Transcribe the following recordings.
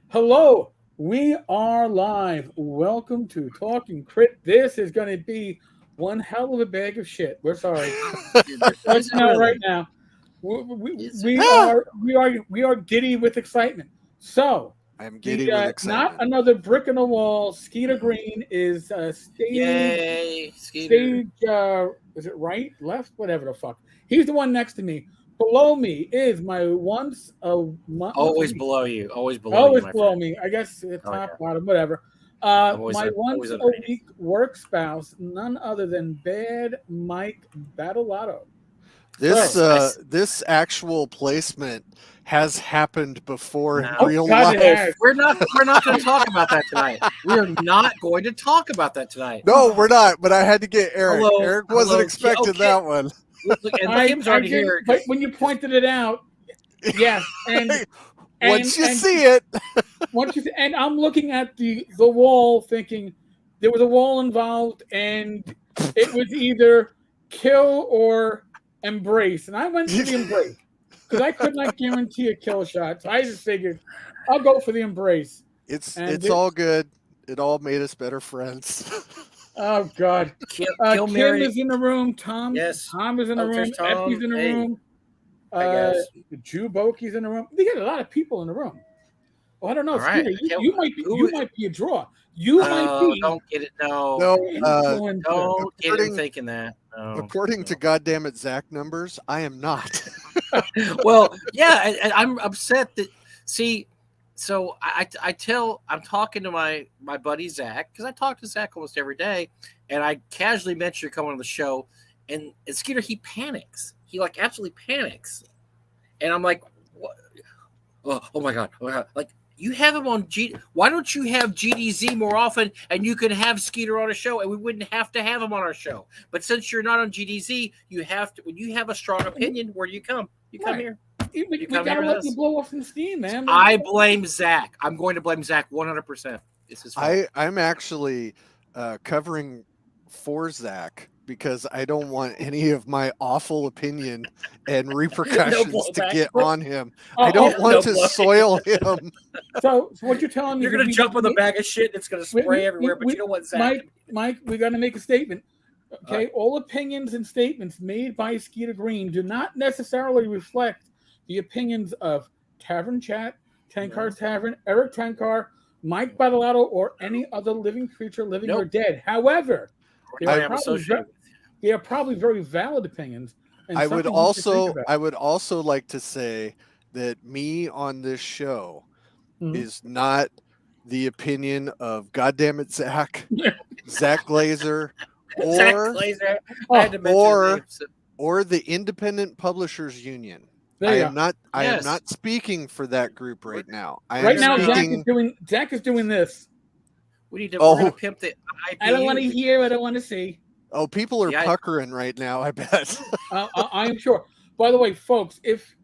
Hello, we are live. Welcome to Talking Crit. This is going to be one hell of a bag of shit. We're sorry. Let Is you it know right really? now. We, we, Is it? we are we are giddy with excitement. So I'm the giddy with not excitement. another brick in the wall. Skeeter Green is Yay, Skeeter. stage. Is it right, left, whatever the fuck? He's the one next to me. Below me is my once a Always week. below you. Always below you, Always my below friend. me. I guess the Oh top, yeah. bottom, whatever. My Always once a underneath. week work spouse, none other than Bad Mike Battleotto. This So, this actual placement has happened before in No. oh real God, it life. has. We're not going to talk about that tonight. We are not going to talk about that tonight. No, we're not. But I had to get Eric. Hello, Eric wasn't hello, expecting okay. that one. Look, and Kim's I already didn't, here but because when you pointed it out, yes, and Once you and see it, and I'm looking at the wall, thinking there was a wall involved, and it was either kill or embrace, and I went for the embrace because I could not guarantee a kill shot. So I just figured I'll go for the embrace. And it's all good. It all made us better friends. oh God, Kill Kim Mary. is in the room. Tom Yes. Tom is in the Oh, there's room. Effie's Tom. in the Hey, room. hi Uh, guys. Jew Boki's in the room. We got a lot of people in the room. Well, I don't know, All right. Skeeter. I can't. You Who? might be a draw. You might Oh, be don't get it. No. No, influencer. Don't get him according thinking that. No. according to No. goddamn it Zach numbers, I am not. Well, yeah, and I'm upset that. See, so I'm talking to my buddy Zach because I talk to Zach almost every day, and I casually mention you're coming on the show, and Skeeter he panics. He like absolutely panics, and I'm like, what? Oh my god, like. You have him on G. Why don't you have GDZ more often, and you can have Skeeter on a show, and we wouldn't have to have him on our show. But since you're not on GDZ, you have to. When you have a strong opinion, where do you come? You come Right. here. We You come gotta here with let you us. blow off some steam, man. I blame Zach. I'm going to blame Zach 100%. It's his fault. I'm actually covering for Zach because I don't want any of my awful opinion and repercussions to blowback. get on him. Oh, I don't want No to blow. soil him. so what you're telling me You're is going to jump on the bag of shit and it's going to spray everywhere, but you know what, Zach? Mike, we got to make a statement. Okay, All right. all opinions and statements made by Skeeter Green do not necessarily reflect the opinions of Tavern Chat, Tenkar's Tavern, Eric Tenkar, Mike Battleotto, or any other living creature, living or Nope. dead. However, they I are am probably associated with. they are probably very valid opinions, and I would something you should think also about. I would also like to say that me on this show Mhm. is not the opinion of goddamn it Zach, Zach Glazer, Zach or Glazer. I had to mention or his name. or the Independent Publishers Union. There I you am go. not I am Yes. not speaking for that group right now. I Right am now, speaking Zach is doing this. We're going oh to pimp the IPU. I don't want to hear. I don't want to see. oh people are Yeah, puckering right now, I bet. I am sure. By the way, folks, if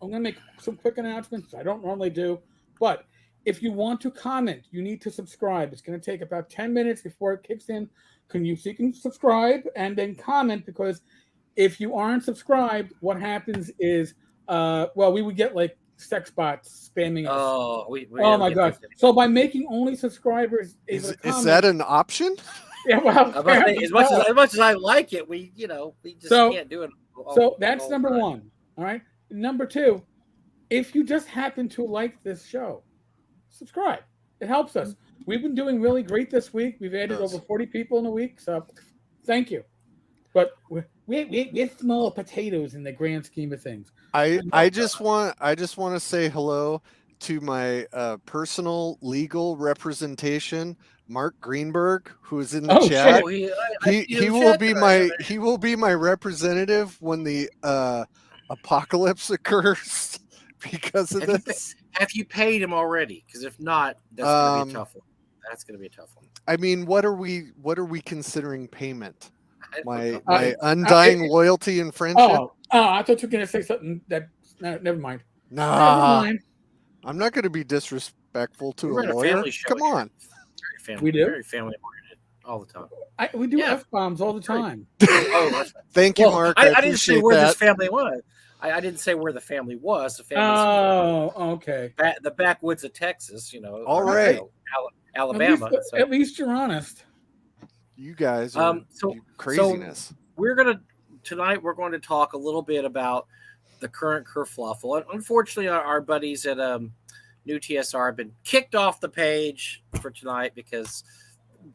I'm going to make some quick announcements, I don't normally do, but if you want to comment, you need to subscribe. It's going to take about 10 minutes before it kicks in. So you can subscribe and then comment, because if you aren't subscribed, what happens is, well, we would get like sex bots spamming us. Oh, we Oh don't my get god! those So by making only subscribers able to Is comment, that an option? yeah, well, I'm about to say, as much as I like it, we just So- can't do it. so that's number time. one. All right. Number two, if you just happen to like this show, subscribe. It helps us. We've been doing really great this week. We've added Yes. over 40 people in a week, so thank you. But we're small potatoes in the grand scheme of things. I just want to say hello to my personal legal representation, Mark Greenberg, who is in the Oh, chat. shit. Oh, He will be my representative when the apocalypse occurs because of Have you this. Have you paid him already? Because if not, that's going to be a tough one. That's going to be a tough one. I mean, what are we considering payment? I don't My know. my undying loyalty and friendship? I thought you were going to say something that. No, never mind. Never Nah, mind. I'm not going to be disrespectful to We're a in a lawyer. family show Come here. on. Very family. We do? Very family oriented all the time. We do Yeah. F bombs all the time. Oh, that's Thank you, well, Mark. I didn't say appreciate where that. this family was. I didn't say where the family was. The family's Oh, okay. the backwoods of Texas, All or, right. Alabama. At least you're honest. You guys are So craziness. Tonight we're going to talk a little bit about the current kerfluffle. Unfortunately, our buddies at New TSR have been kicked off the page for tonight because,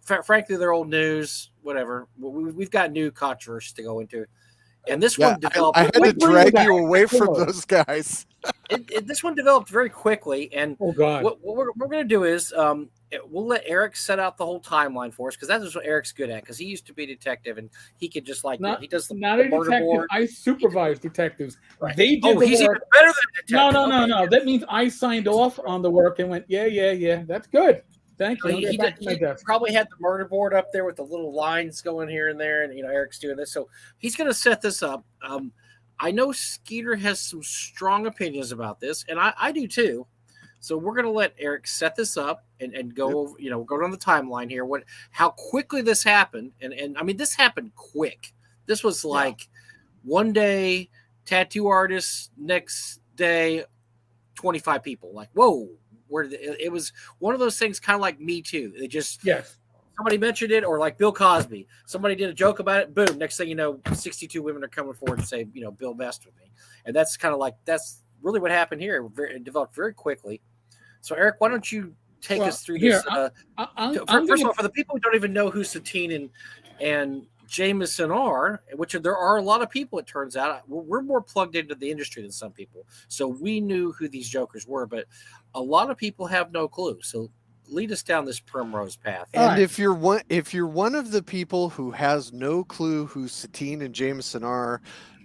frankly, they're old news. Whatever. We've got new controversy to go into, and this one developed. I had to drag you away from those guys. This one developed very quickly, and oh god, what we're going to do is we'll let Eric set out the whole timeline for us because that is what Eric's good at because he used to be a detective and he could just he does the murder detective. board. I supervise detectives. Right. They did the he's work. Even better than a detective. No. That means I signed off on the work and went, yeah. That's good. Thank you. He probably had the murder board up there with the little lines going here and there, and Eric's doing this, so he's going to set this up. I know Skeeter has some strong opinions about this, and I do too. So we're going to let Eric set this up and go over, go down the timeline here. How quickly this happened, and I mean this happened quick. This was like one day tattoo artists, next day 25 people. Like whoa. It was one of those things kind of like Me Too. It just somebody mentioned it, or like Bill Cosby. Somebody did a joke about it. Boom. Next thing you know, 62 women are coming forward and say, Bill messed with me. And that's kind of like that's really what happened here. It developed very quickly. So Eric, why don't you take us through this? First of all, for the people who don't even know who Satine and Jameson are, which there are a lot of people, it turns out. We're more plugged into the industry than some people. So we knew who these jokers were, but a lot of people have no clue. So lead us down this primrose path. And if you're one of the people who has no clue who Satine and Jameson are,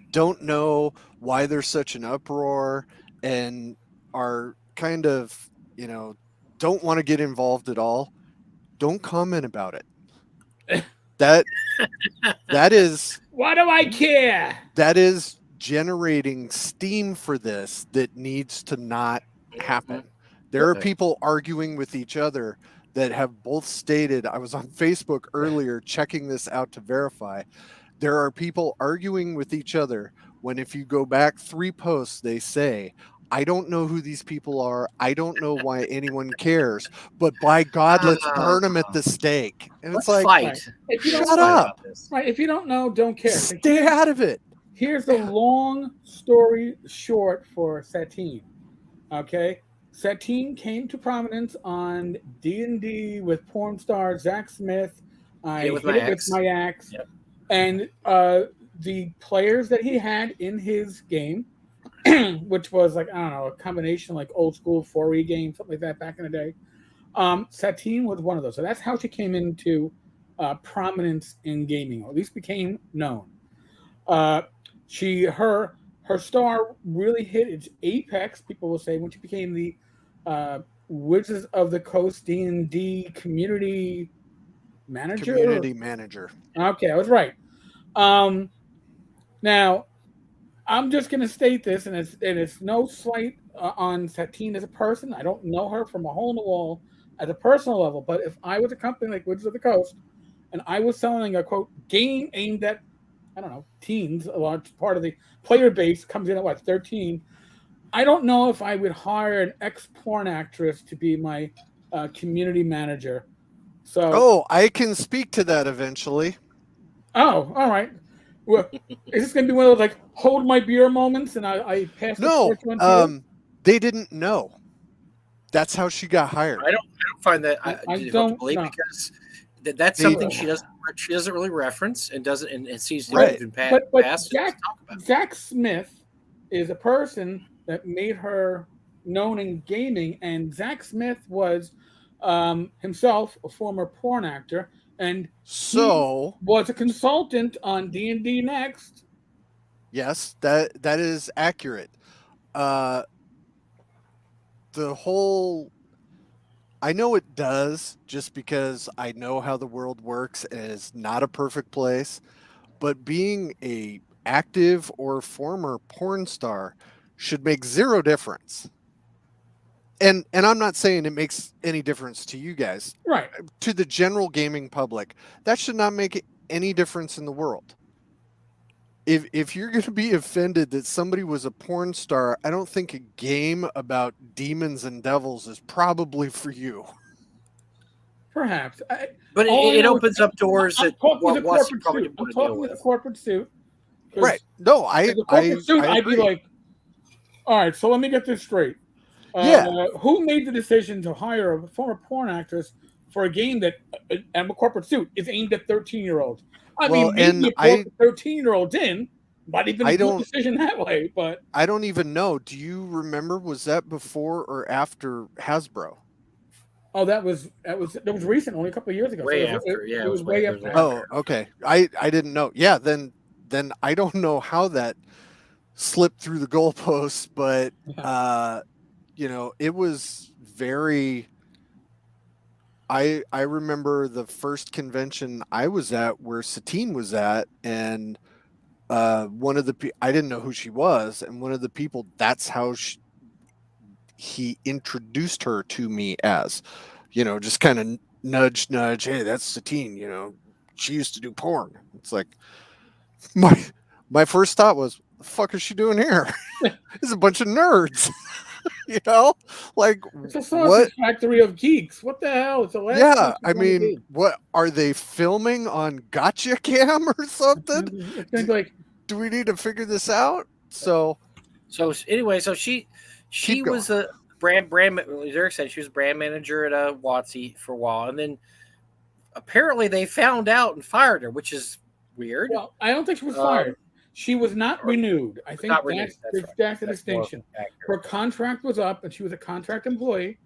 don't know why there's such an uproar, and are kind of, don't want to get involved at all, don't comment about it. That is, why do I care? That is generating steam for this that needs to not happen. There are people arguing with each other that have both stated, I was on Facebook earlier checking this out to verify. There are people arguing with each other when, if you go back 3 posts, they say, I don't know who these people are. I don't know why anyone cares, but by God, let's burn them at the stake. And it's like, fight. Shut up. Right. If you don't know, don't care. Stay out of it. Here's the long story short for Satine. Okay. Satine came to prominence on D&D with porn star Zach Smith. I hit it with my axe. Yep. And the players that he had in his game, which was like, I don't know, a combination like old school 4E game, something like that back in the day. Satine was one of those. So that's how she came into prominence in gaming, or at least became known. Her star really hit its apex, people will say, when she became the Wizards of the Coast D&D community manager. Community manager. Okay, I was right. Now, I'm just going to state this, and it's no slight on Satine as a person. I don't know her from a hole in the wall at a personal level, but if I was a company like Wizards of the Coast and I was selling a, quote, game aimed at, I don't know, teens, a large part of the player base comes in at, 13, I don't know if I would hire an ex-porn actress to be my community manager. So, I can speak to that eventually. Oh, all right. Well, is this going to be one of those like hold my beer moments and I pass the torch on to you? They didn't know. That's how she got hired. I don't find that I don't believe because that's something she doesn't really reference and doesn't and sees Right. in But past. Zach Smith is a person that made her known in gaming, and Zach Smith was himself a former porn actor, and so was a consultant on D&D Next. Yes, that is accurate. The whole, I know it does, just because I know how the world works and it's not a perfect place, but being a active or former porn star should make zero difference. And I'm not saying it makes any difference to you guys. Right. To the general gaming public, that should not make any difference in the world. if you're going to be offended that somebody was a porn star, I don't think a game about demons and devils is probably for you. Perhaps. But All I it know is opens up doors I'm that talking with a Wes corporate probably suit. didn't I'm want to deal talking with a with. corporate suit. 'Cause Right. No, as a corporate suit, I I'd be agree. like, all right, so let me get this straight. Yeah. Who made the decision to hire a former porn actress for a game that, I'm a corporate suit, is aimed at 13-year-olds? I Well, mean, maybe and you brought the 13-year-olds in, might have been a I good don't decision that way, but I don't even know. Do you remember, was that before or after Hasbro? oh, that was recent, only a couple of years ago. So Way after, yeah, it was way it was after. Oh, okay. I didn't know. Yeah, then I don't know how that slipped through the goalposts, but Yeah. it was very. I remember the first convention I was at where Satine was at, and one of the I didn't know who she was, and one of the people, that's how he introduced her to me as, just kind of nudge nudge, hey, that's Satine, she used to do porn. It's like my my first thought was, the fuck is she doing here? It's a bunch of nerds. you know like It's a what? sausage factory of geeks. What the hell? It's the last place Yeah, you I want to mean, be. what are they filming on Gotcha Cam or something? It's gonna be like, Do we need to figure this out? So So anyway, so she keep going. was a brand. As Eric said, she was brand manager at WotC for a while, and then apparently they found out and fired her, which is weird. well, I don't think she was fired. She was not renewed. I think not renewed, that's right. that's the That's more distinction. Her accurate. contract was up, and she was a contract employee.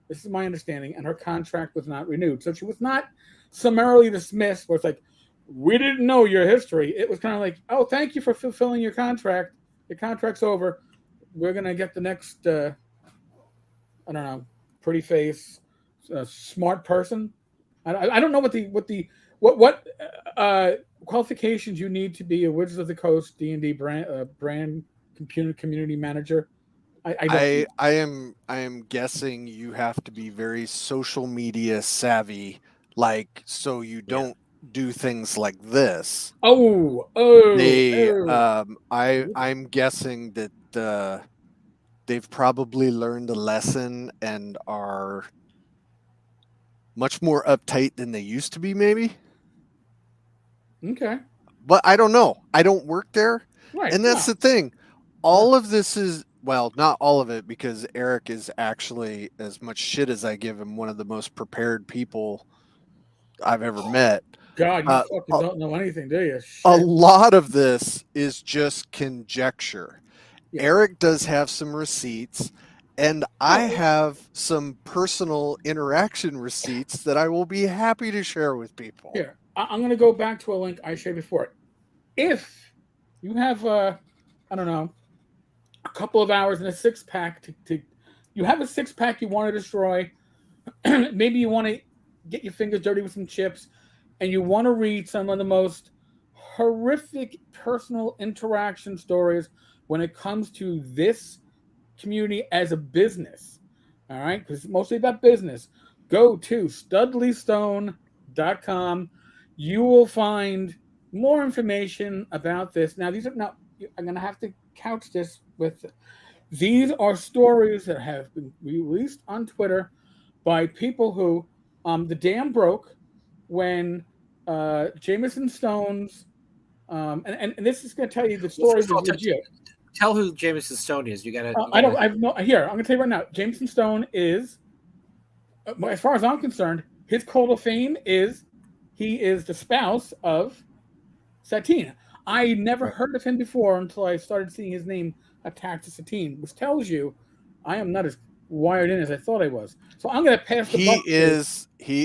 This is my understanding, and her contract was not renewed. So she was not summarily dismissed. Where it's like, we didn't know your history. It was kind of like, oh, thank you for fulfilling your contract. Your contract's over. We're gonna get the next, I don't know, pretty face, smart person. I don't know what qualifications you need to be a Wizards of the Coast D&D brand community manager. I don't. I am guessing you have to be very social media savvy, like, so you don't do things like this. Oh. I'm guessing that they've probably learned a lesson and are much more uptight than they used to be, maybe. Okay. But I don't know. I don't work there. Right. And that's the thing. All of this is, well, not all of it, because Eric is actually, as much shit as I give him, one of the most prepared people I've ever met. God, you fucking don't know anything, do you? Shit. A lot of this is just conjecture. Yeah. Eric does have some receipts, and I have some personal interaction receipts that I will be happy to share with people. Here, I'm going to go back to a link I shared before. If you have, I don't know, a couple of hours in a 6-pack you have a 6-pack you want to destroy, maybe you want to get your fingers dirty with some chips, and you want to read some of the most horrific personal interaction stories when it comes to this community as a business. All right, because it's mostly about business. Go to studleystone.com. You will find more information about this. Now, these are now, I'm going to have to couch this with, these are stories that have been released on Twitter by people who, the dam broke when Jameson Stone's, and this is going to tell you the story is legit. Tell who Jameson Stone is. You got to. I don't. I've no. Here, I'm going to tell you right now. Jameson Stone is, as far as I'm concerned, his cult of fame is he is the spouse of Satine. I never heard of him before until I started seeing his name attached to Satine, which tells you I am not as wired in as I thought I was. So I'm going to pass the buck. He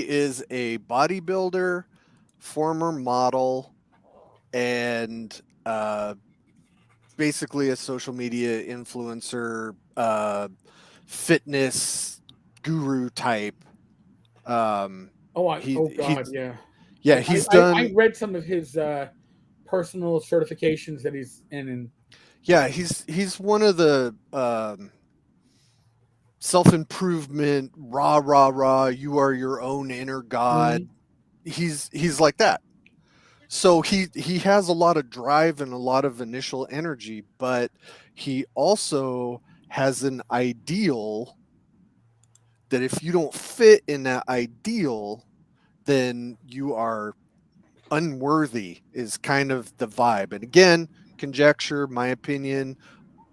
is a bodybuilder, former model, and basically a social media influencer, fitness guru type. God, yeah. Yeah, he's done. I read some of his personal certifications that he's in. Yeah, he's one of the self-improvement, rah, you are your own inner god. Mm-hmm. He's like that. So he has a lot of drive and a lot of initial energy, but he also has an ideal that if you don't fit in that ideal, then you are unworthy, is kind of the vibe. And again, conjecture, my opinion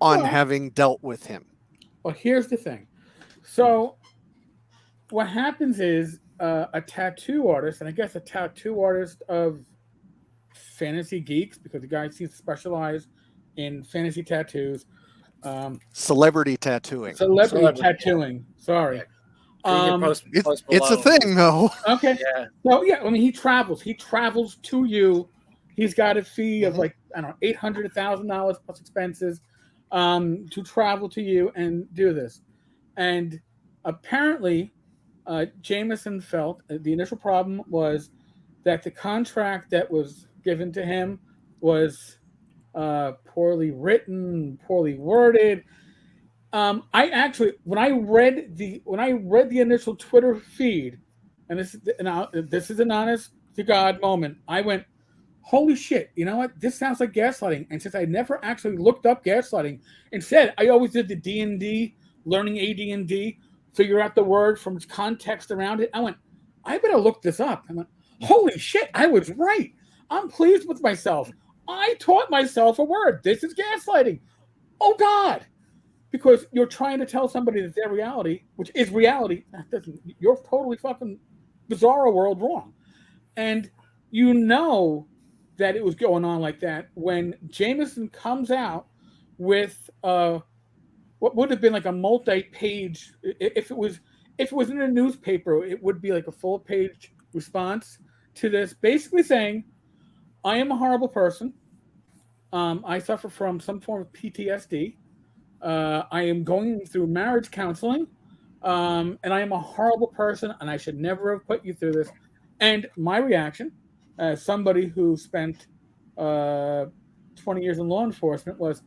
on Well, having dealt with him. well, here's the thing. So what happens is a tattoo artist, and I guess a tattoo artist of fantasy geeks, because the guy seems to specialize in fantasy tattoos. Celebrity tattooing. Celebrity tattooing. Sorry. It's a thing, though. Okay. Yeah. So yeah, I mean, he travels. He travels to you. He's got a fee of like, I don't know, $800, $1,000 plus expenses to travel to you and do this. And apparently, Jameson felt the initial problem was that the contract that was given to him was poorly written, poorly worded. I actually, when I read the initial Twitter feed, and this is an honest to God moment, I went, "Holy shit! You know what? This sounds like gaslighting." And since I never actually looked up gaslighting, instead I always did the D&D, learning AD&D, figure out the word from its context around it. I went, I better look this up. I went, holy shit! I was right. I'm pleased with myself. I taught myself a word. This is gaslighting. Oh God. Because you're trying to tell somebody that their reality, which is reality, you're totally fucking bizarro world wrong. And you know that it was going on like that when Jameson comes out with what would have been like a multi-page, if it was in a newspaper, it would be like a full-page response to this, basically saying, I am a horrible person. I suffer from some form of PTSD. I am going through marriage counseling, and I am a horrible person, and I should never have put you through this. And my reaction, as somebody who spent 20 years in law enforcement, was,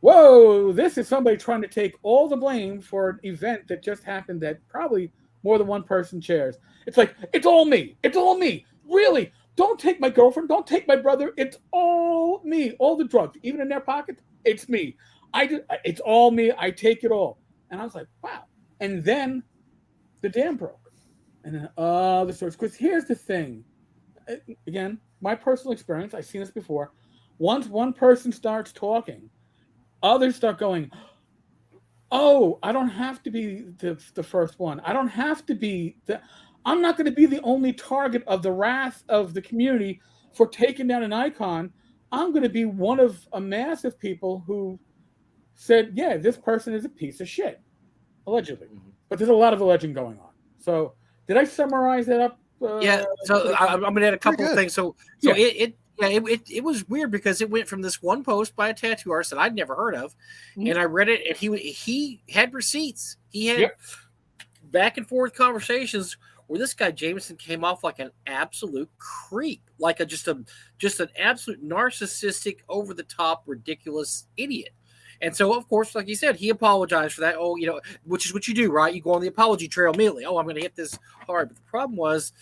whoa, this is somebody trying to take all the blame for an event that just happened that probably more than one person shares. It's like, it's all me. It's all me. Really? Don't take my girlfriend. Don't take my brother. It's all me. All the drugs, even in their pockets, it's me. It's all me. I take it all. And I was like, wow. And then the dam broke. And then the stories. Because here's the thing. Again, my personal experience, I've seen this before. Once one person starts talking, others start going, oh, I don't have to be the first one. I don't have to be I'm not going to be the only target of the wrath of the community for taking down an icon. I'm going to be one of a mass of people who said, yeah, this person is a piece of shit, allegedly. But there's a lot of alleging going on. So did I summarize that up? Yeah. So I'm going to add a couple of things. So yeah. It was weird because it went from this one post by a tattoo artist that I'd never heard of, and I read it, and he had receipts. He had back and forth conversations where this guy Jameson came off like an absolute creep, like just an absolute narcissistic, over the top, ridiculous idiot. And so, of course, like you said, he apologized for that. Oh, which is what you do, right? You go on the apology trail immediately. Oh, I'm going to hit this hard. But the problem was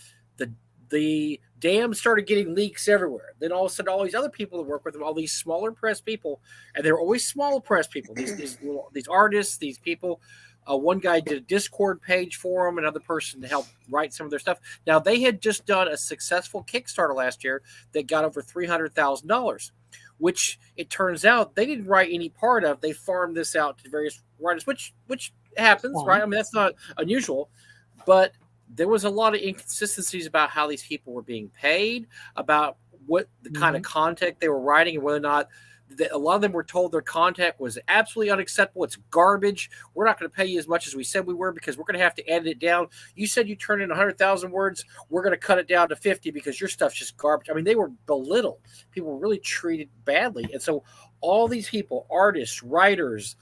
the dam started getting leaks everywhere. Then all of a sudden, all these other people that work with him, all these smaller press people, and they're always small press people. These artists, these people. One guy did a Discord page for him, another person to help write some of their stuff. Now, they had just done a successful Kickstarter last year that got over $300,000, which it turns out they didn't write any part of. They farmed this out to various writers, which happens, right? I mean, that's not unusual, but there was a lot of inconsistencies about how these people were being paid, about what the kind of content they were writing, and whether or not a lot of them were told their content was absolutely unacceptable. It's garbage. We're not going to pay you as much as we said we were because we're going to have to edit it down. You said you turned in 100,000 words. We're going to cut it down to 50 because your stuff's just garbage. I mean, they were belittled. People were really treated badly. And so all these people, artists, writers,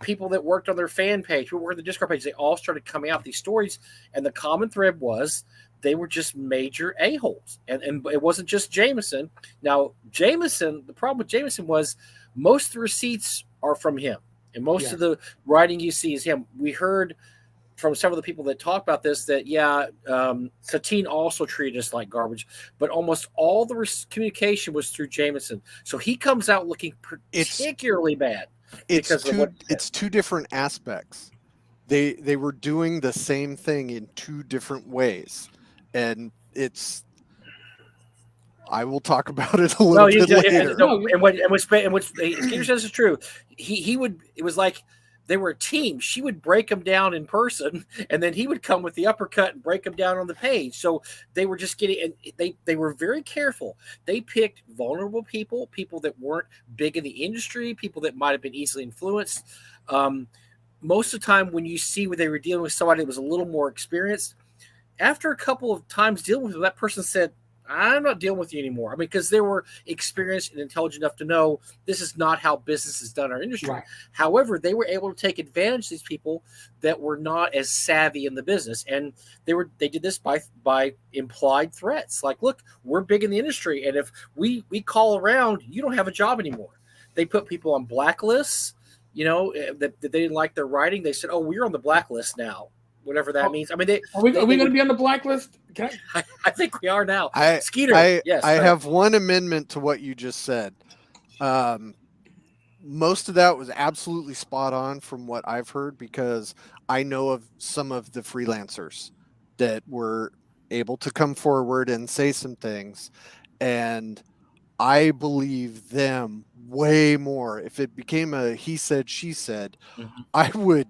people that worked on their fan page, people who worked on the Discord page, they all started coming out with these stories. And the common thread was they were just major a-holes. And it wasn't just Jameson. Now, the problem with Jameson was most of the receipts are from him. And most of the writing you see is him. We heard from several of the people that talk about this that Satine also treated us like garbage, but almost all the communication was through Jameson. So he comes out looking particularly bad because of what it's two different aspects. They were doing the same thing in two different ways, and I will talk about it a little bit later. And what Skeeter says is true. He would. It was like they were a team. She would break them down in person, and then he would come with the uppercut and break them down on the page. So they were just getting. And they were very careful. They picked vulnerable people that weren't big in the industry, people that might have been easily influenced. Most of the time, when you see where they were dealing with somebody that was a little more experienced, after a couple of times dealing with them, that person said, I'm not dealing with you anymore. I mean, because they were experienced and intelligent enough to know this is not how business is done in our industry. Right. However, they were able to take advantage of these people that were not as savvy in the business. And they did this by implied threats. Like, look, we're big in the industry, and if we call around, you don't have a job anymore. They put people on blacklists, that they didn't like their writing. They said, oh, we're on the blacklist now. Whatever that means. I mean, are we going to be on the blacklist? I think we are now. Skeeter, yes. I have one amendment to what you just said. Most of that was absolutely spot on from what I've heard, because I know of some of the freelancers that were able to come forward and say some things, and I believe them way more. If it became a he said, she said, I would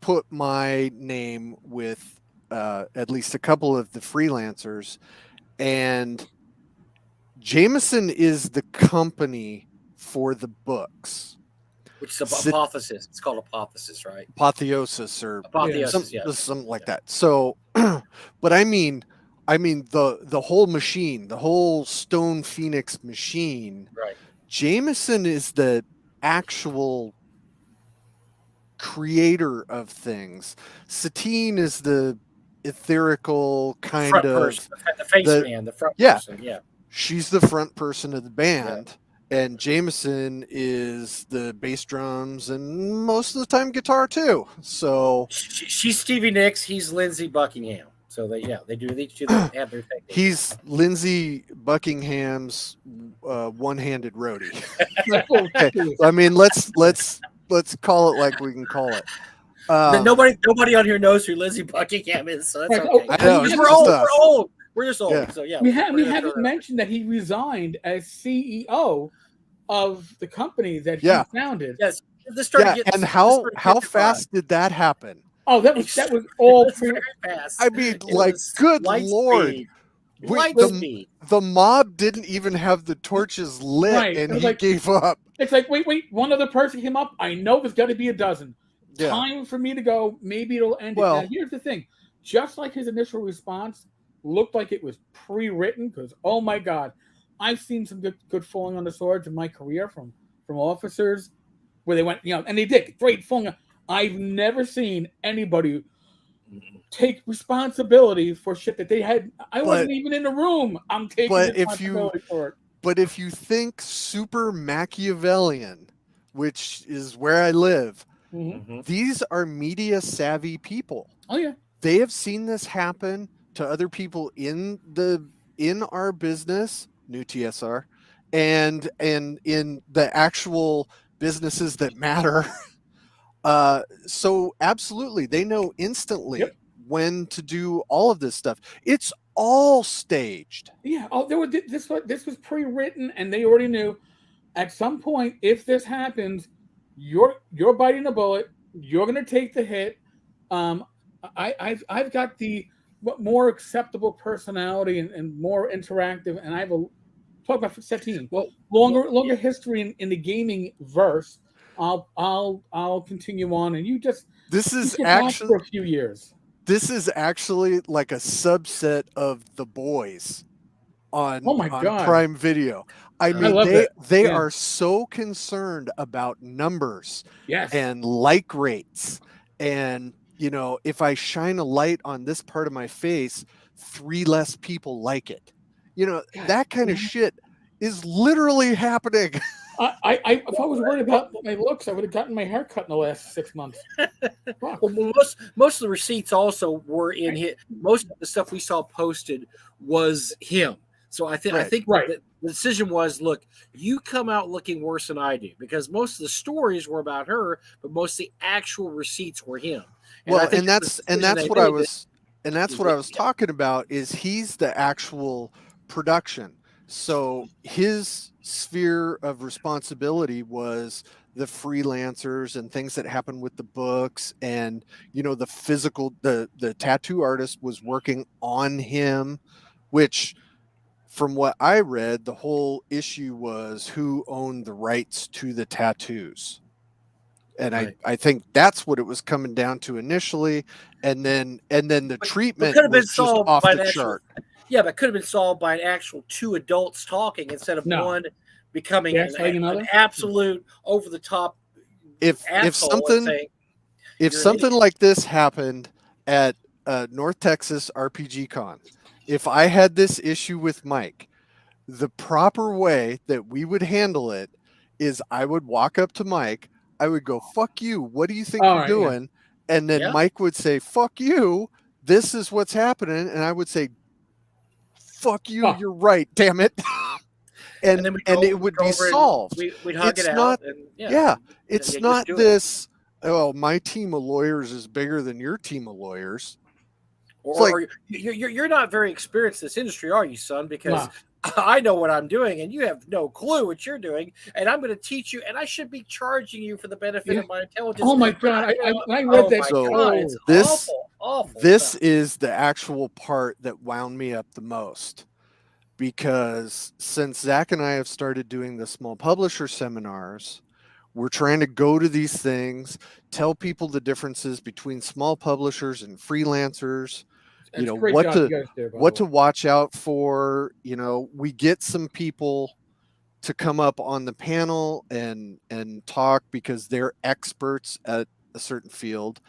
put my name with at least a couple of the freelancers, and Jameson is the company for the books, which is apotheosis. It's called apotheosis, right? Apotheosis or something like that. So, but I mean the whole machine, the whole Stone Phoenix machine. Right. Jameson is the actual creator of things. Satine is the etherical kind of person, the face man, the front person. Yeah, she's the front person of the band, and Jameson is the bass drums and most of the time guitar too. So she's Stevie Nicks, he's Lindsey Buckingham. So they do each have their thing. He's Lindsey Buckingham's one-handed roadie. Okay. I mean, let's call it like we can call it. Nobody on here knows who Lindsey Buckingham is, so that's okay. I know, we're old. We're just old. Yeah. So yeah. We haven't mentioned that he resigned as CEO of the company that he founded. Yes. And how fast did that happen? Oh, that was all very fast. I mean, good Lord. The mob didn't even have the torches lit, and he gave up. It's like, wait, one other person came up. I know there's got to be a dozen. Yeah. Time for me to go. Maybe it'll end. Now, here's the thing. Just like his initial response looked like it was pre-written, because, oh my God, I've seen some good falling on the swords in my career from officers where they went, and they did great falling. I've never seen anybody take responsibility for shit that they had. I wasn't even in the room. I'm taking responsibility for it. But if you think super Machiavellian, which is where I live, these are media savvy people. Oh yeah, they have seen this happen to other people in our business, New TSR, and in the actual businesses that matter. So absolutely, they know instantly when to do all of this stuff. It's all staged. Yeah. Oh, this was pre-written, and they already knew at some point if this happens, you're biting the bullet. You're going to take the hit. I've got the more acceptable personality and more interactive, and I have talk about Satine. Well, longer history in the gaming verse. I'll continue on, and this is actually for a few years. This is actually like a subset of The Boys on Prime Video. I mean, they are so concerned about numbers and like rates, and if I shine a light on this part of my face, 3 less people like it. That kind of shit is literally happening. If I was worried about my looks, I would have gotten my hair cut in the last 6 months. Fuck. Well, most of the receipts also were in his. Most of the stuff we saw posted was him. So I think Right. the decision was, look, you come out looking worse than I do, because most of the stories were about her, but most of the actual receipts were him. Well, and that's what I was talking about, is he's the actual production. So his sphere of responsibility was the freelancers and things that happened with the books, and the physical, the tattoo artist was working on him, which, from what I read, the whole issue was who owned the rights to the tattoos. And Right. I think that's what it was coming down to initially, and then the treatment could have been was just solved off by the an actual- chart. Yeah, but could have been solved by an actual two adults talking instead of No. one becoming Gaslighting another? an absolute over the top If asshole and saying, if "You're an something idiot." like this happened at North Texas RPG Con, if I had this issue with Mike, the proper way that we would handle it is I would walk up to Mike, I would go, "Fuck you, what do you think All you're right, doing?" And then Yeah. Mike would say, "Fuck you, this is what's happening," and I would say, "Fuck you, Oh. you're right, damn it." and then we'd it would go be over and solved. We'd hug It's it not- out. And It's you not just do it. this, "Oh, my team of lawyers is bigger than your team of lawyers." Or you're not very experienced in this industry, are you, son? Because No. I know what I'm doing, and you have no clue what you're doing, and I'm going to teach you, and I should be charging you for the benefit Yeah. of my intelligence. Oh my God! When I read that, So God, it's this- awful. This stuff. is the actual part that wound me up the most, because since Zach and I have started doing the small publisher seminars, we're trying to go to these things, tell people the differences between small publishers and freelancers, It's a great job you guys do, by what the to way. watch out for. We get some people to come up on the panel and talk because they're experts at a certain field,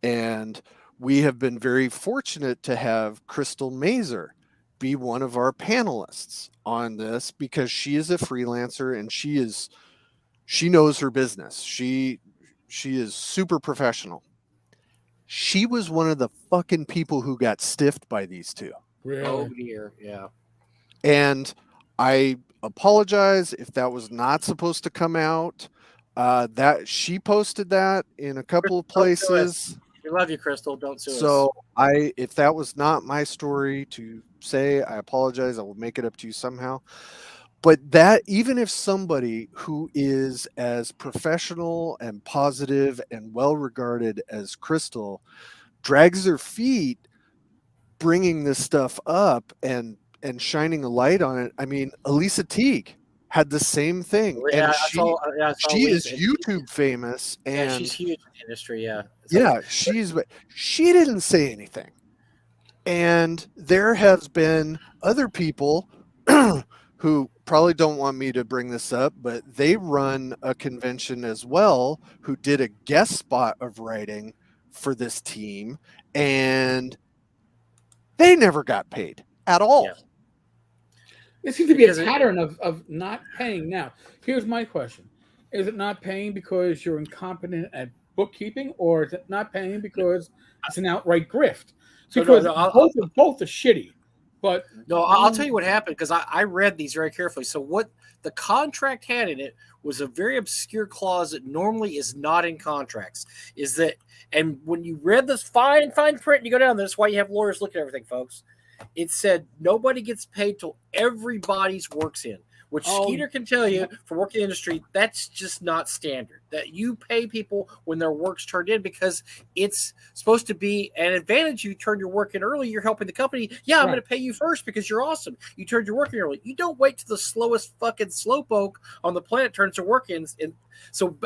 and we have been very fortunate to have Crystal Mazer be one of our panelists on this, because she is a freelancer and she knows her business. She is super professional. She was one of the fucking people who got stiffed by these two. Really? Oh dear, yeah. And I apologize if that was not supposed to come out. That she posted that in a couple of places. We love you, Crystal. Don't sue us. So if that was not my story to say, I apologize. I will make it up to you somehow. But that, even if somebody who is as professional and positive and well regarded as Crystal drags their feet bringing this stuff up and shining a light on it. I mean, Elisa Teague had the same thing, Yeah, and I saw she is Lisa. YouTube famous, and she's huge in the industry. Yeah, she didn't say anything. And there has been other people who probably don't want me to bring this up, but they run a convention as well, who did a guest spot of writing for this team, and they never got paid at all. Yeah. There seems to be a pattern of not paying. Now, here's my question. Is it not paying because you're incompetent at bookkeeping, or is it not paying because it's an outright grift? Because both are shitty. But no, I'll tell you what happened, because I read these very carefully. So what the contract had in it was a very obscure clause that normally is not in contracts. Is that, and when you read this fine print and you go down, that's why you have lawyers look at everything, folks. It said nobody gets paid till everybody's work's in. Which Skeeter can tell you from working in the industry, that's just not standard. That you pay people when their work's turned in, because it's supposed to be an advantage. You turn your work in early, you're helping the company. Yeah, I'm going to pay you first because you're awesome. You turned your work in early. You don't wait till the slowest fucking slowpoke on the planet turns their work in. And so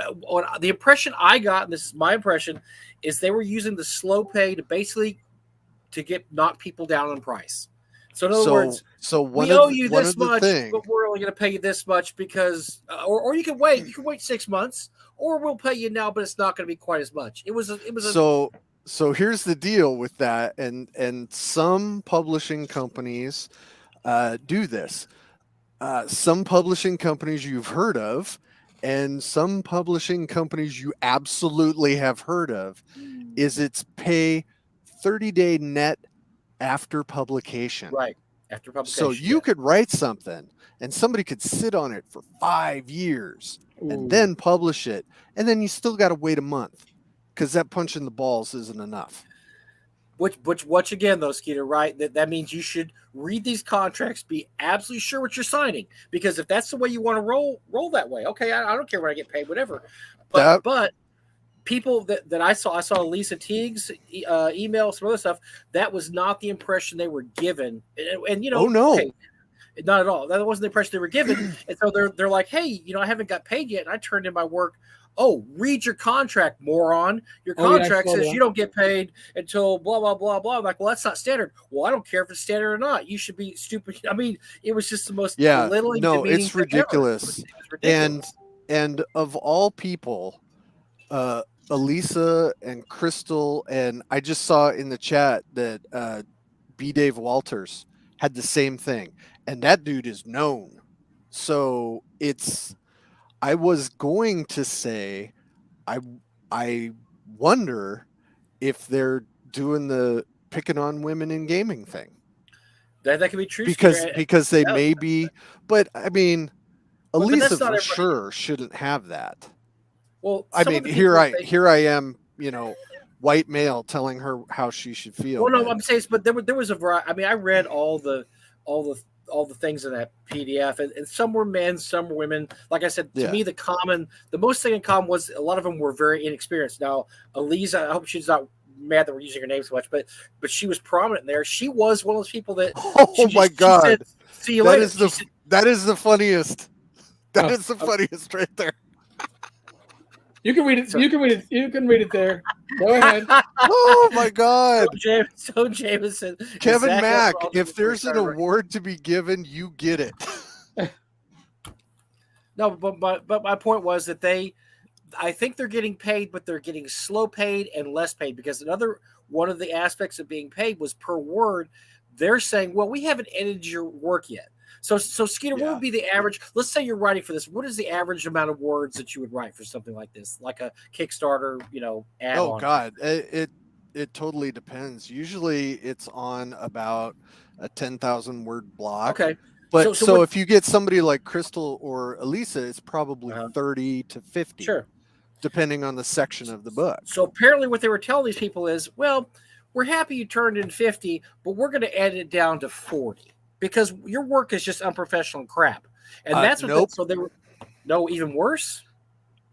the impression I got, and this is my impression, is they were using the slow pay to basically knock people down on price. So in other words, we owe you this much, but we're only going to pay you this much because, or you can wait. You can wait 6 months, or we'll pay you now, but it's not going to be quite as much. It was. So here's the deal with that, and some publishing companies do this. Some publishing companies you've heard of and some publishing companies you absolutely have heard of, is it's pay 30-day net after publication. Right. After publication. So you could write something and somebody could sit on it for 5 years and then publish it. And then you still got to wait a month because that punch in the balls isn't enough. Which again, though, Skeeter, right? That means you should read these contracts, be absolutely sure what you're signing. Because if that's the way you want to roll that way, okay, I don't care what I get paid, whatever. But people that I saw Lisa Teague's email, some other stuff, that was not the impression they were given. And oh no. Hey, not at all. That wasn't the impression they were given. And so they're like, hey, I haven't got paid yet, and I turned in my work. Oh, read your contract, moron. Your contract says you don't get paid until blah, blah, blah, blah. I'm like, well, that's not standard. Well, I don't care if it's standard or not. You should be stupid. I mean, it was just the most belittling. No, it's ridiculous. It was ridiculous. And of all people, Elisa and Crystal, and I just saw in the chat that B. Dave Walters had the same thing. And that dude is known. So I was going to say, I wonder if they're doing the picking on women in gaming thing. That could be true. Because they may be, but I mean, Elisa for sure shouldn't have that. Well, I mean, here I am, white male telling her how she should feel. Well, no, I'm saying, but there was a variety. I mean, I read all the things in that PDF, and some were men, some were women. Like I said, to me, the most thing in common was a lot of them were very inexperienced. Now, Elisa, I hope she's not mad that we're using her name so much, but she was prominent there. She was one of those people that. Oh my God! Said, see you later. That is the funniest. That is the funniest right there. You can read it. You can read it. You can read it there. Go ahead. Oh my God. So Jameson. Kevin Mack, if there's an award to be given, you get it. No, but my point was that I think they're getting paid, but they're getting slow paid and less paid, because another one of the aspects of being paid was per word. They're saying, well, we haven't edited your work yet. So Skeeter, what would be the average? Let's say you're writing for this. What is the average amount of words that you would write for something like this, like a Kickstarter, add-on? Oh God, it totally depends. Usually, it's on about a 10,000 word block. Okay, but so if you get somebody like Crystal or Elisa, it's probably 30 to 50. Sure, depending on the section of the book. So apparently, what they were telling these people is, well, we're happy you turned in 50, but we're going to edit it down to 40. Because your work is just unprofessional and crap, and that's what. So they were even worse.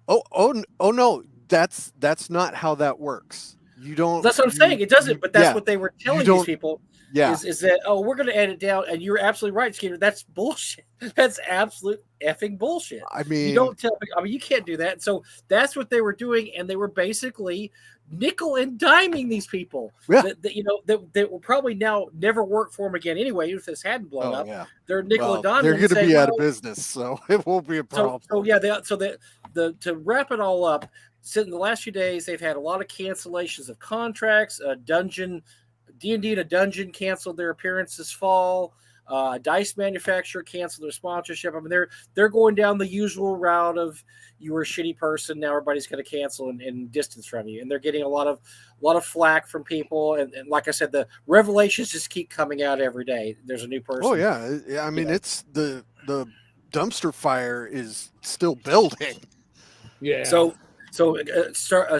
Oh no, that's not how that works. You don't. That's what I'm saying. It doesn't. But that's what they were telling these people. Yeah, is that we're going to edit down, and you're absolutely right, Skeeter. That's bullshit. That's absolute effing bullshit. I mean, you don't tell. I mean, you can't do that. So that's what they were doing, and they were basically nickel and diming these people. Yeah. That will probably now never work for them again anyway, even if this hadn't blown up. Yeah. They're nickel and diming. They're going to be out of business, so it won't be a problem. To wrap it all up, in the last few days, they've had a lot of cancellations of contracts. D&D and a Dungeon canceled their appearance this fall. Dice manufacturer canceled their sponsorship. I mean, they're going down the usual route of you were a shitty person, now everybody's going to cancel and distance from you. And they're getting a lot of flack from people. And like I said, the revelations just keep coming out every day. There's a new person. Oh yeah, I mean it's the dumpster fire is still building. Yeah. So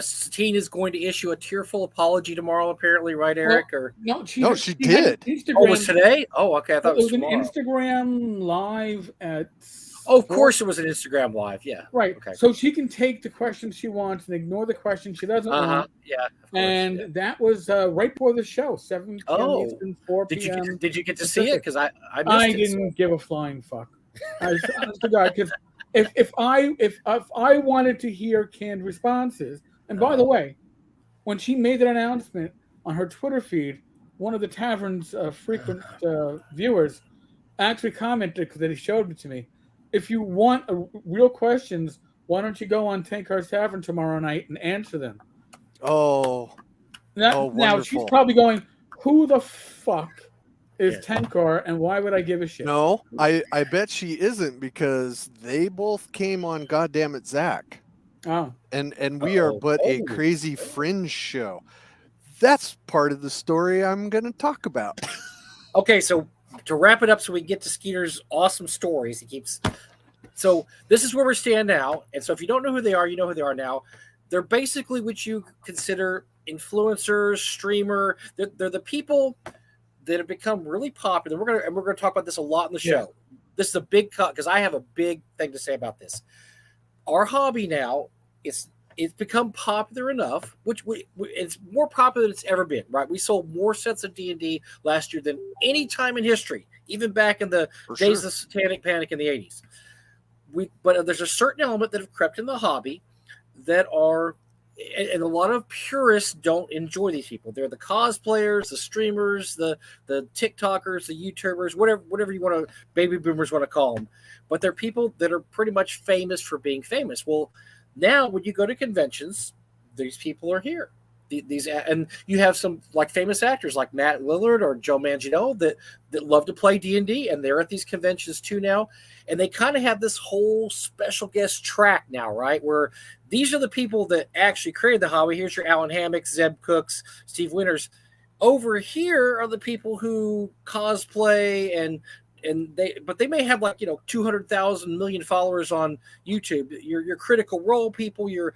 Satine is going to issue a tearful apology tomorrow, apparently, right, Eric? No, she did. Instagram, it was today? Oh, okay. I thought it was tomorrow. An Instagram live at. Oh, of course, it was an Instagram live. Yeah. Right. Okay. So she can take the questions she wants and ignore the questions she doesn't want. Yeah. And that was right before the show, 7 p.m. Eastern, 4 p.m. Did you get to see it? Because I missed I it. didn't give a flying fuck. I forgot, because if I wanted to hear canned responses, and by the way, when she made that announcement on her Twitter feed, one of the tavern's frequent viewers actually commented, because he showed it to me, if you want real questions, why don't you go on Tankar's Tavern tomorrow night and answer them? Now she's probably going, who the fuck is Tenkar, and why would I give a shit? No, I bet she isn't, because they both came on Goddammit Zach. Oh, And we are but a crazy fringe show. That's part of the story I'm going to talk about. Okay, so to wrap it up, so we get to Skeeter's awesome stories. He keeps. So this is where we stand now, and so if you don't know who they are, you know who they are now. They're basically what you consider influencers, streamer. They're the people that have become really popular. We're gonna talk about this a lot in the show. Yeah. This is a big cut because I have a big thing to say about this. Our hobby now it's become popular enough, which it's more popular than it's ever been. Right, we sold more sets of D&D last year than any time in history, even back in the days of the Satanic Panic in the 80s. But there's a certain element that have crept in the hobby that are. And a lot of purists don't enjoy these people. They're the cosplayers, the streamers, the TikTokers, the YouTubers, whatever you want to, baby boomers want to call them. But they're people that are pretty much famous for being famous. Well, now when you go to conventions, these people are here. These and you have some like famous actors like Matt Lillard or Joe Manganiello that love to play D&D, and they're at these conventions too now. And they kind of have this whole special guest track now, right? Where these are the people that actually created the hobby. Here's your Alan Hammocks, Zeb Cooks, Steve Winters. Over here are the people who cosplay and they may have 200,000 million followers on YouTube. Your Critical Role people, your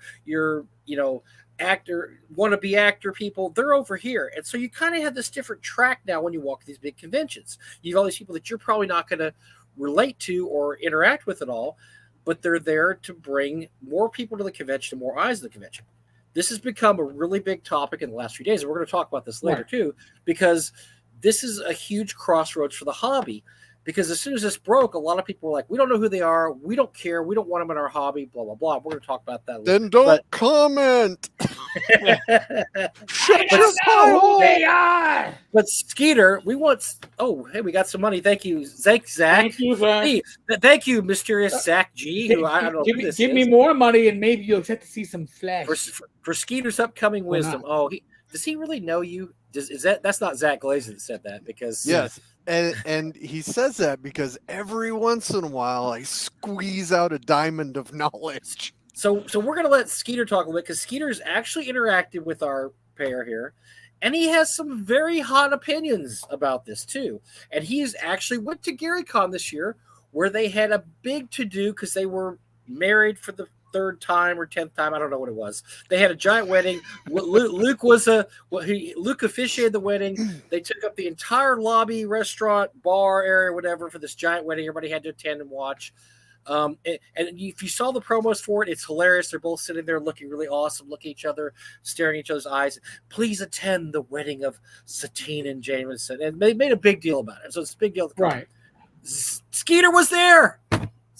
actor, wannabe actor people, they're over here. And so you kind of have this different track now when you walk these big conventions. You have all these people that you're probably not going to relate to or interact with at all, but they're there to bring more people to the convention, more eyes to the convention. This has become a really big topic in the last few days, and we're going to talk about this later too, because this is a huge crossroads for the hobby. Because as soon as this broke, a lot of people were like, we don't know who they are. We don't care. We don't want them in our hobby, blah, blah, blah. We're going to talk about that later. Then don't comment. Shut your know who they are. But Skeeter, we want... Oh, hey, we got some money. Thank you, Zach. Thank you, Zach. Hey, thank you, mysterious Zach G. Who I don't know who this give me more money, and maybe you'll get to see some flesh. For Skeeter's upcoming wisdom. Oh, does he really know you? That's not Zach Glazer that said that, because... Yes. And he says that because every once in a while I squeeze out a diamond of knowledge. So we're going to let Skeeter talk a little bit, because Skeeter's actually interacted with our pair here, and he has some very hot opinions about this too. And he's actually went to GaryCon this year, where they had a big to-do because they were married for the 3rd time or 10th time. I don't know what it was. They had a giant wedding. Luke officiated the wedding. They took up the entire lobby, restaurant, bar area, whatever, for this giant wedding. Everybody had to attend and watch. And if you saw the promos for it, it's hilarious. They're both sitting there looking really awesome, looking at each other, staring at each other's eyes. Please attend the wedding of Satine and Jameson. And they made a big deal about it. So it's a big deal. Right. Skeeter was there.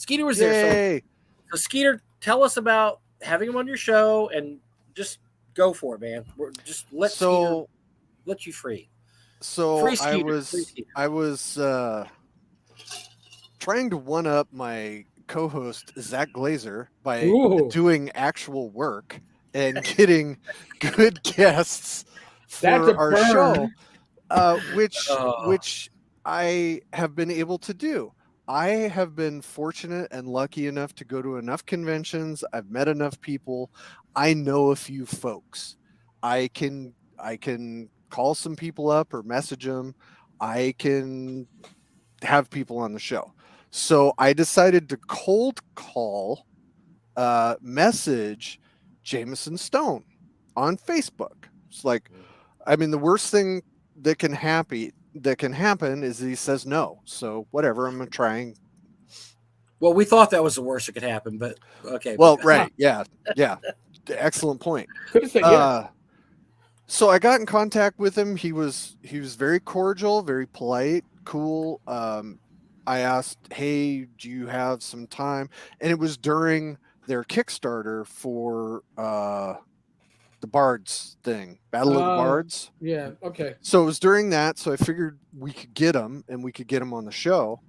Yay. So Skeeter, tell us about having him on your show, and just go for it, man. Just Skeeter let you free. So free Skeeter, I was trying to one up my co-host Zach Glazer by doing actual work and getting good guests for our show, which I have been able to do. I have been fortunate and lucky enough to go to enough conventions. I've met enough people. I know a few folks. I can call some people up or message them. I can have people on the show. So I decided to cold call, message Jameson Stone on Facebook. It's like, I mean, the worst thing that can happen is he says no. So whatever, I'm gonna try. Well, we thought that was the worst that could happen, but okay. Well, right, yeah. Excellent point. So I got in contact with him. He was very cordial, very polite, cool. I asked, hey, do you have some time? And it was during their Kickstarter for the Bards thing, Battle of the Bards. Yeah, okay. So it was during that, so I figured we could get him, and we could get him on the show.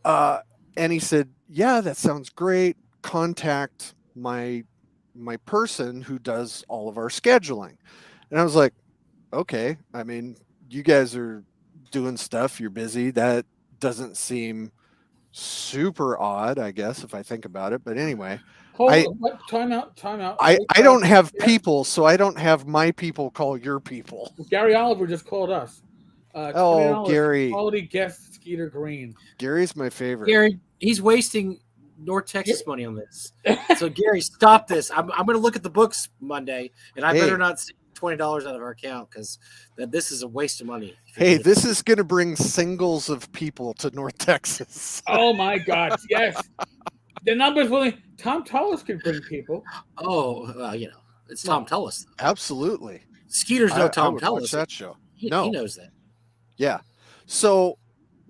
And he said, yeah, that sounds great. Contact my person who does all of our scheduling. And I was like, okay, I mean, you guys are doing stuff, you're busy. That doesn't seem super odd, I guess, if I think about it. But anyway, Time out. I don't have people, so I don't have my people call your people. Gary Oliver just called us. Oh, Gary. Quality guest Skeeter Green. Gary's my favorite. Gary, he's wasting North Texas money on this. So Gary, stop this. I'm going to look at the books Monday, and I better not see $20 out of our account because this is a waste of money. Hey, this is going to bring singles of people to North Texas. Oh my God! Yes, the numbers willing. Tom Tullis could bring people. Oh, well, it's Tom Tullis. Absolutely. Skeeter's no Tom Tullis. Watch that show. He knows that. Yeah. So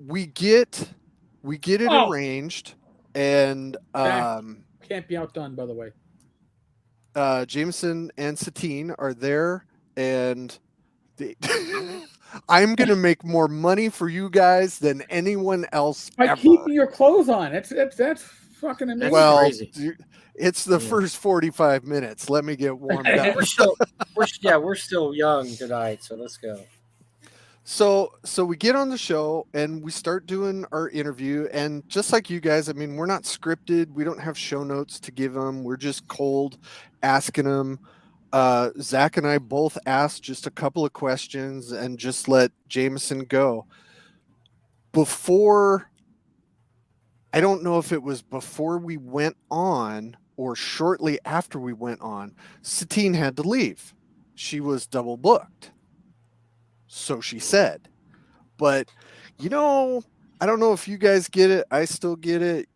we get it arranged, and can't be outdone, by the way. Jameson and Satine are there, and I'm gonna make more money for you guys than anyone else by keeping your clothes on. That's fucking amazing. Well, crazy. It's the first 45 minutes. Let me get warmed up. We're still young tonight, so let's go. So we get on the show and we start doing our interview, and just like you guys, I mean, we're not scripted. We don't have show notes to give them. We're just cold asking them. Zach and I both asked just a couple of questions and just let Jameson go. I don't know if it was before we went on or shortly after we went on, Satine had to leave. She was double booked. So she said. But, I don't know if you guys get it. I still get it.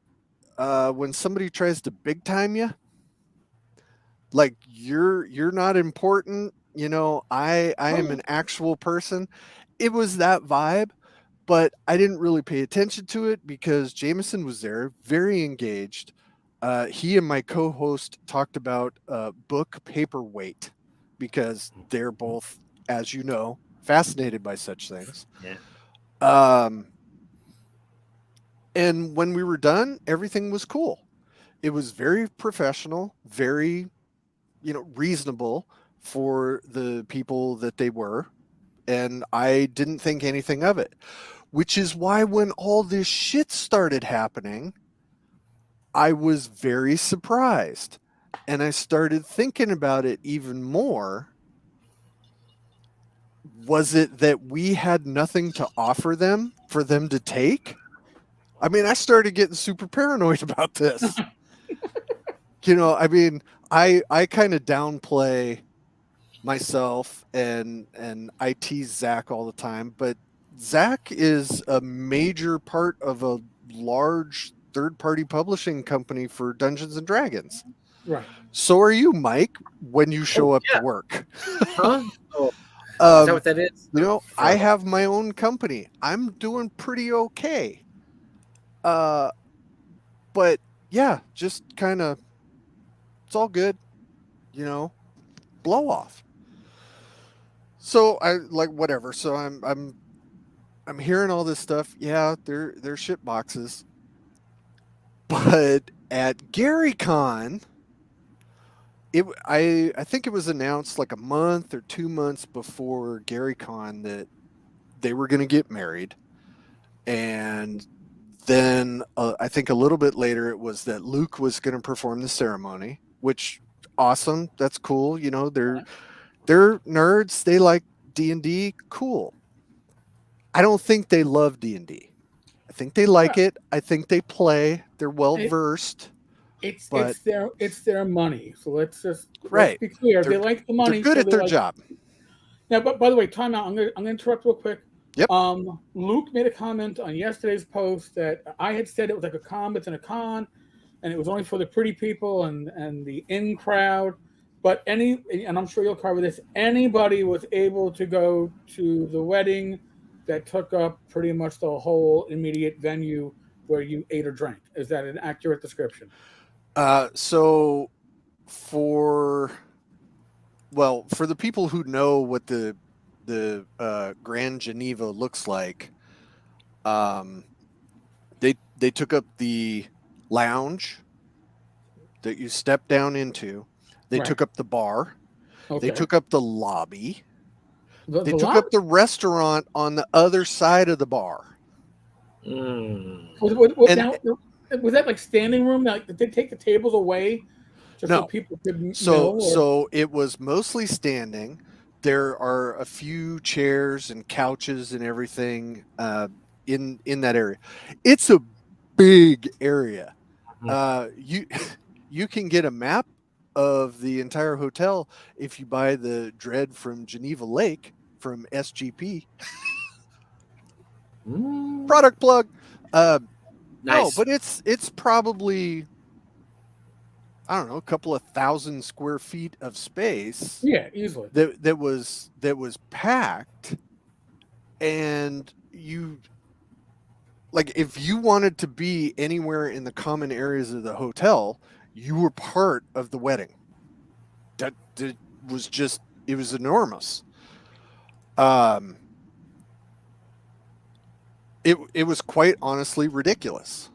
When somebody tries to big time you, like you're not important. I am an actual person. It was that vibe, but I didn't really pay attention to it because Jameson was there, very engaged. He and my co-host talked about book paperweight because they're both, as you know, fascinated by such things. Yeah. And when we were done, everything was cool. It was very professional, very, reasonable for the people that they were. And I didn't think anything of it, which is why when all this shit started happening, I was very surprised. And I started thinking about it even more. Was it that we had nothing to offer them for them to take? I mean, I started getting super paranoid about this. I kind of downplay myself and I tease Zach all the time, but Zach is a major part of a large third-party publishing company for Dungeons and Dragons. Right. So are you, Mike, when you show up to work. Huh? Oh. Is that what that is? I have my own company. I'm doing pretty okay. But yeah, just kind of, it's all good, blow off. So I like whatever. So I'm hearing all this stuff. Yeah, they're shit boxes. But at GaryCon, I think it was announced like a month or 2 months before GaryCon that they were going to get married. And then I think a little bit later it was that Luke was going to perform the ceremony, which awesome. That's cool. They're nerds. They like D&D. Cool. I don't think they love D&D. I think they like it. I think they play. They're well versed. It's their money. So let's be clear. They like the money. They're good at their job. Now, but by the way, time out. I'm gonna interrupt real quick. Yep. Luke made a comment on yesterday's post that I had said it was like a con within a con, and it was only for the pretty people and the in crowd. But and I'm sure you'll cover this, anybody was able to go to the wedding that took up pretty much the whole immediate venue where you ate or drank. Is that an accurate description? So for the people who know what the Grand Geneva looks like, they took up the lounge that you step down into. They took up the bar. Okay. They took up the lobby. They took up the restaurant on the other side of the bar. Was that like standing room? Like, did they take the tables away just so people could mill? So it was mostly standing. There are a few chairs and couches and everything in that area. It's a big area. You can get a map of the entire hotel if you buy the Dread from Geneva Lake from SGP. Product plug. Nice. No, but it's probably, I don't know, a couple of 1,000 square feet of space. Yeah, easily. That was packed, and you, like, if you wanted to be anywhere in the common areas of the hotel, you were part of the wedding. That was just, it was enormous. It was quite honestly ridiculous,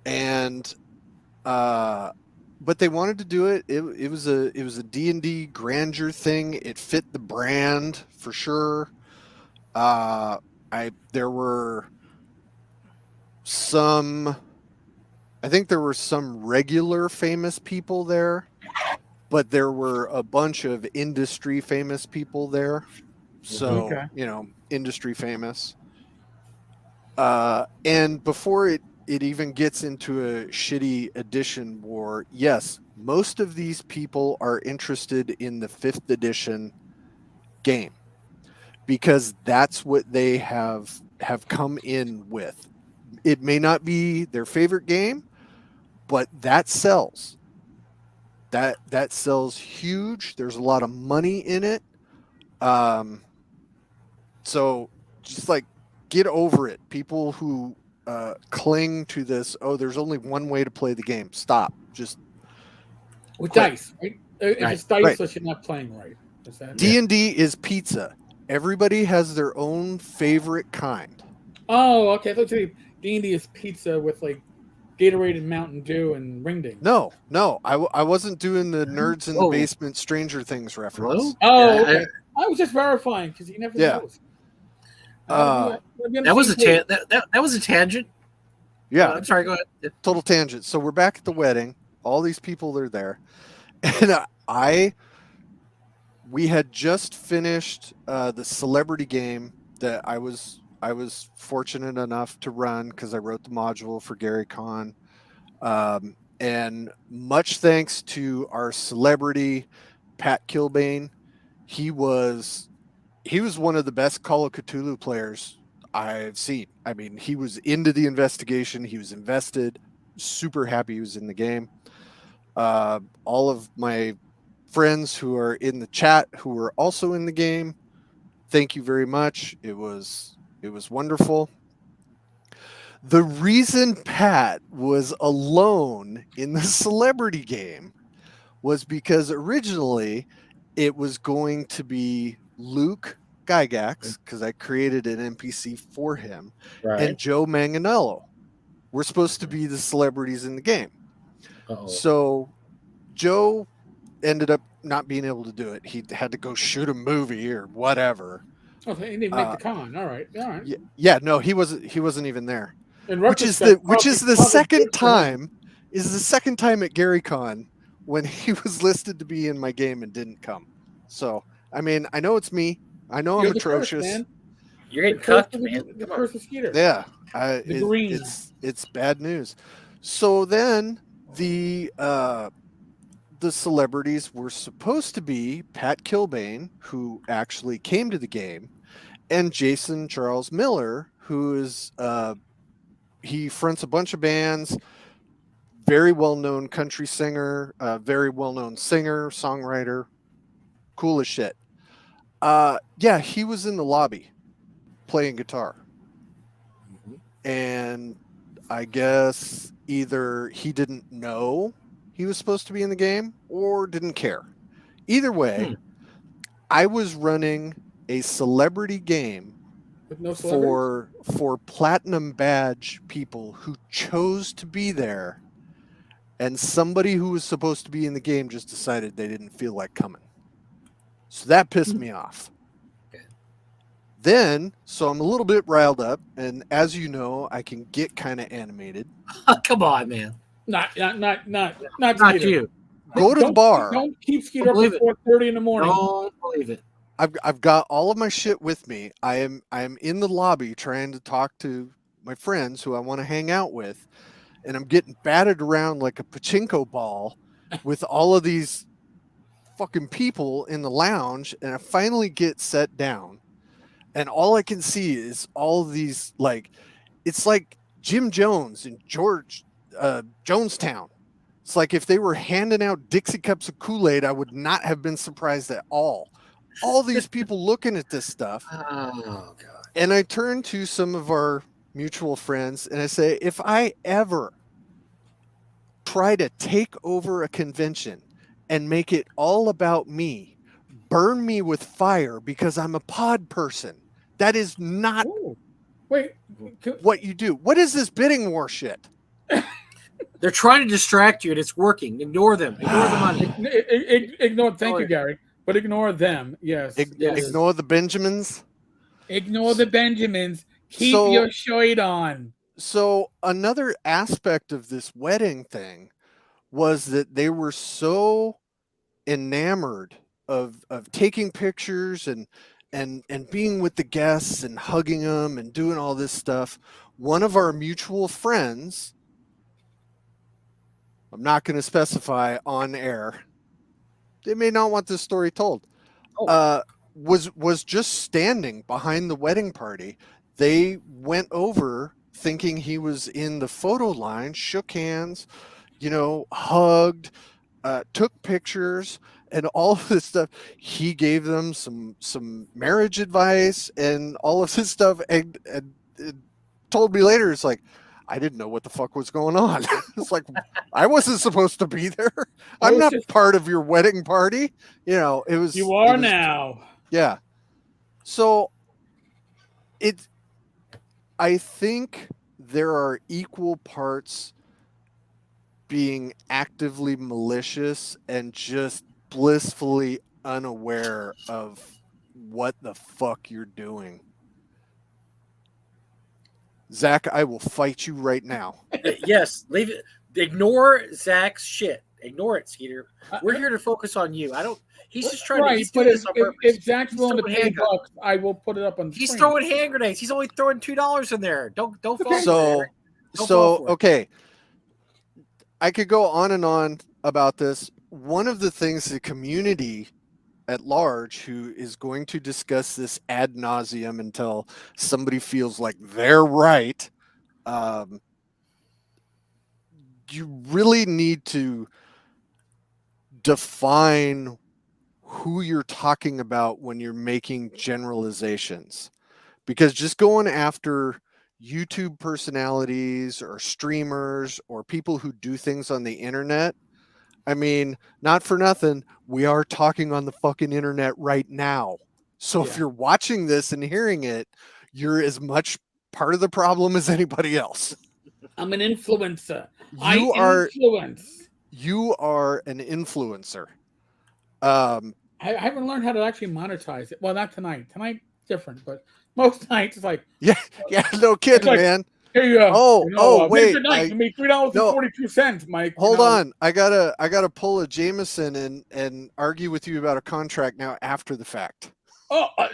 and but they wanted to do it. It was a D&D grandeur thing. It fit the brand for sure. There were some, I think there were some regular famous people there, but there were a bunch of industry famous people there. So, industry famous. And before it even gets into a shitty edition war, yes, most of these people are interested in the 5th edition game because that's what they have come in with. It may not be their favorite game, but that sells. That sells huge. There's a lot of money in it. So just like, get over it. People who cling to this, there's only one way to play the game. Stop. Just with dice, right? If it's dice, you're not playing right. D&D is pizza. Everybody has their own favorite kind. Oh, okay. I thought you D&D is pizza with like Gatorade and Mountain Dew and ring ding. No. I wasn't doing the Nerds in the Basement Stranger Things reference. Oh, okay. I was just verifying because you never knows. That was a tangent. Yeah, I'm sorry. Go ahead. Total tangent. So we're back at the wedding. All these people are there, and we had just finished the celebrity game that I was fortunate enough to run because I wrote the module for Gary Kahn, and much thanks to our celebrity Pat Kilbane, he was one of the best Call of Cthulhu players I've seen. I mean, he was into the investigation. He was invested. Super happy he was in the game. All of my friends who are in the chat who were also in the game, thank you very much. It was wonderful. The reason Pat was alone in the celebrity game was because originally it was going to be Luke Gygax, because I created an NPC for him, and Joe Manganiello were supposed to be the celebrities in the game. So Joe ended up not being able to do it. He had to go shoot a movie or whatever. Oh, he didn't make the con. All right. Yeah, no, he wasn't even there. Which is the second time at Gary Con when he was listed to be in my game and didn't come. So, I mean, I know it's me. I know I'm atrocious. Curse, you're getting cuffed, man. The curse of Skeeter. Yeah, it's bad news. So then the celebrities were supposed to be Pat Kilbane, who actually came to the game, and Jason Charles Miller, who is he fronts a bunch of bands. Very well-known country singer, very well-known singer, songwriter, cool as shit. Yeah, he was in the lobby playing guitar. And I guess either he didn't know he was supposed to be in the game or didn't care. Either way, I was running a celebrity game for platinum badge people who chose to be there, and somebody who was supposed to be in the game just decided they didn't feel like coming. So that pissed me off. Then, so I'm a little bit riled up, and as you know, I can get kind of animated. Come on, man. Not Not Skeeter. you. Go to the bar. Don't keep Skeeter up believe at it. 4:30 in the morning. Don't believe it. I've got all of my shit with me. I am in the lobby trying to talk to my friends who I want to hang out with, and I'm getting batted around like a pachinko ball with all of these fucking people in the lounge, and I finally get set down, and all I can see is all of these, like, it's like Jim Jones in Jonestown. It's like if they were handing out Dixie cups of Kool-Aid, I would not have been surprised at all. All these people looking at this stuff. Oh God. And I turn to some of our mutual friends and I say, if I ever try to take over a convention and make it all about me, burn me with fire because I'm a pod person. That is not Wait, what you do. What is this bidding war shit? They're trying to distract you, and it's working. Ignore them. Ignore the money. Ignore. Thank you, Gary. But ignore them. Yes. Ignore the Benjamins. Ignore the Benjamins. Keep your shirt on. So another aspect of this wedding thing was that they were so enamored of taking pictures and being with the guests and hugging them and doing all this stuff. One of our mutual friends, I'm not going to specify on air, they may not want this story told, was just standing behind the wedding party. They went over thinking he was in the photo line, shook hands, hugged, took pictures, and all of this stuff. He gave them some marriage advice and all of this stuff, and told me later, it's like, I didn't know what the fuck was going on. It's like, I wasn't supposed to be there. I'm not part of your wedding party. It was. You are now. Yeah. So I think there are equal parts being actively malicious and just blissfully unaware of what the fuck you're doing. Zach, I will fight you right now. Yes, leave it. Ignore Zach's shit. Ignore it, Skeeter. We're here to focus on you. He's just trying to. He's doing this on purpose. If Zach's willing to pay bucks, I will put it up on. He's throwing hand grenades. He's only throwing $2 in there. Don't fall for it. Okay. I could go on and on about this. One of the things the community at large, who is going to discuss this ad nauseum until somebody feels like they're right, you really need to define who you're talking about when you're making generalizations. Because just going after YouTube personalities or streamers or people who do things on the internet, I mean, not for nothing, we are talking on the fucking internet right now. So if you're watching this and hearing it, you're as much part of the problem as anybody else. I'm an influencer. You are an influencer. I haven't learned how to actually monetize it. Well, not tonight. Tonight's different, but most nights it's like no kidding, man. Here you go. Wait! Tonight, me $3.42, Mike. Hold on, I gotta pull a Jameson and argue with you about a contract now after the fact. Oh, fuck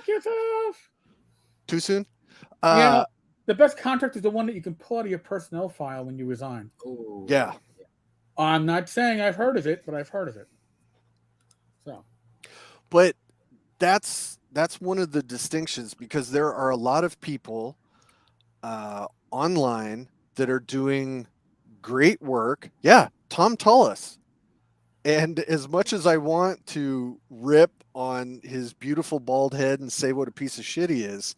yourself. Too soon? The best contract is the one that you can pull out of your personnel file when you resign. Ooh. Yeah. I'm not saying I've heard of it, but I've heard of it. So, but that's one of the distinctions, because there are a lot of people online that are doing great work. Yeah, Tom Tullis. And as much as I want to rip on his beautiful bald head and say what a piece of shit he is,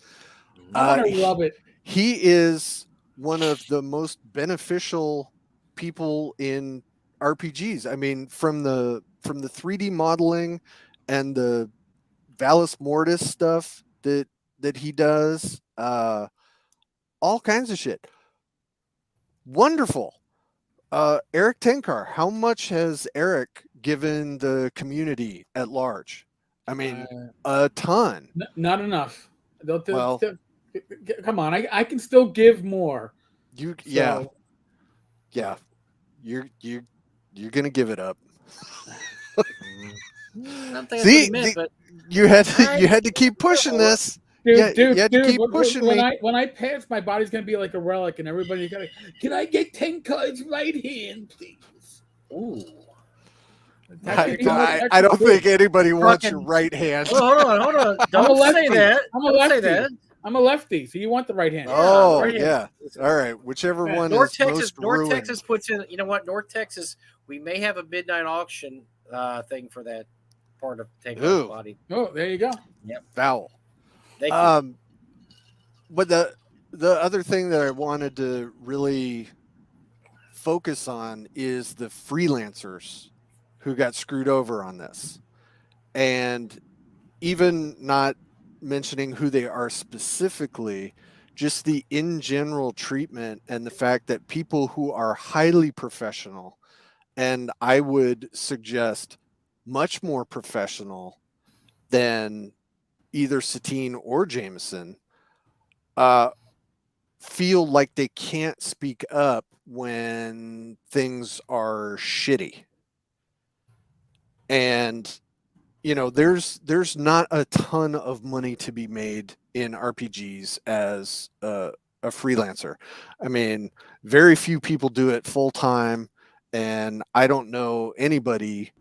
I love it. He is one of the most beneficial people in RPGs. I mean, from the 3D modeling and the Valis Mortis stuff that he does, all kinds of shit. Wonderful. Eric Tenkar, how much has Eric given the community at large? I mean, a ton. Not enough. Well, come on, I can still give more. Yeah. You're gonna give it up. See, you had to keep pushing this. Dude, you had to keep when, pushing when me. when I pass, my body's gonna be like a relic, and everybody's gonna. Can I get 10 cards right hand, please? Ooh. I don't think anybody wants your right hand. Oh, hold on. Don't say that. Don't say that. I'm a lefty, so you want the right hand. Oh, right yeah. All right. Whichever one North is Texas, most North ruined. Texas puts in, you know what? North Texas, we may have a midnight auction thing for that part of Tango's body. Oh, there you go. Yep. Foul. Thank you. But the other thing that I wanted to really focus on is the freelancers who got screwed over on this. And even not mentioning who they are specifically, just the in general treatment and the fact that people who are highly professional, and I would suggest much more professional than either Satine or Jameson, feel like they can't speak up when things are shitty. And you know, there's not a ton of money to be made in RPGs as a freelancer. I mean, very few people do it full time, and I don't know anybody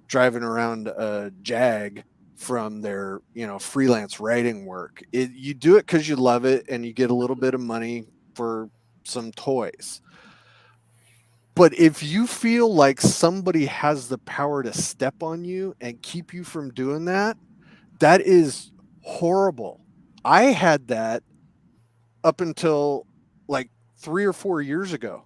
driving around a Jag from their, you know, freelance writing work. You do it because you love it and you get a little bit of money for some toys. But if you feel like somebody has the power to step on you and keep you from doing that, that is horrible. I had that up until like 3 or 4 years ago.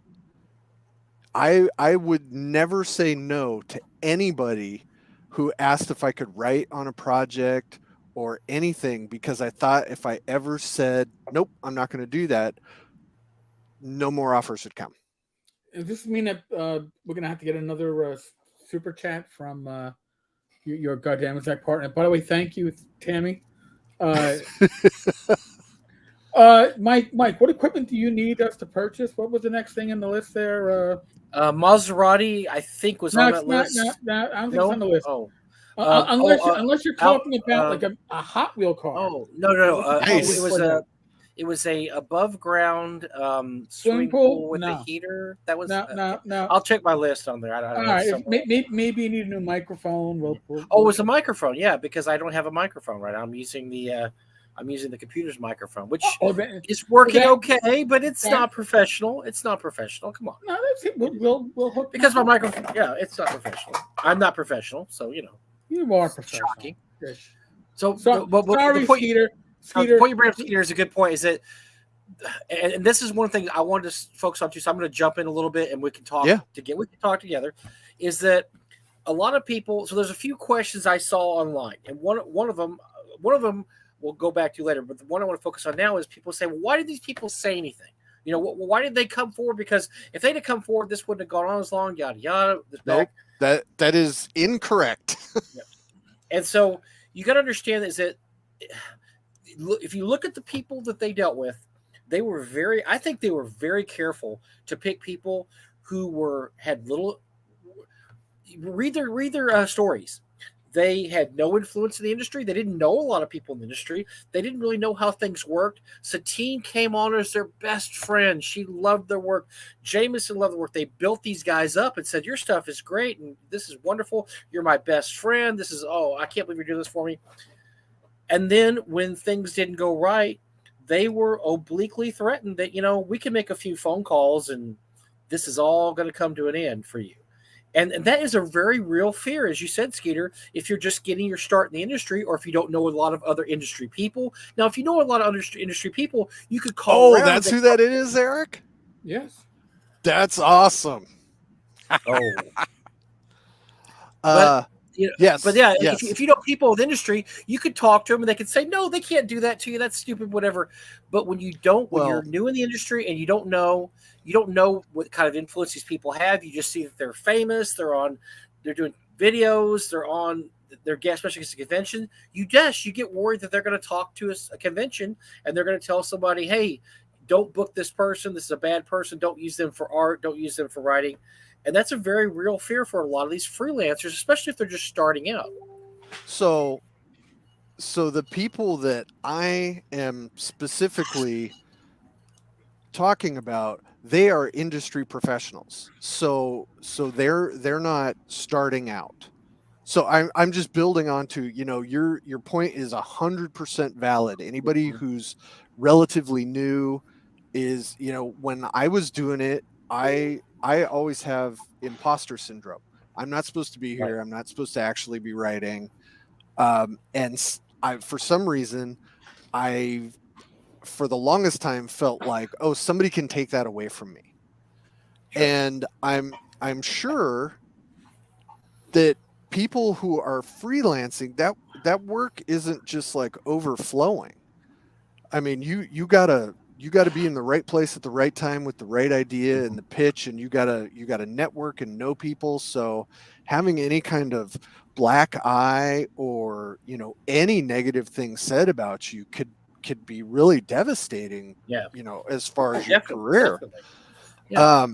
I would never say no to anybody who asked if I could write on a project or anything, because I thought if I ever said, nope, I'm not going to do that, no more offers would come. Does this mean that we're gonna have to get another super chat from your goddamn exact partner? By the way, thank you, Tammy. Mike, what equipment do you need us to purchase? What was the next thing in the list there? Maserati, I think, was on that list. No, I don't think it's on the list. Oh. Unless you're talking about like a Hot Wheel car. Oh no! Nice. It was a above ground swimming pool with a heater. That was no. I'll check my list on there. I don't know. All right, maybe you need a new microphone. It was a microphone, yeah, because I don't have a microphone right now. I'm using the computer's microphone, which is working okay, but it's not professional. It's not professional. Come on. No, that's it. We'll hook because my microphone. Yeah, it's not professional. I'm not professional, so you know. You are professional. Shocking. So sorry, Skeeter. The point you bring up, Skeeter, is a good point. Is that, and this is one thing I wanted to focus on too. So I'm going to jump in a little bit, and we can talk. We can talk together. Is that a lot of people? So there's a few questions I saw online, and one of them we'll go back to later. But the one I want to focus on now is people say, well, why did these people say anything? You know, why did they come forward? Because if they'd have come forward, this wouldn't have gone on as long. Yada yada. Nope, that is incorrect. And so you got to understand is that if you look at the people that they dealt with, I think they were very careful to pick people who had little. Read their stories. They had no influence in the industry. They didn't know a lot of people in the industry. They didn't really know how things worked. Satine came on as their best friend. She loved their work. Jameson loved the work. They built these guys up and said, your stuff is great, and this is wonderful. You're my best friend. This is, I can't believe you're doing this for me. And then when things didn't go right, they were obliquely threatened that, we can make a few phone calls and this is all going to come to an end for you. And that is a very real fear, as you said, Skeeter, if you're just getting your start in the industry or if you don't know a lot of other industry people. Now, if you know a lot of industry people, you could call. Oh, that's who that is, Eric? Yes. That's awesome. Yes. But yeah, yes. If you know people with industry, you could talk to them and they could say, no, they can't do that to you. That's stupid, whatever. But when you don't, when you're new in the industry and you don't know what kind of influence these people have. You just see that they're famous. They're doing videos. They're on their guest, especially at a convention, you get worried that they're going to talk to a convention and they're going to tell somebody, hey, don't book this person. This is a bad person. Don't use them for art. Don't use them for writing. And that's a very real fear for a lot of these freelancers, especially if they're just starting out. So the people that I am specifically talking about, they are industry professionals. So they're not starting out. So I'm just building onto, your point is 100% valid. Anybody who's relatively new is, when I was doing it, I always have imposter syndrome. I'm not supposed to be here. I'm not supposed to actually be writing. And for some reason, I, for the longest time, felt like, oh, somebody can take that away from me. Sure. And I'm sure that people who are freelancing, that work isn't just like overflowing. I mean, you gotta be in the right place at the right time with the right idea and the pitch, and you gotta network and know people. So having any kind of black eye or any negative thing said about you could be really devastating. Yeah. As far as your career. Yeah.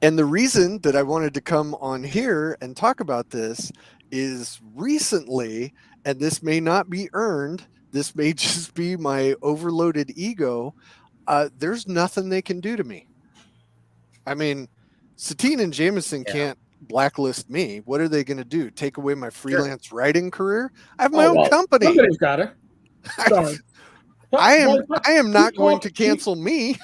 And the reason that I wanted to come on here and talk about this is recently, and this may not be earned, this may just be my overloaded ego, there's nothing they can do to me. I mean, Satine and Jameson can't blacklist me. What are they going to do? Take away my freelance writing career? I have my own company. Somebody's got it. Sorry. I am not going to cancel me.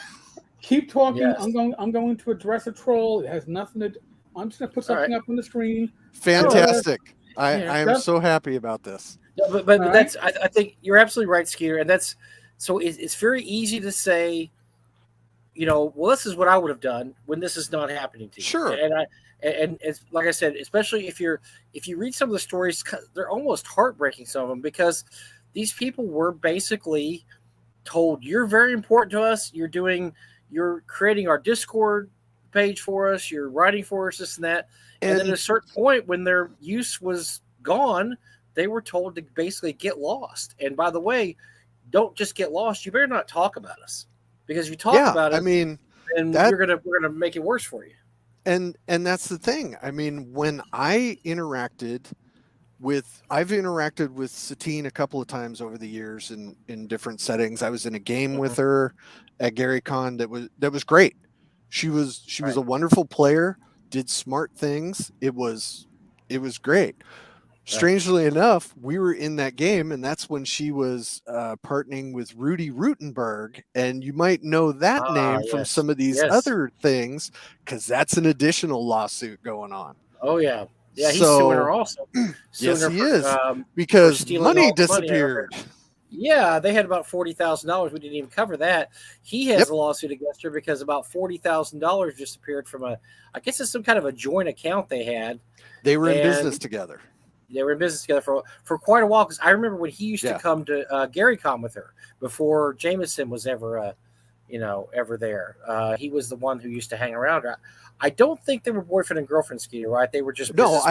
Keep talking. Yes. I'm going to address a troll. It has nothing to do. I'm just going to put something up on the screen. Fantastic. I am so happy about this. Yeah, but that's right. I think you're absolutely right, Skeeter. And that's so it's very easy to say, well, this is what I would have done when this is not happening to you. Sure. And it's like I said, especially if you read some of the stories, they're almost heartbreaking, some of them, because these people were basically told, you're very important to us. You're creating our Discord page for us. You're writing for us, this and that. And then at a certain point, when their use was gone, they were told to basically get lost. And by the way, don't just get lost. You better not talk about us, because if you talk about it, then we're gonna make it worse for you. And that's the thing. I mean, when I've interacted with Satine a couple of times over the years in different settings. I was in a game with her at GaryCon that was great. She was a wonderful player, did smart things. It was great. Strangely enough, we were in that game, and that's when she was partnering with Rudy Rutenberg, and you might know that name from some of these other things, because that's an additional lawsuit going on. Oh yeah. Yeah, he's suing her also. Yes, he is, because money disappeared. Yeah, they had about $40,000. We didn't even cover that. He has a lawsuit against her because about $40,000 disappeared from I guess it's some kind of a joint account they had. They were in business together. They were in business together for quite a while, because I remember when he used to come to GaryCon with her before Jameson was ever there. He was the one who used to hang around her. I don't think they were boyfriend and girlfriend, Skeeter, right? They were just partners.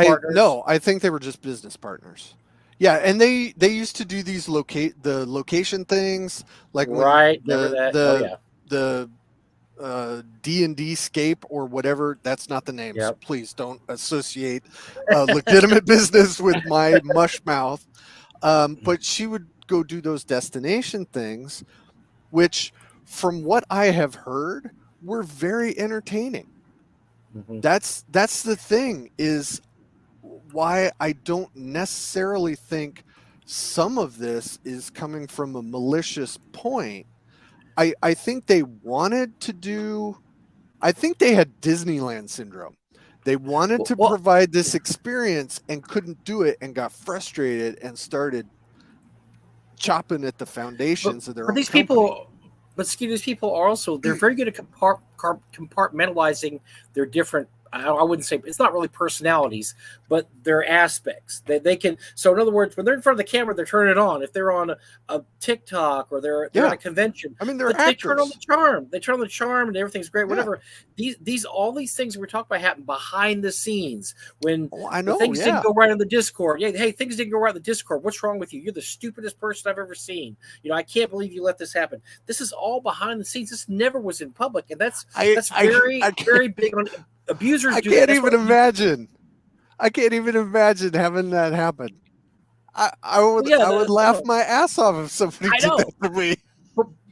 I think they were just business partners. Yeah, and they used to do these location things, like the D&D scape or whatever. That's not the name. So please don't associate legitimate business with my mush mouth. But she would go do those destination things, which, from what I have heard, were very entertaining. Mm-hmm. That's the thing, is why I don't necessarily think some of this is coming from a malicious point. I think they wanted to do, I think they had Disneyland syndrome. They wanted to provide this experience and couldn't do it, and got frustrated and started chopping at the foundations of their own company. These people are also, they're very good at compartmentalizing their different I wouldn't say it's not really personalities, but they're aspects that they can. So in other words, when they're in front of the camera, they're turning it on. If they're on a TikTok or they're at a convention, I mean, they're they turn on actors. the charm. They turn on the charm, and everything's great. Yeah. Whatever. All these things we're talking about happen behind the scenes when I know, things didn't go right on the Discord. Yeah, hey, things didn't go right on the Discord. What's wrong with you? You're the stupidest person I've ever seen. I can't believe you let this happen. This is all behind the scenes. This never was in public, and that's very big on abusers. I can't even imagine. I can't even imagine having that happen. I would laugh my ass off if somebody did that to me.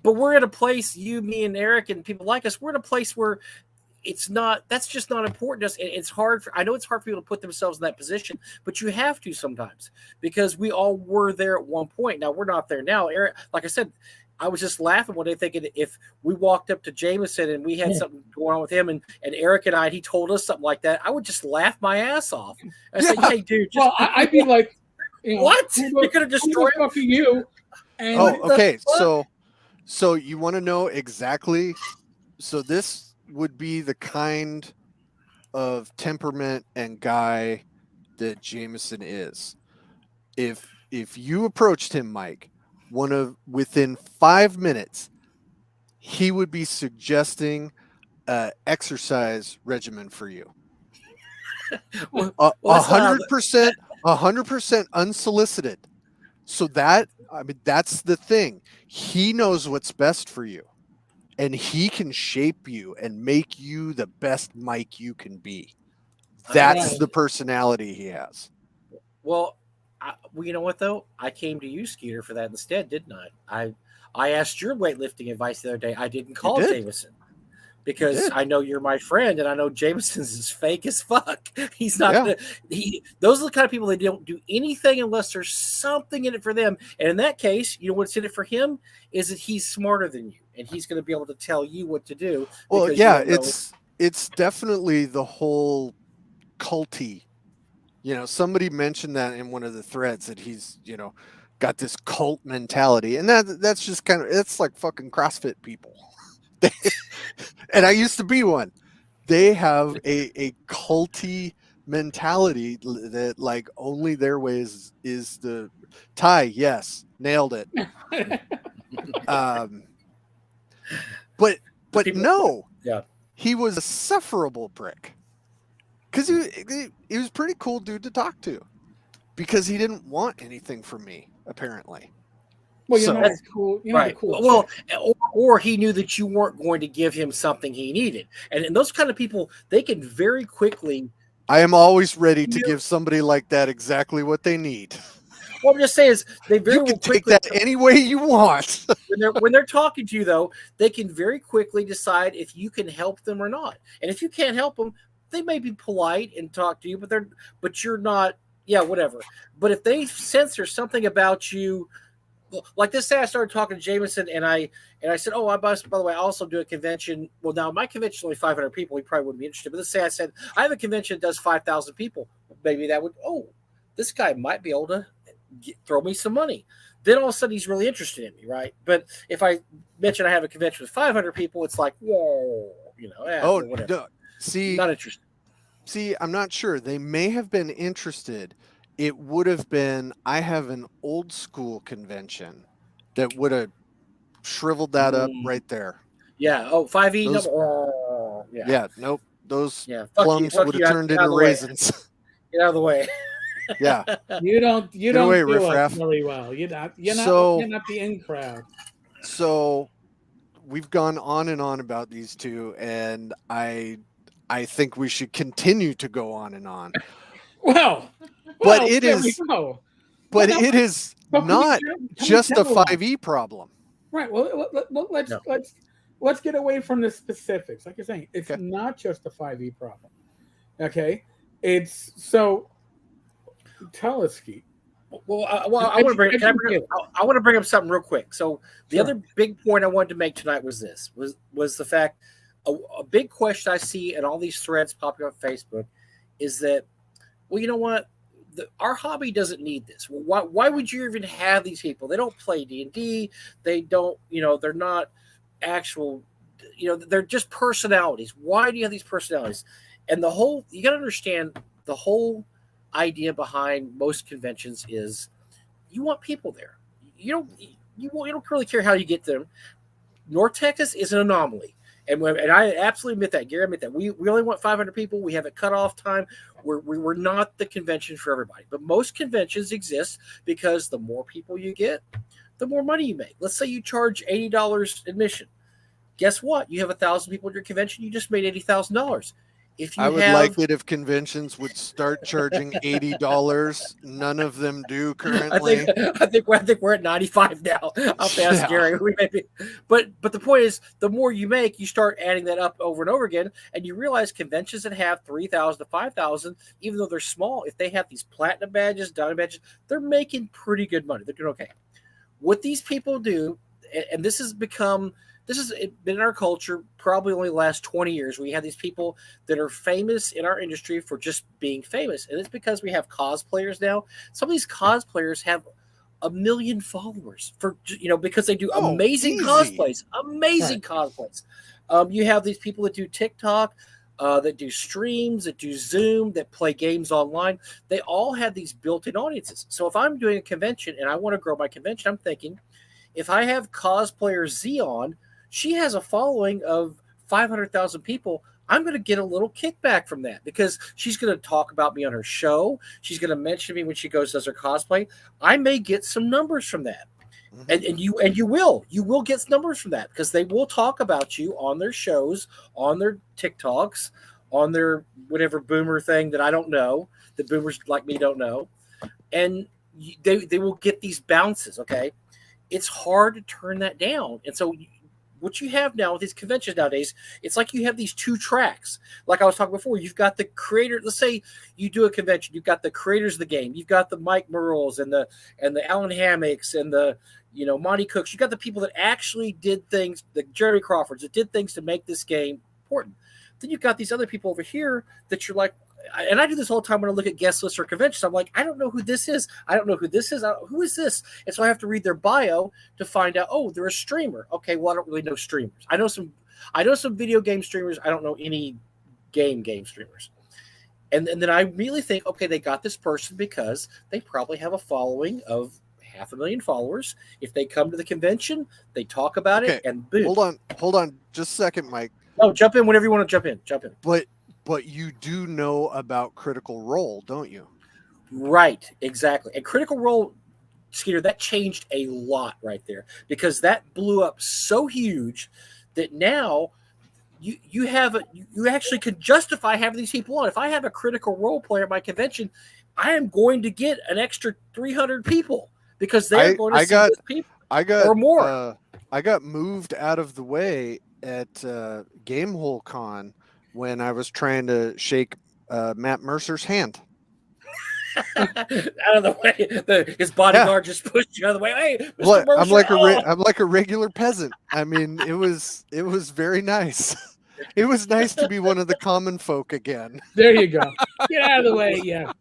But we're at a place, you, me, and Eric, and people like us. We're at a place where that's just not important to us. It's hard. I know it's hard for people to put themselves in that position, but you have to sometimes because we all were there at one point. Now we're not there now. Eric, like I said, I was just laughing one day thinking if we walked up to Jameson and we had something going on with him and Eric and he told us something like that, I would just laugh my ass off. I say, hey, dude. I'd be like, what? You're going to destroy you. And okay. So you want to know exactly. So this would be the kind of temperament and guy that Jameson is. If you approached him, Mike, within 5 minutes, he would be suggesting an exercise regimen for you. 100% unsolicited. So that's the thing. He knows what's best for you, and he can shape you and make you the best Mike you can be. That's the personality he has. Well, you know what though? I came to you, Skeeter, for that instead, didn't I? I asked your weightlifting advice the other day. I didn't call Jameson because I know you're my friend, and I know Jameson's is fake as fuck. He's not gonna. Those are the kind of people that don't do anything unless there's something in it for them. And in that case, you know what's in it for him is that he's smarter than you, and he's going to be able to tell you what to do. Well, yeah, it's definitely the whole culty. Somebody mentioned that in one of the threads that he's, got this cult mentality, and that's just it's like fucking CrossFit people. And I used to be one. They have a culty mentality that like only their way is the Ty. Yes, nailed it. But no, he was a sufferable prick. Because he was a pretty cool dude to talk to, because he didn't want anything from me, apparently. Well, you're not cool. You're right. Not cool. Well, or he knew that you weren't going to give him something he needed, and those kind of people, they can very quickly. I am always ready to give somebody like that exactly what they need. What I'm just saying is they very you can take that any way you want. when they're talking to you, though, they can very quickly decide if you can help them or not, and if you can't help them, they may be polite and talk to you, but you're not, whatever. But if they sense there's something about you, like this day I started talking to Jameson and I said, by the way, I also do a convention. Well, now my convention is only 500 people. He probably wouldn't be interested. But let's say I said, I have a convention that does 5,000 people. Maybe that would, this guy might be able to throw me some money. Then all of a sudden he's really interested in me, right? But if I mention I have a convention with 500 people, it's like, whoa, whatever. No. See, not interested. See, I'm not sure. They may have been interested. It would have been, I have an old school convention that would have shriveled that up right there. Yeah. 5E. Nope. Those plums would have turned into raisins. Get out of the way. You don't do it really well. You're not the in crowd. So we've gone on and on about these two, and I think we should continue to go on and on. But it is not just a 5E problem. Right. Well, let's get away from the specifics. Like you're saying, it's not just a 5E problem. Okay. It's so. Tell us, Skeet. Well, I want to bring up something real quick. So the other big point I wanted to make tonight was this: was the fact a big question I see in all these threads popping on Facebook is that, well, you know what? Our hobby doesn't need this. Why would you even have these people? They don't play D&D. They don't, they're not actual, they're just personalities. Why do you have these personalities? And you got to understand the whole idea behind most conventions is you want people there. You don't really care how you get them. North Texas is an anomaly. And I absolutely admit that. Gary, admit that. We only want 500 people. We have a cutoff time. We're not the convention for everybody. But most conventions exist because the more people you get, the more money you make. Let's say you charge $80 admission. Guess what? You have 1,000 people at your convention. You just made $80,000. If you I would like it if conventions would start charging $80. None of them do currently. I think we're at 95 now. I'll ask Gary. We may be, but the point is, the more you make, you start adding that up over and over again, and you realize conventions that have 3,000 to 5,000, even though they're small, if they have these platinum badges, diamond badges, they're making pretty good money. They're doing okay. What these people do, and this has been in our culture probably only the last 20 years. We have these people that are famous in our industry for just being famous. And it's because we have cosplayers now. Some of these cosplayers have 1 million followers because they do amazing cosplays, cosplays. You have these people that do TikTok, that do streams, that do Zoom, that play games online. They all have these built-in audiences. So if I'm doing a convention and I want to grow my convention, I'm thinking, if I have cosplayer Z on, she has a following of 500,000 people. I'm going to get a little kickback from that because she's going to talk about me on her show. She's going to mention me when she does her cosplay. I may get some numbers from that. And you will get numbers from that because they will talk about you on their shows, on their TikToks, on their whatever boomer thing that I don't know, that boomers like me don't know. And they will get these bounces, okay? It's hard to turn that down. And so what you have now with these conventions nowadays, it's like you have these two tracks. Like I was talking before, you've got the creator. Let's say you do a convention, you've got the creators of the game, you've got the Mike Merles and the Alan Hammocks and the Monty Cooks. You got the people that actually did things, the Jeremy Crawfords that did things to make this game important. Then you've got these other people over here that you're like, and I do this all the time when I look at guest lists or conventions. I'm like, I don't know who this is. I don't know who this is. Who is this? And so I have to read their bio to find out, oh, they're a streamer. Okay, well, I don't really know streamers. I know some video game streamers. I don't know any game streamers. And then I immediately think, okay, they got this person because they probably have a following of 500,000 followers. If they come to the convention, they talk about it, and boom. Hold on, just a second, Mike. No, jump in whenever you want to jump in. But you do know about Critical Role, don't you? Right, exactly. And Critical Role, Skeeter, that changed a lot right there because that blew up so huge that now you actually could justify having these people on. If I have a Critical Role player at my convention, I am going to get an extra 300 people because they're going to see those people or more. I got moved out of the way at Gamehole Con when I was trying to shake Matt Mercer's hand. Out of the way, his bodyguard just pushed you out of the way. Hey, Mr. Mercer, I'm like a regular peasant. I mean, it was very nice. It was nice to be one of the common folk again. There you go. Get out of the way. Yeah.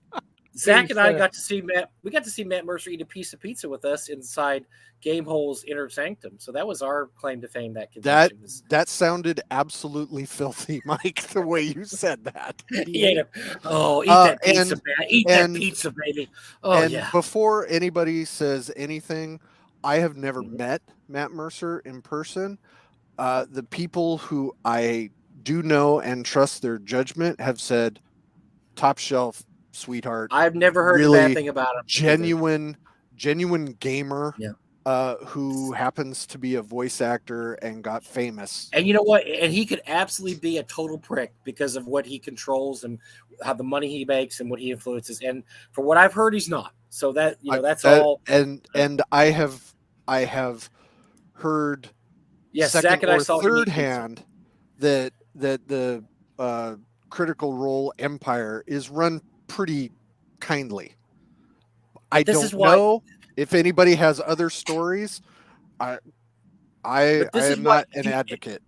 Zach and I got to see Matt. We got to see Matt Mercer eat a piece of pizza with us inside Gamehole's inner sanctum. So that was our claim to fame. That convention. That sounded absolutely filthy, Mike. The way you said that. Eat that pizza, man. Eat that pizza, baby. Oh, and before anybody says anything, I have never met Matt Mercer in person. The people who I do know and trust their judgment have said, top shelf. Sweetheart. I've never heard a bad thing about him. Genuine gamer who happens to be a voice actor and got famous. And you know what? And he could absolutely be a total prick because of what he controls and how the money he makes and what he influences. And for what I've heard, he's not. So that that's all. And I have heard second Zach and I or saw third hand that the Critical Role empire is run pretty kindly. I don't know if anybody has other stories. I am not an advocate.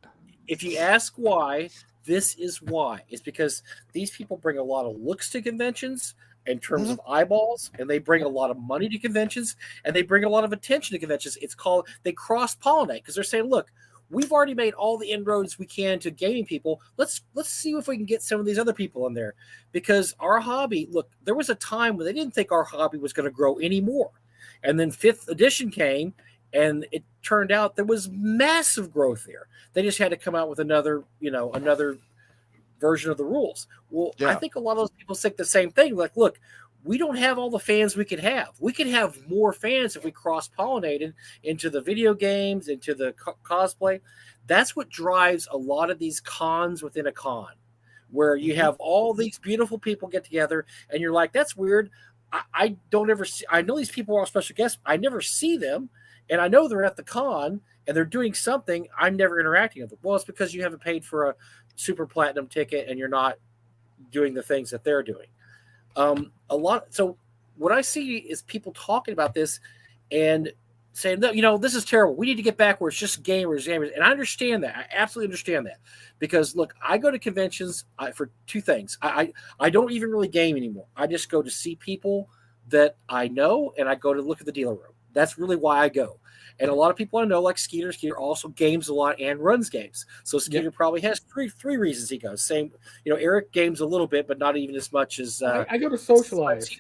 If you ask why, this is why. It's because these people bring a lot of looks to conventions in terms of eyeballs, and they bring a lot of money to conventions, and they bring a lot of attention to conventions. It's called, they cross-pollinate because they're saying, look, we've already made all the inroads we can to gaming people. Let's see if we can get some of these other people in there, because our hobby. Look, there was a time when they didn't think our hobby was going to grow anymore, and then 5th edition came, and it turned out there was massive growth there. They just had to come out with another version of the rules. Well, Yeah. I think a lot of those people think the same thing. Like, look, we don't have all the fans we could have. We could have more fans if we cross-pollinated into the video games, into the cosplay. That's what drives a lot of these cons within a con, where you have all these beautiful people get together, and you're like, that's weird. I don't ever see. I know these people are special guests. I never see them, and I know they're at the con and they're doing something. I'm never interacting with them. Well, it's because you haven't paid for a super platinum ticket and you're not doing the things that they're doing. So what I see is people talking about this and saying, no, this is terrible. We need to get back where it's just gamers. And I understand that. I absolutely understand that, because look, I go to conventions for two things. I don't even really game anymore. I just go to see people that I know, and I go to look at the dealer room. That's really why I go. And a lot of people I know, like Skeeter also games a lot and runs games. So Skeeter probably has three reasons he goes. Same, Eric games a little bit, but not even as much as I go to socialize.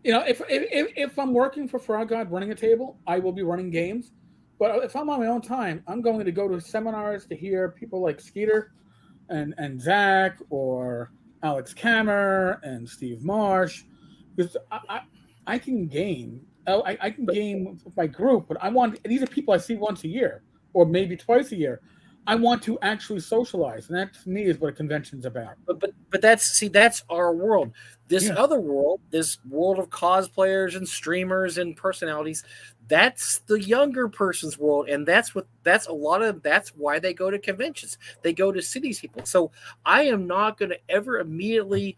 If I'm working for Frog God running a table, I will be running games. But if I'm on my own time, I'm going to go to seminars to hear people like Skeeter and Zach or Alex Kammer and Steve Marsh, because I can game. I can game with my group, but these are people I see once a year or maybe twice a year. I want to actually socialize, and that to me is what a convention's about. But that's our world. This other world, this world of cosplayers and streamers and personalities, that's the younger person's world, and that's why they go to conventions. They go to see these people. So I am not going to ever immediately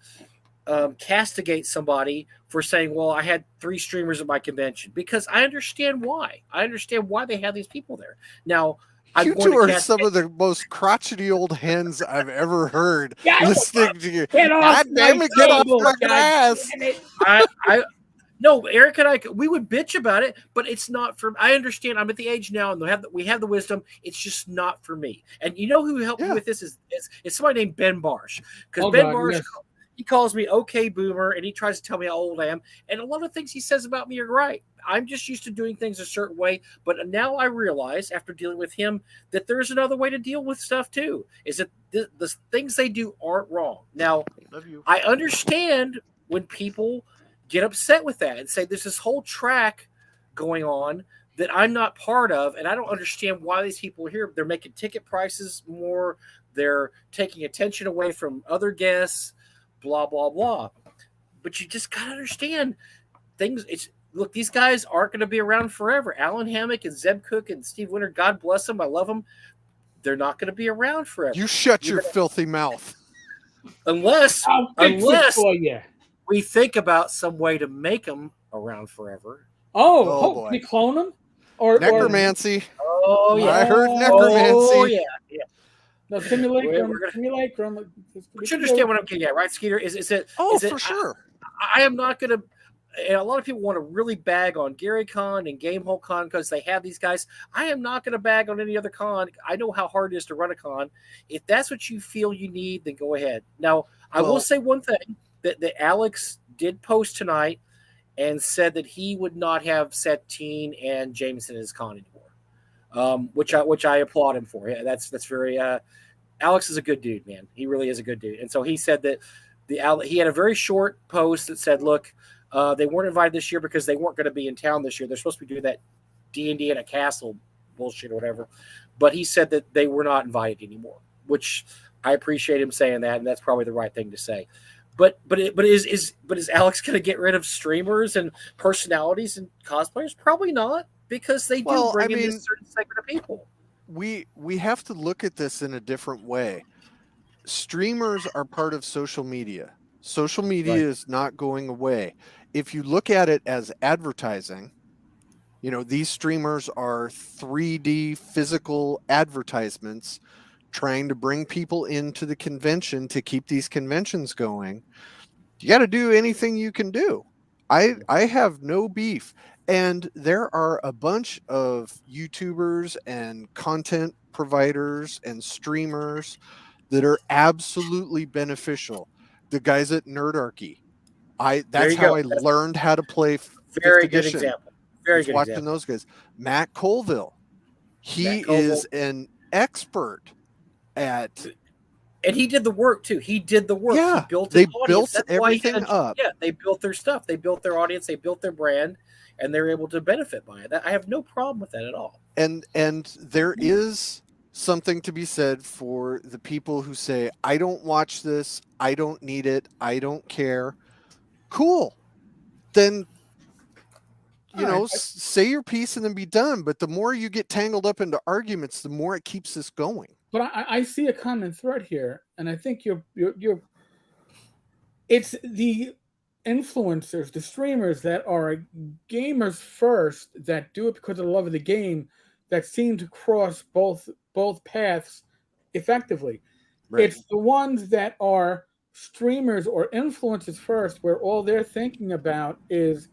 castigate somebody for saying, well, I had 3 streamers at my convention, because I understand why. I understand why they have these people there. Now, you two are some of the most crotchety old hens I've ever heard listening to you. God damn it, get off my grass. No, Eric and I, we would bitch about it, but it's not for. I understand. I'm at the age now, and we have the wisdom. It's just not for me. And you know who helped me with this is somebody named Ben Barsh, because Barsh. Yes. He calls me okay boomer, and he tries to tell me how old I am. And a lot of things he says about me are right. I'm just used to doing things a certain way. But now I realize, after dealing with him, that there's another way to deal with stuff too. Is that the things they do aren't wrong. Now, I understand when people get upset with that and say there's this whole track going on that I'm not part of, and I don't understand why these people are here. They're making ticket prices more. They're taking attention away from other guests. Blah, blah, blah. But you just got to understand things. Look, these guys aren't going to be around forever. Alan Hammock and Zeb Cook and Steve Winter, God bless them. I love them. They're not going to be around forever. You shut your filthy mouth. Unless we think about some way to make them around forever. Oh, we clone them? Or necromancy. Oh, yeah. I heard necromancy. Oh, yeah. No, simulacrum. You should understand what I'm getting at, right, Skeeter? For sure. I am not going to. And a lot of people want to really bag on Gary Con and Gamehole Con because they have these guys. I am not going to bag on any other con. I know how hard it is to run a con. If that's what you feel you need, then go ahead. Now, I will say one thing that Alex did post tonight and said that he would not have Satine and Jameson as con anymore, which I applaud him for. Yeah, that's very. Alex is a good dude, man. He really is a good dude. And so he said that he had a very short post that said, look, they weren't invited this year because they weren't going to be in town this year. They're supposed to be doing that D&D in a castle bullshit or whatever. But he said that they were not invited anymore, which I appreciate him saying that, and that's probably the right thing to say. But is Alex going to get rid of streamers and personalities and cosplayers? Probably not, because they do bring in this certain segment of people. We have to look at this in a different way. Streamers are part of social media. Social media is not going away. If you look at it as advertising, these streamers are 3D physical advertisements trying to bring people into the convention to keep these conventions going. You got to do anything you can do. I have no beef. And there are a bunch of YouTubers and content providers and streamers that are absolutely beneficial. The guys at Nerdarchy, There that's you how go. I That's learned how to play a fifth very good edition. example. Very Was good watching example. those guys. Matt Colville, he Matt Colville. is an expert at. And he did the work too. He did the work. Yeah, He built they his audience. built That's why he everything had up. Yeah, they built their stuff. They built their audience. They built their brand, and they're able to benefit by it. I have no problem with that at all. And there is something to be said for the people who say, I don't watch this, I don't need it, I don't care. Cool. Then say your piece and then be done. But the more you get tangled up into arguments, the more it keeps this going. But I see a common thread here, and I think you're it's the influencers, the streamers that are gamers first, that do it because of the love of the game, that seem to cross both paths effectively. Right. It's the ones that are streamers or influencers first, where all they're thinking about is,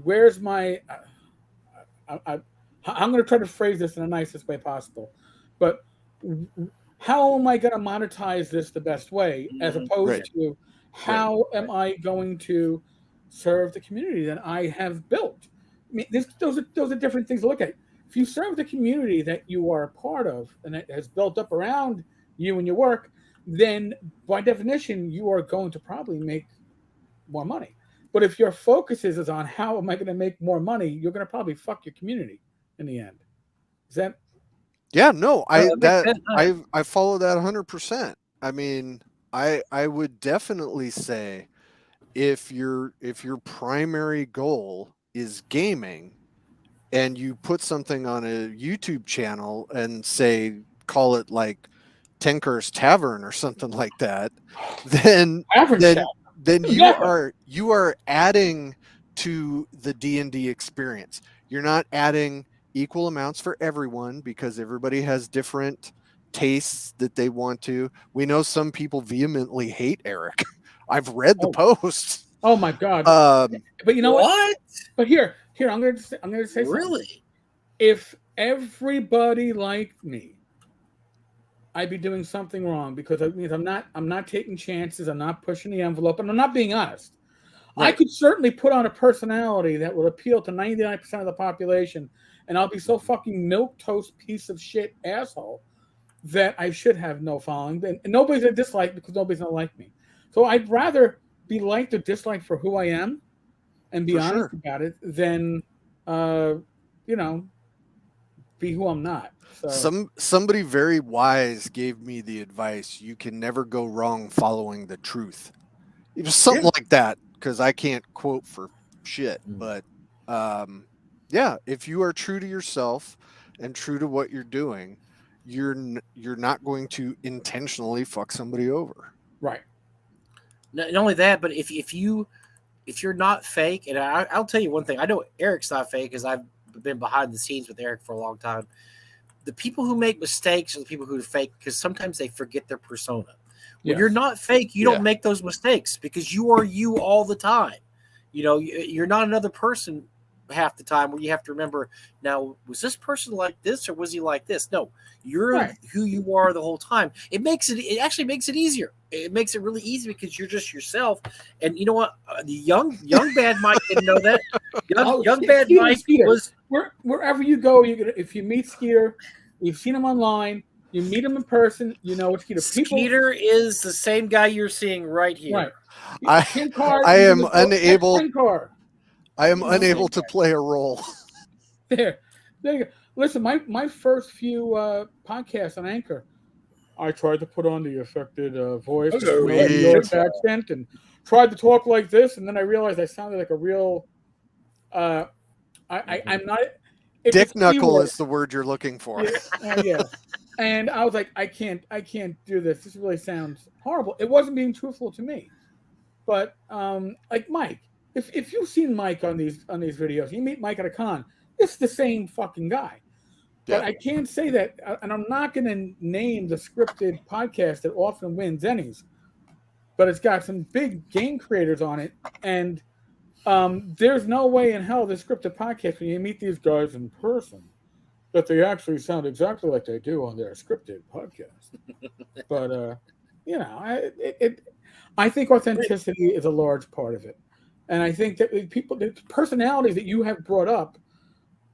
where's my I'm going to try to phrase this in the nicest way possible, but how am I going to monetize this the best way, as opposed to how am I going to serve the community that I have built? I mean, those are different things to look at. If you serve the community that you are a part of and that has built up around you and your work, then by definition, you are going to probably make more money. But if your focus is on how am I going to make more money, you're going to probably fuck your community in the end. Is that? Yeah, no, I follow that 100%. I mean, I would definitely say if your primary goal is gaming and you put something on a YouTube channel and say, call it like Tenker's Tavern or something like that, then you are adding to the D&D experience. You're not adding equal amounts for everyone because everybody has different tastes that they want to. We know some people vehemently hate Eric. I've read the posts. Oh my God. But you know what? But here, I'm going to say something. Really? If everybody liked me, I'd be doing something wrong, because it means I'm not taking chances, I'm not pushing the envelope, and I'm not being honest. Right. I could certainly put on a personality that will appeal to 99% of the population, and I'll be so fucking milquetoast piece of shit asshole that I should have no following. And nobody's gonna dislike because nobody's gonna like me. So I'd rather be liked or disliked for who I am and be honest about it than be who I'm not. So. Somebody very wise gave me the advice: you can never go wrong following the truth. It was something like that, because I can't quote for shit. But if you are true to yourself and true to what you're doing, you're not going to intentionally fuck somebody over. Right. Not only that, but if you're not fake, and I'll tell you one thing, I know Eric's not fake because I've been behind the scenes with Eric for a long time. The people who make mistakes are the people who are fake, because sometimes they forget their persona. When you're not fake, you don't make those mistakes, because you are you all the time. You're not another person half the time, where you have to remember, now, was this person like this or was he like this? No, you're who you are the whole time. It actually makes it easier. It makes it really easy because you're just yourself. And you know what? The young Bad Mike didn't know that. Young Bad Mike was wherever you go. If you meet Skeeter, you've seen him online, you meet him in person, you know it's Skeeter. Skeeter is the same guy you're seeing right here. Right. I am unable. I am unable to play a role. There you go. Listen, my first few podcasts on Anchor, I tried to put on the affected voice, New York accent, and tried to talk like this, and then I realized I sounded like a real. I'm not. Dick knuckle is the word you're looking for. Yeah. And I was like, I can't do this. This really sounds horrible. It wasn't being truthful to me, but like Mike. If you've seen Mike on these videos, you meet Mike at a con, it's the same fucking guy. But I can't say that, and I'm not going to name the scripted podcast that often wins Emmys, but it's got some big game creators on it, and there's no way in hell this scripted podcast when you meet these guys in person that they actually sound exactly like they do on their scripted podcast. But I think authenticity is a large part of it, and I think that the personalities that you have brought up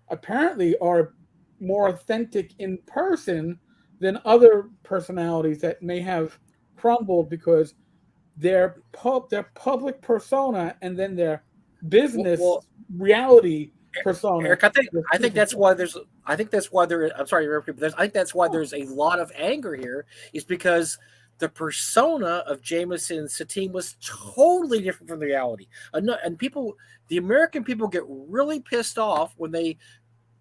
apparently are more authentic in person than other personalities that may have crumbled because their public persona and then their business Well, reality persona. Eric, I think that's why there's I think that's why there I'm sorry, Eric, but I think that's why there's a lot of anger here is because the persona of Jameson and Satine was totally different from the reality. And people, the American people get really pissed off when they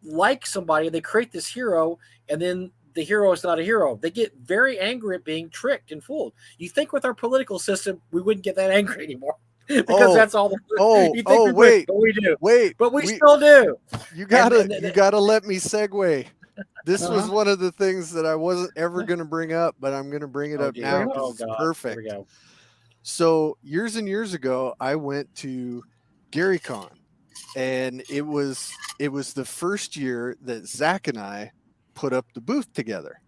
like somebody, they create this hero, and then the hero is not a hero. They get very angry at being tricked and fooled. You think with our political system, we wouldn't get that angry anymore. Because that's all. Wait, but we do. Wait, but we still do. You gotta let me segue. This was one of the things that I wasn't ever going to bring up, but I'm going to bring it up now because it's perfect. So years and years ago, I went to GaryCon, and it was the first year that Zach and I put up the booth together.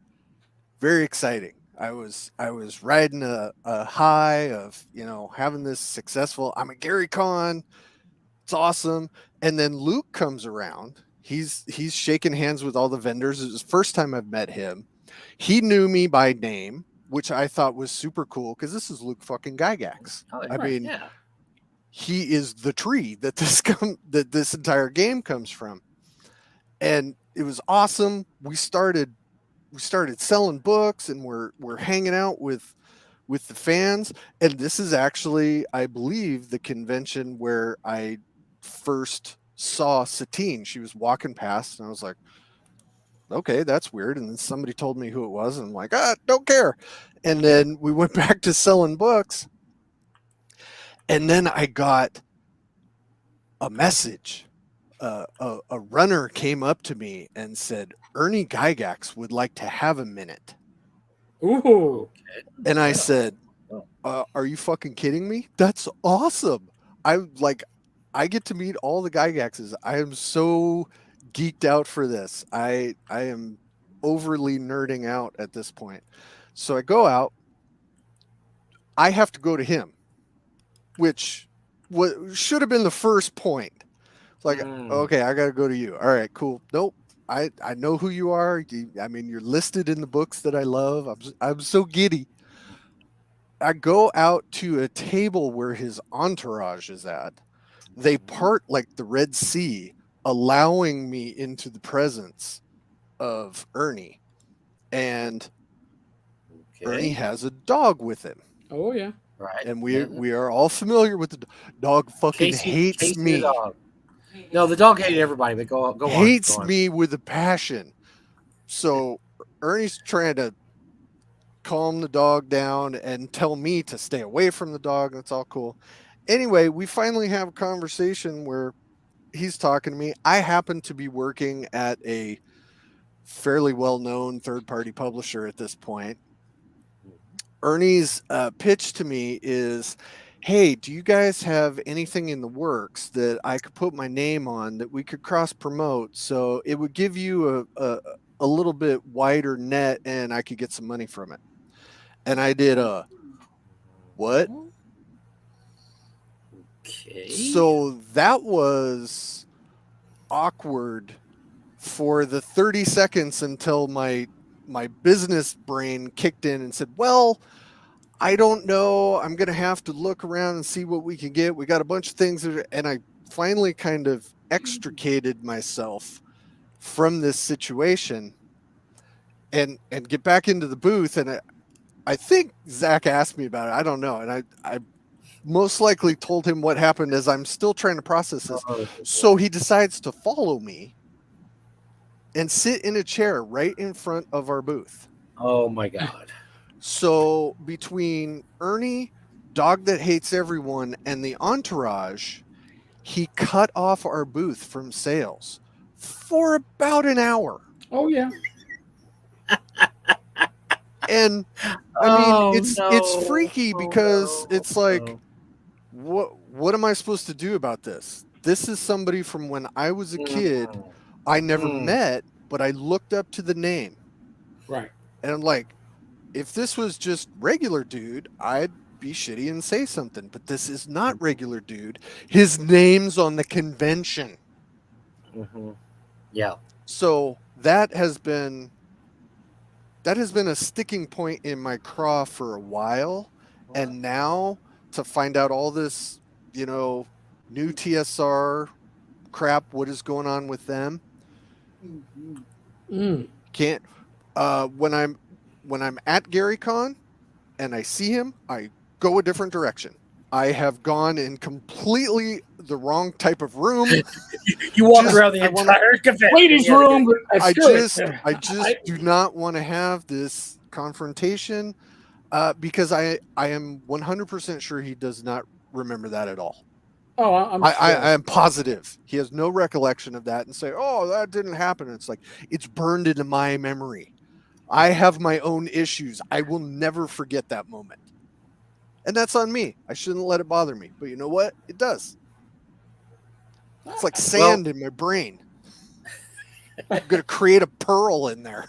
Very exciting. I was riding a high of, having this successful. I'm at GaryCon. It's awesome. And then Luke comes around. He's shaking hands with all the vendors. It was the first time I've met him. He knew me by name, which I thought was super cool because this is Luke fucking Gygax. He is the tree that this entire game comes from. And it was awesome. We started selling books, and we're hanging out with the fans. And this is actually, I believe, the convention where I first saw Satine. She was walking past, and I was like, okay, that's weird. And then somebody told me who it was, and I'm like, don't care. And then we went back to selling books. And then I got a message. A runner came up to me and said, Ernie Gygax would like to have a minute. Ooh. And I said, are you fucking kidding me? That's awesome. I get to meet all the Gygaxes. I am so geeked out for this. I am overly nerding out at this point. So I go out. I have to go to him, which should have been the first point. Like, okay, I got to go to you. All right, cool. Nope. I know who you are. You're listed in the books that I love. I'm so giddy. I go out to a table where his entourage is at. They part like the Red Sea, allowing me into the presence of Ernie. And Ernie has a dog with him. Oh, yeah. Right. And we are all familiar with the dog. Fucking hates me. No, the dog hated everybody, but go on. Hates me with a passion. So Ernie's trying to calm the dog down and tell me to stay away from the dog. That's all cool. Anyway, we finally have a conversation where he's talking to me. I happen to be working at a fairly well-known third-party publisher at this point. Ernie's pitch to me is, hey, do you guys have anything in the works that I could put my name on that we could cross-promote so it would give you a little bit wider net and I could get some money from it? And I did what? Okay. So that was awkward for the 30 seconds until my business brain kicked in and said, well, I don't know. I'm going to have to look around and see what we can get. We got a bunch of things. And I finally kind of extricated myself from this situation and get back into the booth. And I think Zach asked me about it. I don't know. And I most likely told him what happened as I'm still trying to process this. So he decides to follow me and sit in a chair right in front of our booth. Oh my God. So between Ernie, Dog That Hates Everyone, and the entourage, he cut off our booth from sales for about an hour. Oh, yeah. And I mean, it's freaky because it's like, what am I supposed to do about this? This is somebody from when I was a kid. I never met, but I looked up to the name. Right. And I'm like, if this was just regular dude, I'd be shitty and say something. But this is not regular dude. His name's on the convention. Yeah. So that has been a sticking point in my craw for a while. And now to find out all this, new TSR crap, what is going on with them? Can't when I'm at GaryCon and I see him, I go a different direction. I have gone in completely the wrong type of room. You walk around the entire convention. Ladies' room. I just do not want to have this confrontation because I am 100% sure he does not remember that at all. Oh, I am positive he has no recollection of that, and say, "Oh, that didn't happen." It's like it's burned into my memory. I have my own issues. I will never forget that moment. And that's on me. I shouldn't let it bother me. But you know what? It does. It's like sand in my brain. I'm going to create a pearl in there.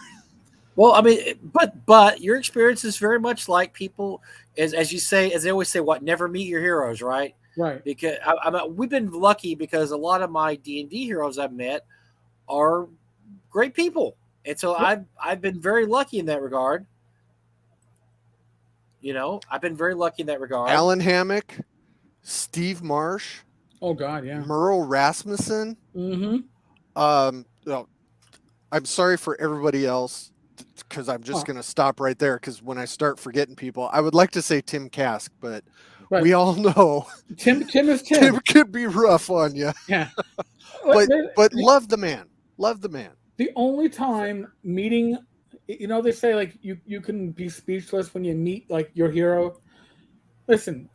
Well, I mean, but your experience is very much like people, as you say, as they always say, never meet your heroes, right? Right. Because we've been lucky because a lot of my D&D heroes I've met are great people. And so I've been very lucky in that regard. I've been very lucky in that regard. Alan Hammock, Steve Marsh. Oh God, yeah. Merle Rasmussen. Mm-hmm. I'm sorry for everybody else because I'm just going to stop right there because when I start forgetting people, I would like to say Tim Kask, but we all know Tim is Tim. Tim could be rough on you. Yeah. but love the man. Love the man. The only time meeting, they say like you can be speechless when you meet like your hero. Listen,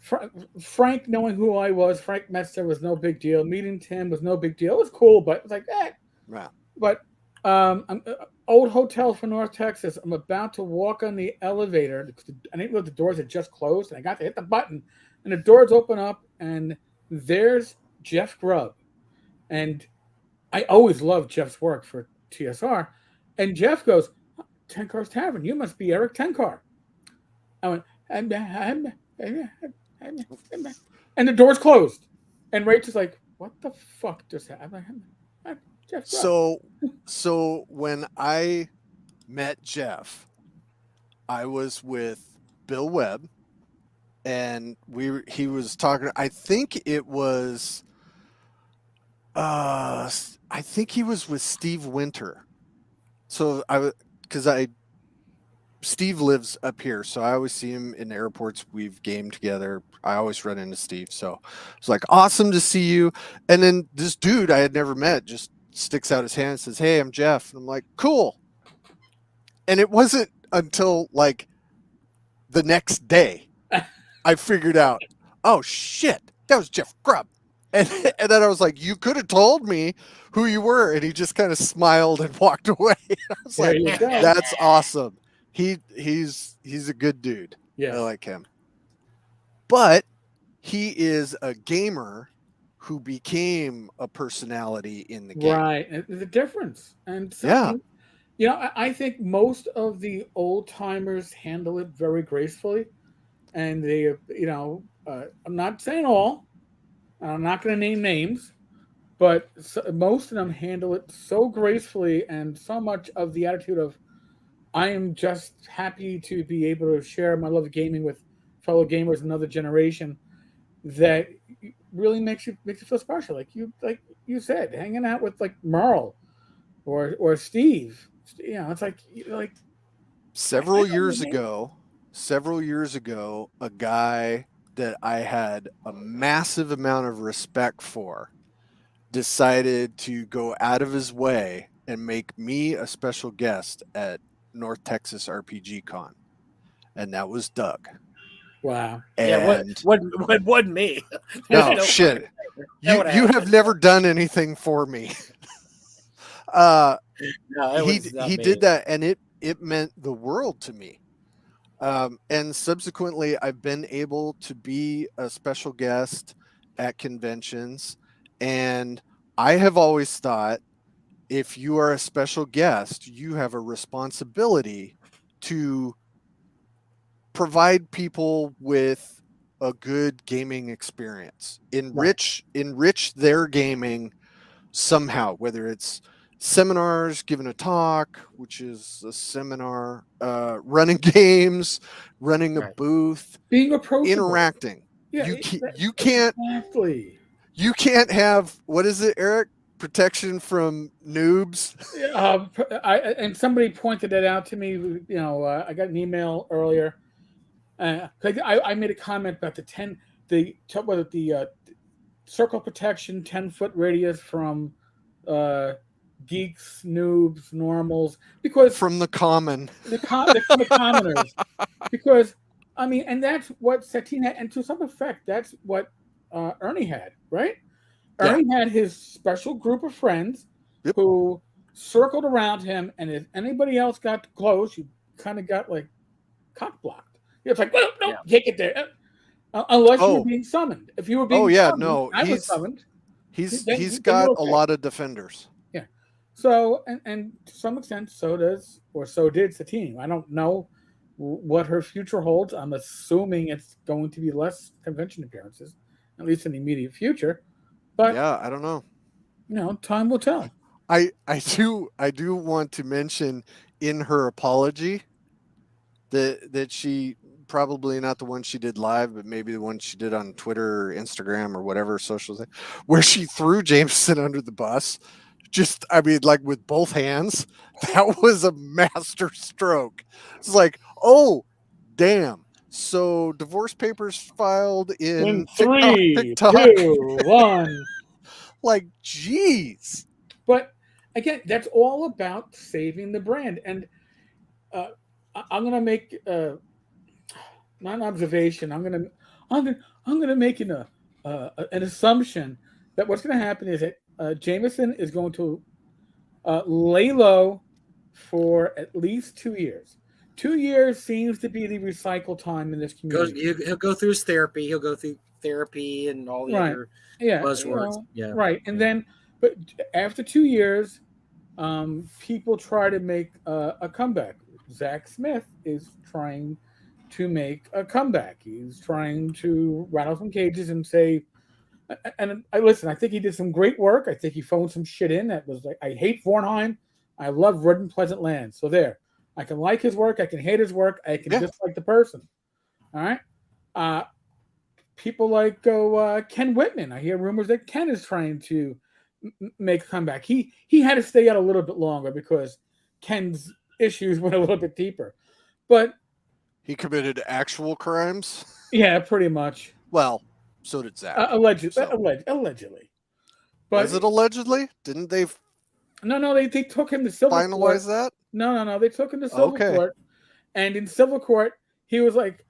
Frank, knowing who I was, Frank Metzger was no big deal. Meeting Tim was no big deal. It was cool, but it was like, Yeah. But I'm old hotel for North Texas. I'm about to walk on the elevator. I didn't know the doors had just closed, and I got to hit the button, and the doors open up, and there's Jeff Grubb. And I always loved Jeff's work for TSR. And Jeff goes, Tenkar's Tavern, you must be Eric Tenkar. I went, and the door's closed. And Rachel's like, what the fuck just happened? Jeff Grubb. So when I met Jeff, I was with Bill Webb, and he was talking. I think he was with Steve Winter. So Steve lives up here, so I always see him in airports. We've gamed together. I always run into Steve. So it's like, awesome to see you. And then this dude I had never met just sticks out his hand and says, "Hey, I'm Jeff." And I'm like, cool. And it wasn't until like the next day I figured out, oh shit, that was Jeff Grubb. And then I was like, you could have told me who you were. And he just kind of smiled and walked away. I was like, that's awesome. He's a good dude. Yeah, I like him. But he is a gamer who became a personality in the game. Right. And the difference. And I think most of the old timers handle it very gracefully. And they, I'm not saying all. I'm not going to name names, but most of them handle it so gracefully, and so much of the attitude of, I am just happy to be able to share my love of gaming with fellow gamers, another generation, that really makes you feel special. Like you said, hanging out with like Merle or Steve. It's like several years ago, a guy that I had a massive amount of respect for decided to go out of his way and make me a special guest at North Texas RPG Con. And that was Doug. Wow. And what wasn't me? No shit. You have never done anything for me. He did that, and it meant the world to me. And subsequently, I've been able to be a special guest at conventions, and I have always thought if you are a special guest, you have a responsibility to provide people with a good gaming experience, enrich their gaming somehow, whether it's seminars, giving a talk, which is a seminar, running games, running a booth, being approachable, interacting. Yeah, You can't exactly. You can't have, what is it, Eric? Protection from noobs. And somebody pointed that out to me. I got an email earlier. I made a comment about the circle protection, 10-foot radius from geeks, noobs, normals, because from the common, the commoners, because I mean, and that's what Satine had, and to some effect, that's what Ernie had, right? Ernie had his special group of friends who circled around him, and if anybody else got close, you kind of got like cock blocked. It's like, well, no, can't get there unless you were being summoned. If you were being summoned, I was summoned. He's got a lot of defenders. Yeah. So, and to some extent, so did Satine. I don't know what her future holds. I'm assuming it's going to be less convention appearances, at least in the immediate future. But yeah, I don't know. Time will tell. I do want to mention in her apology that she, probably not the one she did live, but maybe the one she did on Twitter or Instagram or whatever social thing, where she threw Jameson under the bus. Just, I mean, like with both hands. That was a master stroke. It's like, oh, damn. So divorce papers filed in 3, 2, 1. Like, geez. But again, that's all about saving the brand. And I'm gonna make not an observation. I'm gonna make an assumption that what's gonna happen is that Jameson is going to lay low for at least 2 years. 2 years seems to be the recycle time in this community. He'll go through his therapy. He'll go through therapy and all the other buzzwords. Right. And then, but after 2 years, people try to make a comeback. Zach Smith is trying to make a comeback. He's trying to rattle some cages and say, and I think he did some great work. I think he phoned some shit in that was like, I hate Vornheim. I love Red and Pleasant Land. So there. I can like his work. I can hate his work. I can dislike the person. All right. People like Ken Whitman. I hear rumors that Ken is trying to make a comeback. He had to stay out a little bit longer because Ken's issues went a little bit deeper. But he committed actual crimes. Yeah, pretty much. Well, so did Zach. Allegedly. But was it allegedly? Didn't they? No. They took him to civil court. Finalize that? No. They took him to civil court, and in civil court, he was like,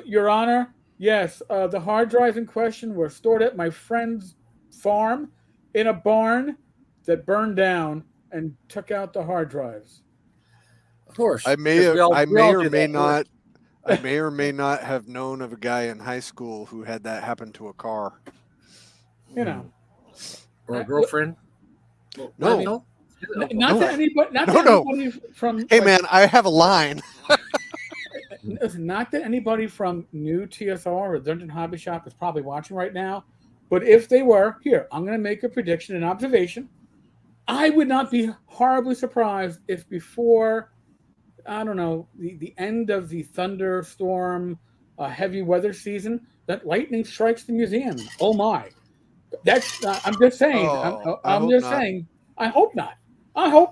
"Your Honor, yes, the hard drives in question were stored at my friend's farm in a barn that burned down and took out the hard drives." Of course, I may or may not have known of a guy in high school who had that happen to a car. Or a girlfriend. No. Not that anybody from. Hey, man, I have a line. Not that anybody from new TSR or Dungeon Hobby Shop is probably watching right now, but if they were, here, I'm going to make a prediction and observation. I would not be horribly surprised if before, I don't know, the end of the thunderstorm, heavy weather season, that lightning strikes the museum. Oh my! That's I'm just saying. I'm just saying. I hope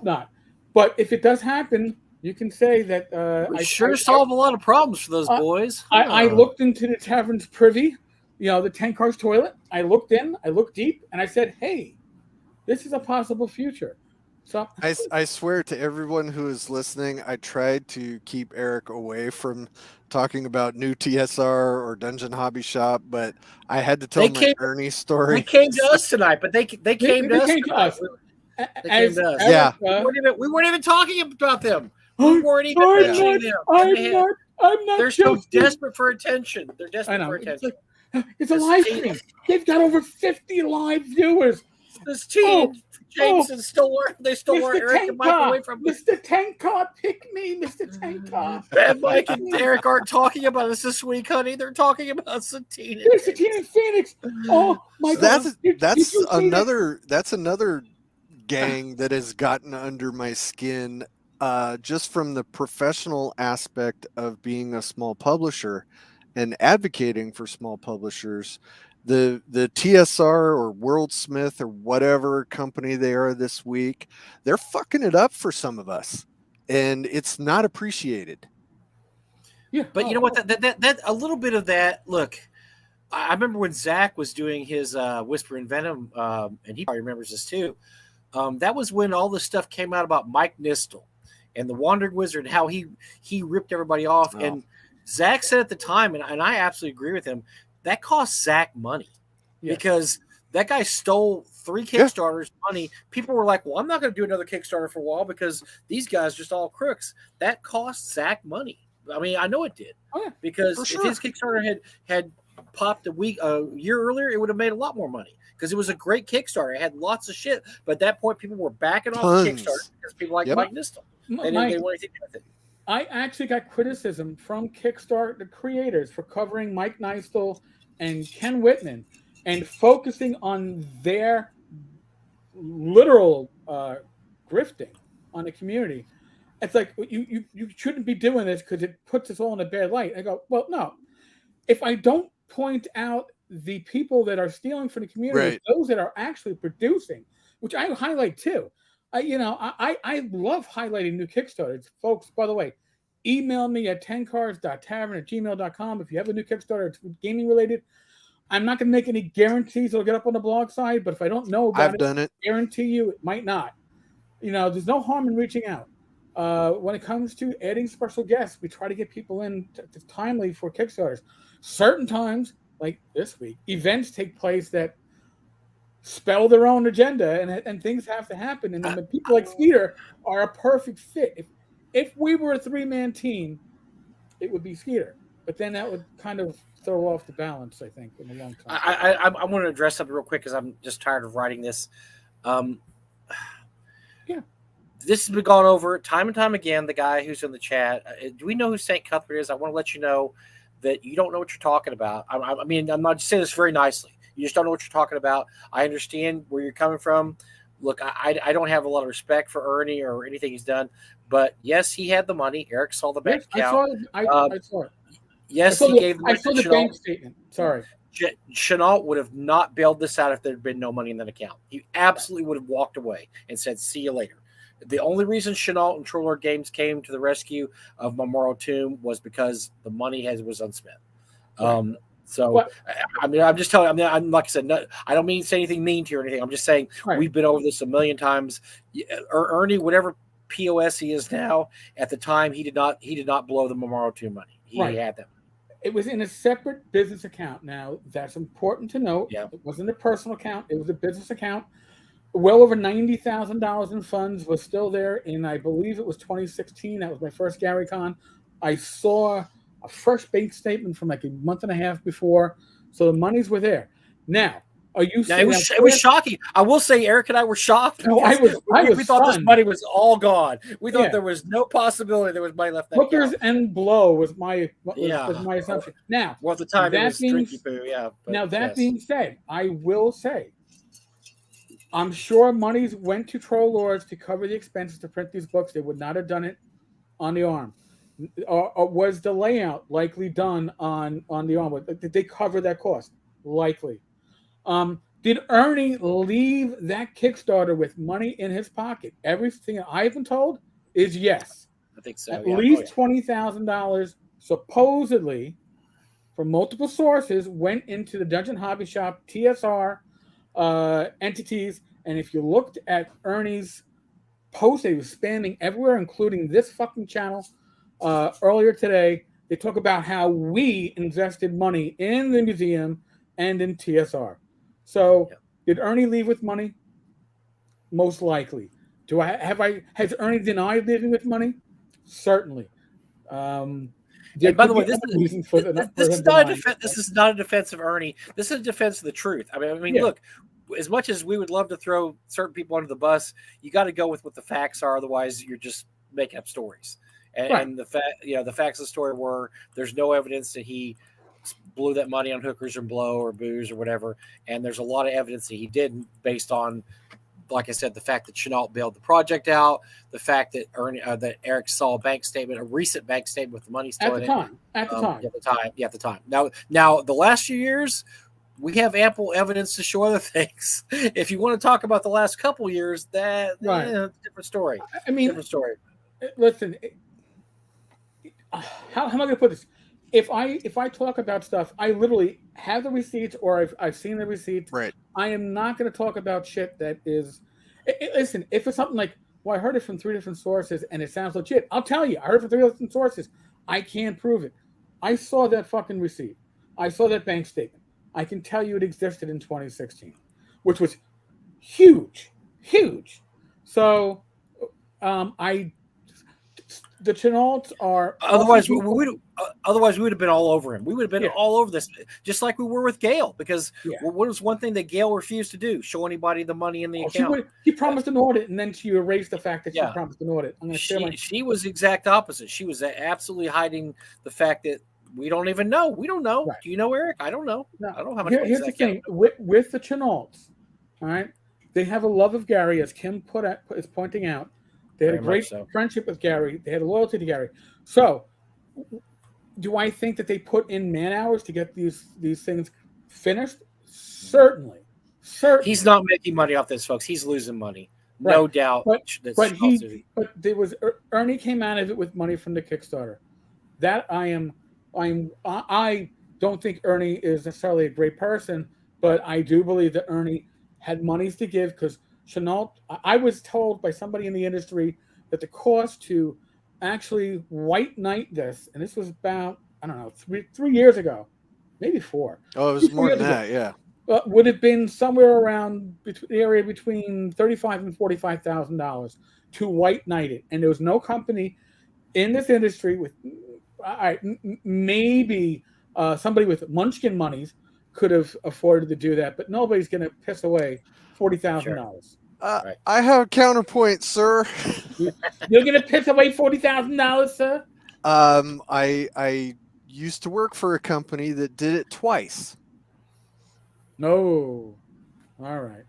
not. But if it does happen, you can say that I solve a lot of problems for those boys. I looked into the tavern's privy, the 10 cars toilet. I looked deep, and I said, "Hey, this is a possible future." So I swear to everyone who is listening, I tried to keep Eric away from talking about new TSR or Dungeon Hobby Shop, but I had to tell my Ernie story. They came to us tonight, but they came to us. Yeah. We weren't even talking about them. We weren't even mentioning them. I'm not. They're so desperate for attention. They're desperate for attention. Like, It's a live stream. They've got over 50 live viewers. This team, Jameson still work. They still work. Eric and Mike away from Mr. Tank Car, pick me, Mr. Tank Car. And Mike and Eric aren't talking about us this week, honey. They're talking about Satine. Satine and Phoenix. Oh my God! That's another gang that has gotten under my skin, just from the professional aspect of being a small publisher and advocating for small publishers. The TSR or Worldsmith or whatever company they are this week, they're fucking it up for some of us, and it's not appreciated. Yeah, but you know what? That a little bit of that. Look, I remember when Zach was doing his Whisper and Venom, and he probably remembers this too. That was when all this stuff came out about Mike Nistel and the Wandering Wizard, and how he ripped everybody off. Oh. And Zach said at the time, and I absolutely agree with him, that cost Zach money because that guy stole 3 Kickstarters money. People were like, well, I'm not going to do another Kickstarter for a while because these guys just all crooks. That cost Zach money. I mean, I know it did because if his Kickstarter had popped a year earlier, it would have made a lot more money because it was a great Kickstarter. It had lots of shit. But at that point, people were backing off the Kickstarter because people like Mike Nistel. They didn't want anything to do with it. I actually got criticism from Kickstarter, the creators, for covering Mike Nistel and Ken Whitman and focusing on their literal grifting on the community. It's like, you shouldn't be doing this because it puts us all in a bad light. I go, well, no. If I don't point out the people that are stealing from the community, those that are actually producing, which I highlight too. I love highlighting new Kickstarters. Folks, by the way, email me at 10cars.tavern@gmail.com if you have a new Kickstarter, it's gaming related. I'm not going to make any guarantees it'll get up on the blog side, but if I don't know about I guarantee you it might not. There's no harm in reaching out. When it comes to adding special guests, we try to get people in timely for Kickstarters. Certain times, like this week, events take place that spell their own agenda, and things have to happen. And then people like Skeeter are a perfect fit. If we were a 3-man team, it would be Skeeter. But then that would kind of throw off the balance, I think, in the long time. I want to address something real quick because I'm just tired of writing this. This has been gone over time and time again. The guy who's in the chat, do we know who St. Cuthbert is? I want to let you know that you don't know what you're talking about. I mean, I'm not just saying this very nicely. You just don't know what you're talking about. I understand where you're coming from. Look, I don't have a lot of respect for Ernie or anything he's done, but yes, he had the money. Eric saw the bank account. I saw it. Yes, he gave. I saw the bank statement. Sorry. Chenault would have not bailed this out if there had been no money in that account. He absolutely would have walked away and said, "See you later." The only reason Chenault and Troll Lord Games came to the rescue of Memorial Tomb was because the money was unspent. I mean, I'm just telling. I mean, I'm like I said, no, I don't mean to say anything mean to you or anything. I'm just saying we've been over this a million times. Ernie, whatever POS he is now, at the time he did not blow the Memorial Tomb money. He had them. It was in a separate business account. Now that's important to note. Yeah. It wasn't a personal account. It was a business account. Well over $90,000 in funds was still there in, I believe it was 2016. That was my first GaryCon. I saw a fresh bank statement from like a month and a half before, so the monies were there. Now, are you? Now, it was shocking. I will say, Eric and I were shocked. No, we thought this money was all gone. We thought there was no possibility there was money left. Hookers and blow was my assumption. Now, at the time it was Drinky Poo. Yeah. Now that being said, I will say, I'm sure monies went to Troll Lords to cover the expenses to print these books. They would not have done it on the arm. Or was the layout likely done on the arm? Did they cover that cost? Likely. Did Ernie leave that Kickstarter with money in his pocket? Everything I've been told is yes. I think so. At least $20,000 supposedly, from multiple sources, went into the Dungeon Hobby Shop TSR entities. And if you looked at Ernie's post, he was spamming everywhere, including this fucking channel. Earlier today, they talk about how we invested money in the museum and in TSR. So, did Ernie leave with money? Most likely. Has Ernie denied leaving with money? Certainly. There And by could the way, be this other is reasons for this is him not a denying it. this is not a defense of Ernie. This is a defense of the truth. I mean, Yeah. look, as much as we would love to throw certain people under the bus, you got to go with what the facts are. Otherwise, you're just making up stories. And, Right. and the facts of the story were there's no evidence that he blew that money on hookers and blow or booze or whatever. And there's a lot of evidence that he didn't, based on, like I said, the fact that Chenault bailed the project out, the fact that that Eric saw a bank statement, a recent bank statement with the money still At in the it. time. At the time. Now, the last few years, we have ample evidence to show other things. If you want to talk about the last couple years, Right. Different story. I mean, Different story. Listen, how am I going to put this? If I talk about stuff, I literally have the receipts or I've seen the receipts. Right. I am not going to talk about shit that is. Listen, if it's something like, well, I heard it from 3 different sources and it sounds legit, I'll tell you. I heard it from 3 different sources. I can't prove it. I saw that fucking receipt. I saw that bank statement. I can tell you it existed in 2016, which was huge. So, the Chenaults are Otherwise, we would have been all over him. We would have been all over this, just like we were with Gail. Because what was one thing that Gail refused to do? Show anybody the money in the account. She promised an audit, and then she erased the fact that she promised an audit. She was the exact opposite. She was absolutely hiding the fact that we don't even know. We don't know. Right. Do you know, Eric? I don't know. No. I don't know how much. Here's the thing with the Chenaults. All right, they have a love of Gary, as Kim is pointing out. They had a great friendship with Gary. They had a loyalty to Gary. So, do I think that they put in man hours to get these things finished? Certainly. He's not making money off this, folks. He's losing money, right. No doubt. But there was Ernie came out of it with money from the Kickstarter. That I don't think Ernie is necessarily a great person, but I do believe that Ernie had monies to give because Chenault, I was told by somebody in the industry that the cost to actually white knight this, and this was about, I don't know, three years ago, maybe 4. Oh, it was more than that, yeah. Would have been somewhere around the area between $35,000 and $45,000 to white knight it, and there was no company in this industry with, maybe somebody with Munchkin monies could have afforded to do that, but nobody's going to piss away $40,000. Right. I have a counterpoint, sir. You're going to piss away $40,000, sir? I used to work for a company that did it twice. No. All right.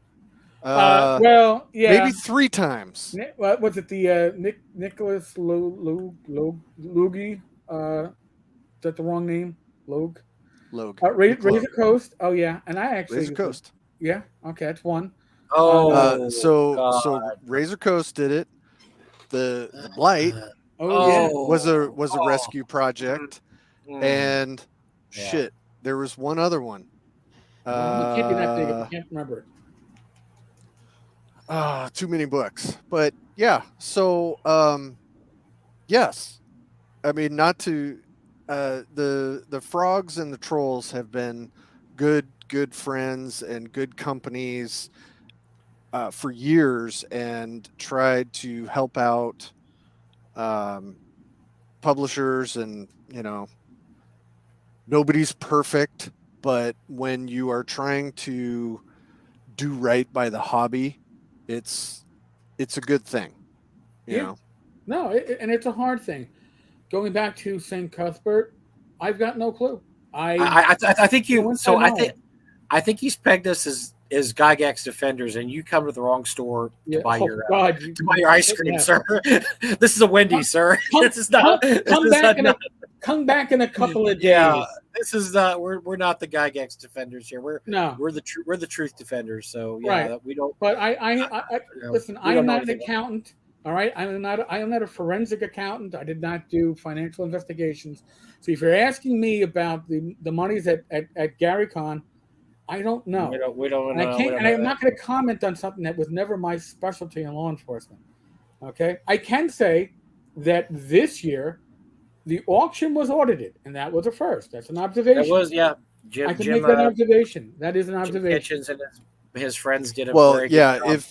Well, yeah. Maybe 3 times. What was it? The Nicholas Logie? Is that the wrong name? Logue. Razor Coast. Oh yeah, and I actually Razor Coast. Yeah. Okay, that's one. So Razor Coast did it. The Blight was a rescue project, and shit, there was one other one. It can't be that big if I can't remember it. Too many books, but yeah. So yes, I mean not to. The frogs and the trolls have been good friends and good companies for years, and tried to help out publishers. And nobody's perfect, but when you are trying to do right by the hobby, it's a good thing. You know. No, and it's a hard thing. Going back to St. Cuthbert, I've got no clue. I think you. So I think he's pegged us as Gygax defenders, and you come to the wrong store to buy your ice cream, sir. This is a Wendy's, sir. This is not. Come back in a couple of days. Yeah, this is not. We're not the Gygax defenders here. We're the truth defenders. So yeah, we don't. But listen. I am not an accountant. All right, I am not a forensic accountant. I did not do financial investigations. So if you're asking me about the monies at GaryCon, I don't know. We don't know. I'm not going to comment on something that was never my specialty in law enforcement. Okay, I can say that this year the auction was audited, and that was a first. That's an observation. That was I can make that observation. That is an observation. Jim Kitchens and his friends did a very good job.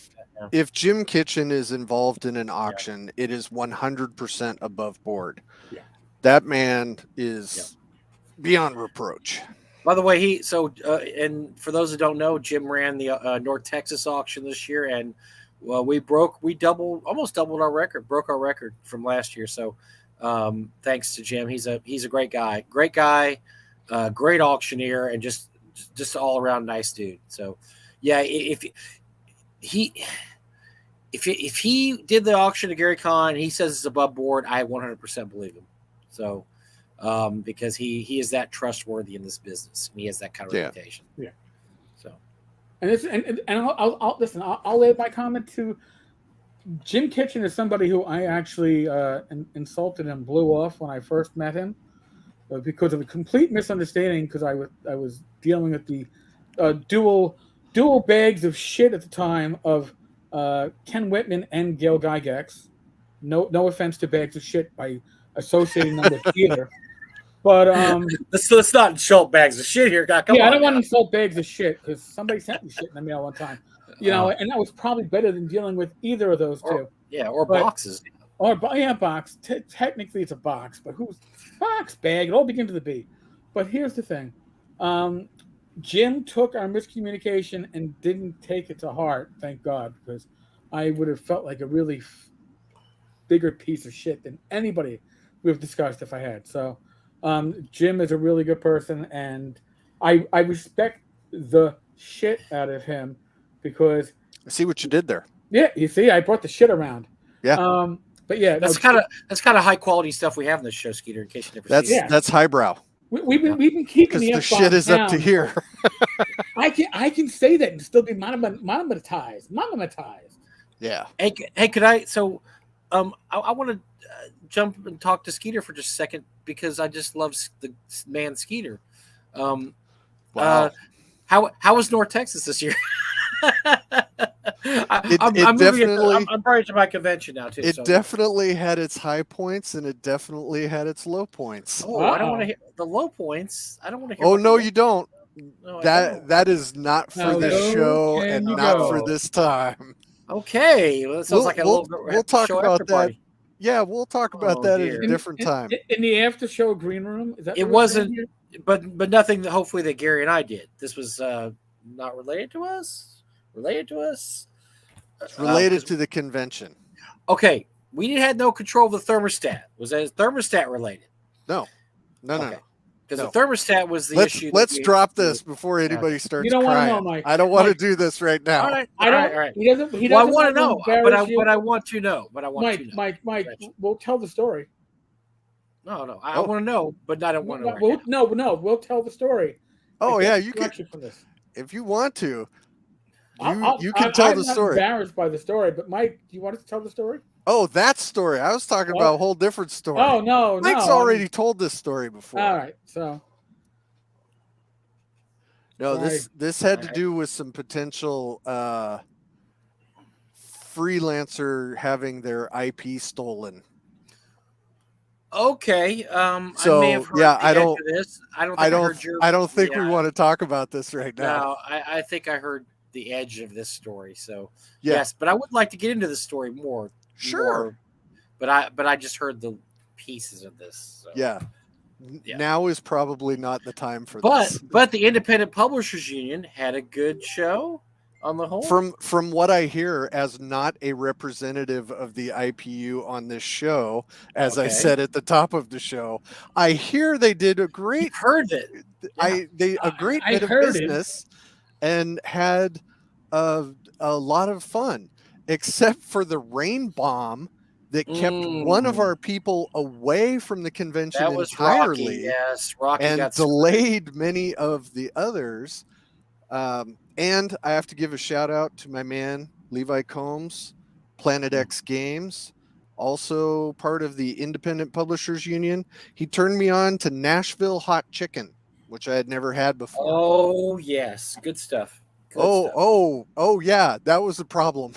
If Jim Kitchen is involved in an auction, it is 100% above board. Yeah. That man is beyond reproach. By the way, and for those that don't know, Jim ran the North Texas auction this year, and we almost doubled our record, broke our record from last year. So thanks to Jim, he's a great guy, great auctioneer, and just all around nice dude. So yeah, if he did the auction to Gary Kahn, he says it's above board, I 100% believe him. So. Because he is that trustworthy in this business, and he has that kind of reputation. Yeah. So, and I'll listen. I'll add my comment to Jim Kitchen is somebody who I actually insulted and blew off when I first met him because of a complete misunderstanding. Because I was dealing with the dual bags of shit at the time of Ken Whitman and Gail Gygax. No offense to bags of shit by associating them with Skeeter. But let's not insult bags of shit here, guy. I don't want to insult bags of shit because somebody sent me shit in the mail one time, and that was probably better than dealing with either of those two. Or boxes. Box. Technically, it's a box, but who's box bag? It all begins with a B. But here's the thing: Jim took our miscommunication and didn't take it to heart. Thank God, because I would have felt like a really bigger piece of shit than anybody we've discussed if I had. So. Jim is a really good person, and I respect the shit out of him because I see what you did there. Yeah, you see, I brought the shit around. Yeah. But yeah, that's kind of high quality stuff we have in this show, Skeeter. In case you never seen it. That's highbrow. We've been keeping the shit is down. Up to here. I can say that and still be monomatized. Yeah. Hey, could I? So, I want to jump and talk to Skeeter for just a second because I just love the man Skeeter. Wow. How was North Texas this year? I'm prior to my convention now too. It definitely had its high points and it definitely had its low points. Oh, I don't want to hear the low points. I don't want to hear. Oh no, you don't. No, that is not for this show and not for this time. Okay, well, that sounds like we'll talk about that. Party. Yeah, we'll talk about that at a different time. In the after show green room, is that it wasn't, but nothing. Hopefully that Gary and I did. This was not related to us. It's related to the convention. Okay, we had no control of the thermostat. Was that thermostat related? No. Because the thermostat was the issue. Let's drop this before anybody starts you don't crying. Want to know, Mike. I don't want to do this right now. All right. He doesn't. I want to know, but I want to know. Mike, we'll tell the story. No. I want to know, but I don't want to know. No. We'll tell the story. Oh yeah, you can. From this. If you want to, you can tell the story. I'm not embarrassed by the story, but Mike, do you want us to tell the story? Oh, that story. I was talking about a whole different story. Oh, no. Mike's already told this story before. All right, so. No, this had to do with some potential freelancer having their IP stolen. Okay. So I may have heard I don't. This. I don't think we want to talk about this right now. No, I think I heard the edge of this story. So yes, but I would like to get into the story more. Sure. But I just heard the pieces of this. So. Yeah. Now is probably not the time for this. But the Independent Publishers Union had a good show on the whole. From what I hear, as not a representative of the IPU on this show, as I said at the top of the show, I hear they did a great. You've heard it. A great bit of business and had a lot of fun, except for the rain bomb that kept one of our people away from the convention entirely. Rocky. Yes, Rocky and delayed many of the others. And I have to give a shout out to my man Levi Combs, Planet X Games, also part of the Independent Publishers Union. He turned me on to Nashville hot chicken, which I had never had before. Oh yes, good stuff. Oh yeah, that was a problem.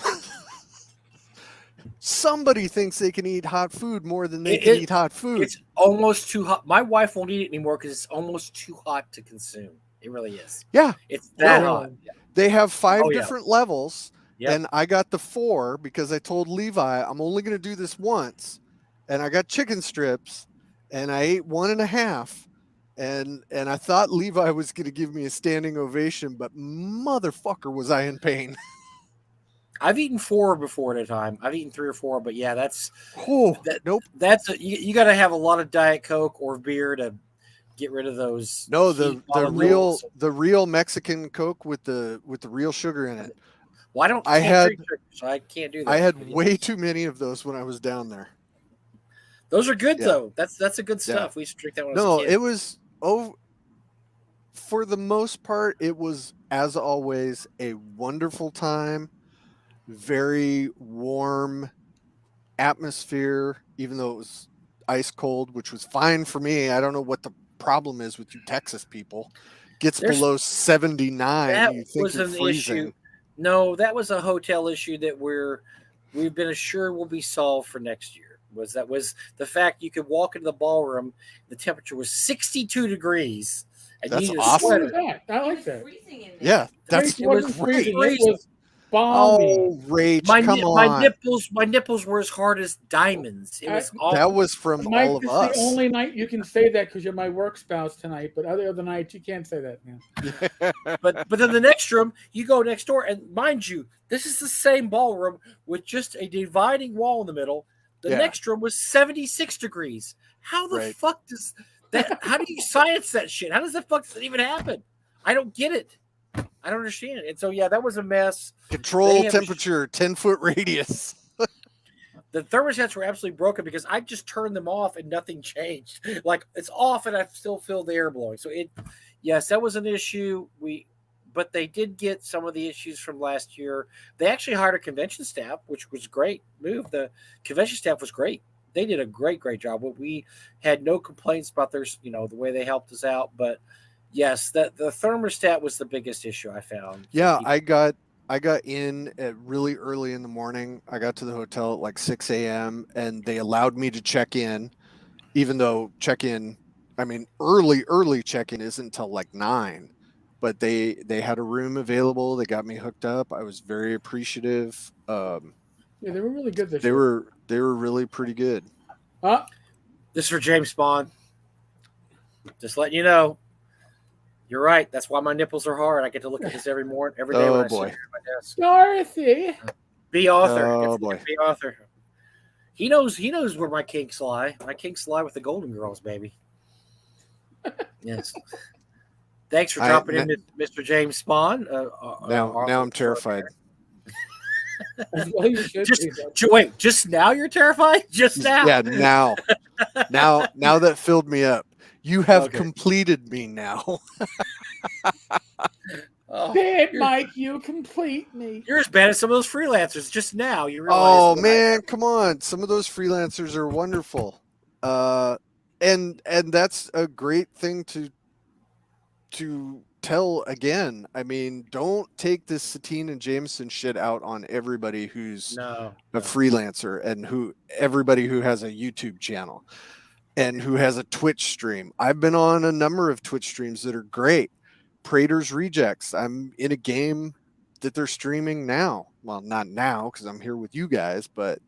Somebody thinks they can eat hot food more than they can eat hot food. It's almost too hot. My wife won't eat it anymore because it's almost too hot to consume. It really is. Yeah. It's that hot. Yeah. They have 5 different levels, and I got the 4 because I told Levi I'm only going to do this once, and I got chicken strips, and I ate 1.5. And I thought Levi was going to give me a standing ovation, but motherfucker was I in pain. I've eaten 4 before at a time. I've eaten 3 or 4, but yeah, that's nope. You got to have a lot of Diet Coke or beer to get rid of those. No, the real Mexican Coke with the real sugar in it. Well, I can't drink sugar, so I can't do that. I had way too many of those when I was down there. Those are good though. That's a good stuff. We used to drink that when I was a kid. It was for the most part, it was, as always, a wonderful time. Very warm atmosphere, even though it was ice cold, which was fine for me. I don't know what the problem is with you Texas people. Gets below 79, you think you're freezing. Issue. No, that was a hotel issue that we've been assured will be solved for next year. Was the fact you could walk into the ballroom, the temperature was 62 degrees. And that's you awesome. I like that. Yeah, that's it was freezing. It was balmy. Oh, Rach, come on. My nipples were as hard as diamonds. It was awful. That was from Mike, all of this us. Is the only night you can say that because you're my work spouse tonight, but other nights you can't say that, man. but then the next room, you go next door, and mind you, this is the same ballroom with just a dividing wall in the middle. The next room was 76 degrees. How the fuck does that? How do you science that shit? How does that fuck even happen? I don't get it. I don't understand it. And so, yeah, that was a mess. Control temperature, 10-foot radius. The thermostats were absolutely broken because I just turned them off and nothing changed. Like, it's off and I still feel the air blowing. So yes, that was an issue. But they did get some of the issues from last year. They actually hired a convention staff, which was great move. The convention staff was great. They did a great job. We had no complaints about the way they helped us out. But yes, the thermostat was the biggest issue I found. Yeah, I got in at really early in the morning. I got to the hotel at like 6 a.m. and they allowed me to check in, even though early check-in isn't until like 9. But they had a room available. They got me hooked up. I was very appreciative. Yeah, they were really good this year. They were really pretty good. This is for James Bond. Just letting you know. You're right. That's why my nipples are hard. I get to look at this every day when I sit here at my desk. Dorothy. Be author. Oh boy. Be author. He knows where my kinks lie. My kinks lie with the Golden Girls, baby. Yes. Thanks for dropping in, Mr. James Spawn. Now I'm terrified. Well, wait, just now you're terrified? Just now? Yeah, now that filled me up. You have completed me now. Mike, you complete me. You're as bad as some of those freelancers. Just now you realize. Oh man, come on! Some of those freelancers are wonderful, and that's a great thing to tell again. I mean, don't take this Satine and Jameson shit out on everybody who's a freelancer and everybody who has a YouTube channel and who has a Twitch stream. I've been on a number of Twitch streams that are great. Prater's Rejects. I'm in a game that they're streaming now. Well, not now because I'm here with you guys, but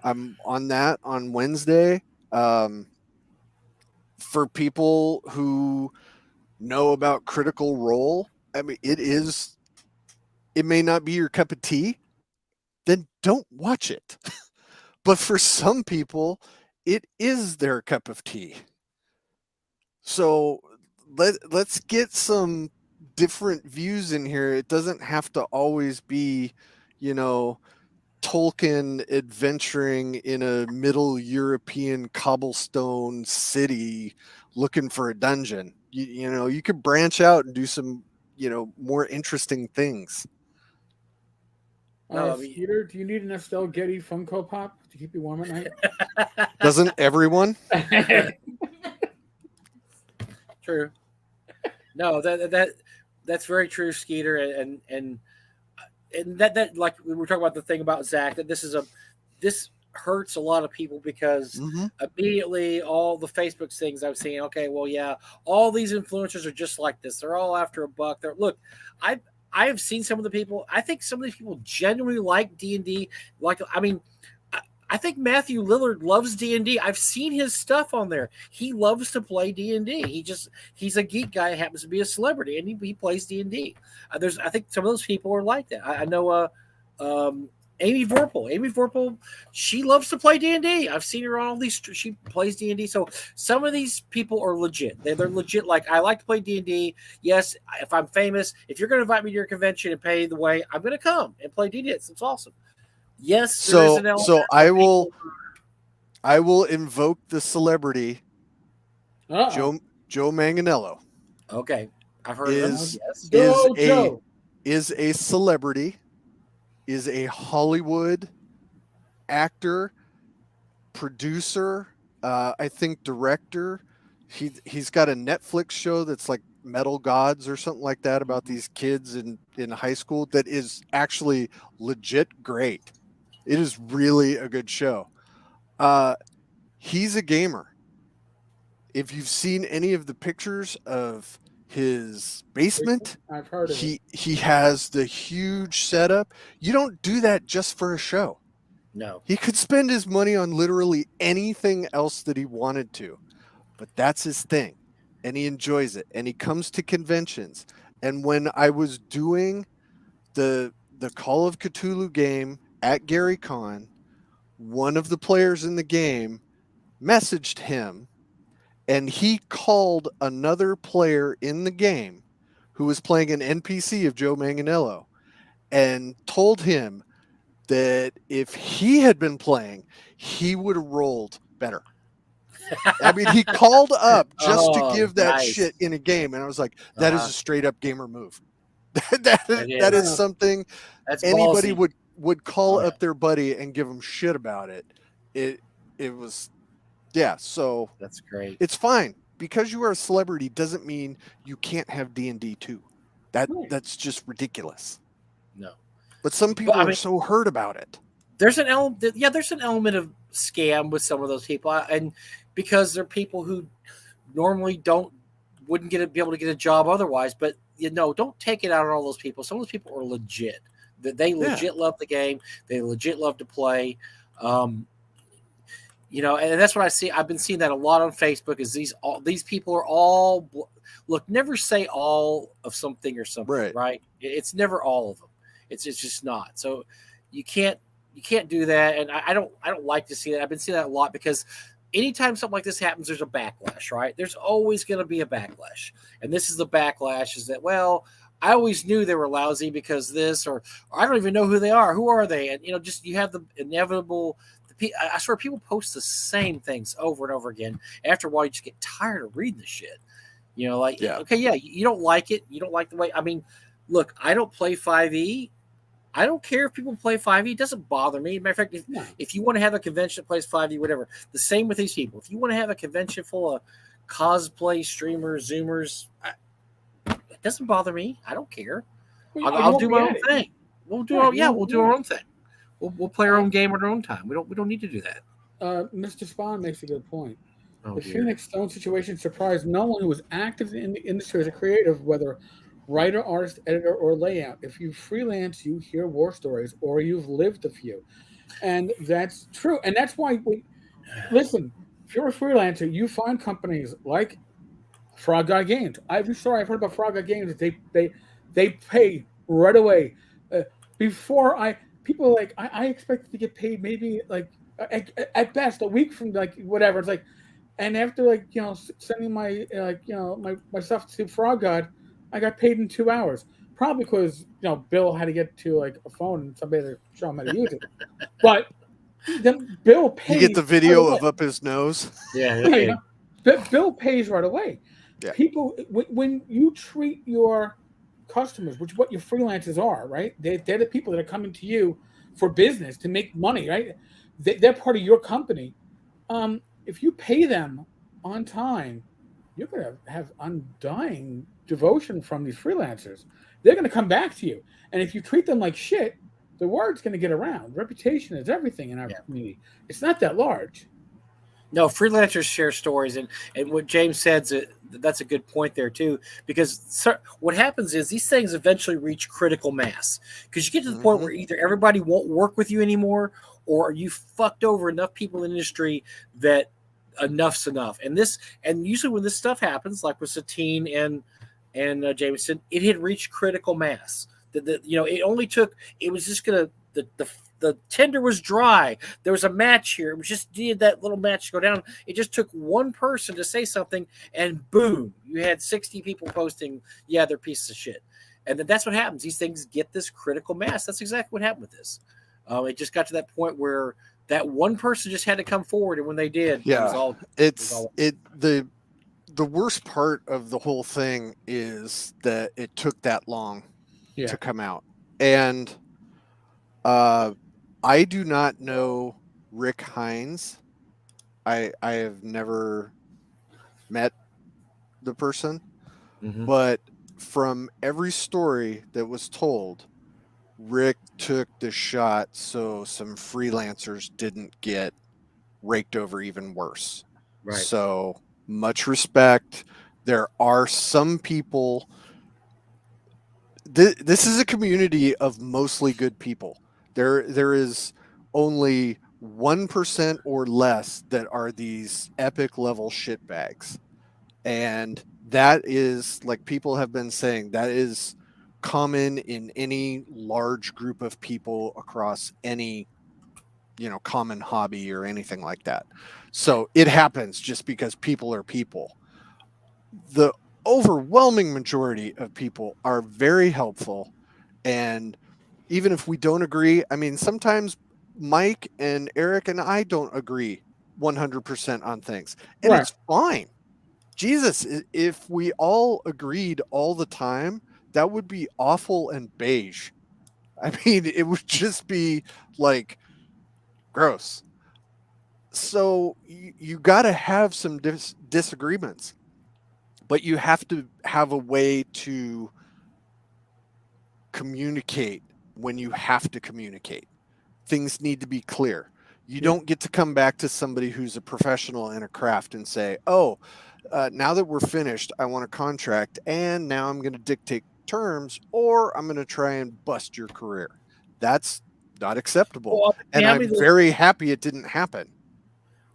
I'm on that on Wednesday. For people who know about Critical Role, I mean, it may not be your cup of tea, then don't watch it. But for some people, it is their cup of tea. So let's get some different views in here. It doesn't have to always be, Tolkien adventuring in a Middle European cobblestone city looking for a dungeon. You could branch out and do some, more interesting things. Skeeter, do you need an Estelle Getty Funko Pop to keep you warm at night? Doesn't everyone? True. No, that's very true, Skeeter, and that like we were talking about the thing about Zach, that this hurts a lot of people because immediately all the Facebook things I've seen. Okay, well, yeah, all these influencers are just like this. They're all after a buck. Look, I have seen some of the people. I think some of these people genuinely like D&D. I think Matthew Lillard loves D&D. I've seen his stuff on there. He loves to play D&D. He's a geek guy, happens to be a celebrity, and he plays D&D. I think some of those people are like that. I know Amy Vorpal. Amy Vorpal, she loves to play D&D. I've seen her on all these. She plays D&D. So some of these people are legit. They're legit. Like, I like to play D&D. Yes, if I'm famous, if you're going to invite me to your convention and pay the way, I'm going to come and play D&D. It's awesome. Yes, there is an element. So I will invoke the celebrity Joe Manganiello. Okay, I've heard of him. Yes. Is a celebrity, is a Hollywood actor, producer, I think director. He's got a Netflix show that's like Metal Gods or something like that about these kids in high school that is actually legit great. It is really a good show. He's a gamer. If you've seen any of the pictures of his basement, I've heard of it. He has the huge setup. You don't do that just for a show. No. He could spend his money on literally anything else that he wanted to, but that's his thing, and he enjoys it, and he comes to conventions. And when I was doing the Call of Cthulhu game at Gary Con, one of the players in the game messaged him, and he called another player in the game who was playing an NPC of Joe Manganiello and told him that if he had been playing, he would have rolled better. I mean, he called up just to give that shit in a game, and I was like, that is a straight up gamer move. that is something anybody would call up their buddy and give him shit about it. It was, so that's great. It's fine. Because you are a celebrity doesn't mean you can't have D&D too. That's just ridiculous. No. But some people are so hurt about it. There's an element of scam with some of those people, and because they're people who normally wouldn't be able to get a job otherwise. But don't take it out on all those people. Some of those people are legit. They legit love the game. They legit love to play. And that's what I see. I've been seeing that a lot on Facebook. Is these people are all look? Never say all of something or something, right? It's never all of them. It's just not. So you can't do that. And I don't like to see that. I've been seeing that a lot because anytime something like this happens, there's a backlash, right? There's always going to be a backlash, and this is the backlash. Is that I always knew they were lousy because this, or I don't even know who they are. Who are they? And just you have the inevitable. I swear people post the same things over and over again. After a while, you just get tired of reading the shit. You don't like it. You don't like the way. I mean, look, I don't play 5e. I don't care if people play 5e. It doesn't bother me. Matter of fact, if you want to have a convention that plays 5e, whatever, the same with these people. If you want to have a convention full of cosplay streamers, Zoomers, it doesn't bother me. I don't care. I'll do my own thing. We'll do our own thing. We'll play our own game at our own time. We don't need to do that. Mr. Spawn makes a good point. The Phoenix Stone situation surprised no one who was active in the industry as a creative, whether writer, artist, editor, or layout. If you freelance, you hear war stories, or you've lived a few, and that's true. And that's why listen. If you're a freelancer, you find companies like Frog Guy Games. I've heard about Frog Guy Games. They pay right away. People are like, I expected to get paid maybe like at best a week from like whatever. It's like, and after sending my my stuff to Frog God, I got paid in 2 hours. Probably because Bill had to get to like a phone and somebody to show him how to use it. But then Bill pays. You get the video of up his nose. Yeah. Bill pays right away. Yeah. People, when you treat your customers, which is what your freelancers are, right? They're the people that are coming to you for business to make money, right? They're part of your company. If you pay them on time, you're going to have undying devotion from these freelancers. They're going to come back to you. And if you treat them like shit, the word's going to get around. Reputation is everything in our community. It's not that large. No, freelancers share stories, and what James said, that's a good point there too. Because what happens is these things eventually reach critical mass because you get to the point where either everybody won't work with you anymore, or you fucked over enough people in the industry that enough's enough. And usually when this stuff happens, like with Satine and Jameson, it had reached critical mass. It only took. It was just gonna the tender was dry. There was a match here. It was just needed that little match to go down. It just took one person to say something, and boom, you had 60 people posting, yeah, they're pieces of shit. And that's what happens. These things get this critical mass. That's exactly what happened with this. It just got to that point where that one person just had to come forward, and when they did, the worst part of the whole thing is that it took that long to come out. And I do not know Rick Hines. I have never met the person, but from every story that was told, Rick took the shot so some freelancers didn't get raked over even worse. Right. So much respect. There are some people. This is a community of mostly good people. There is only 1% or less that are these epic level shitbags. And that is, like people have been saying, that is common in any large group of people across any, common hobby or anything like that. So it happens just because people are people. The overwhelming majority of people are very helpful. And even if we don't agree, I mean, sometimes Mike and Eric and I don't agree 100% on things, and it's fine. Jesus, if we all agreed all the time, that would be awful and beige. I mean, it would just be like gross. So you got to have some disagreements, but you have to have a way to communicate when you have to communicate. Things need to be clear. You don't get to come back to somebody who's a professional in a craft and say, oh, now that we're finished, I want a contract, and now I'm going to dictate terms, or I'm going to try and bust your career. That's not acceptable. Well, and I'm very happy it didn't happen.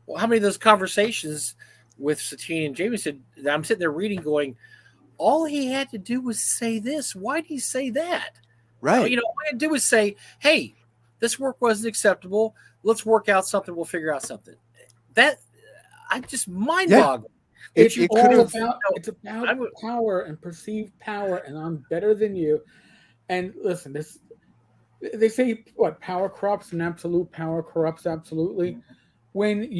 Well, how many of those conversations with Satine and Jameson, I'm sitting there reading going, all he had to do was say this. Why did he say that? Right. All he had to do was say, hey, this work wasn't acceptable. Let's work out something. We'll figure out something. That, I'm just mind-boggling. Yeah. It's about power and perceived power, and I'm better than you. And listen, they say what power corrupts, and absolute power corrupts absolutely. When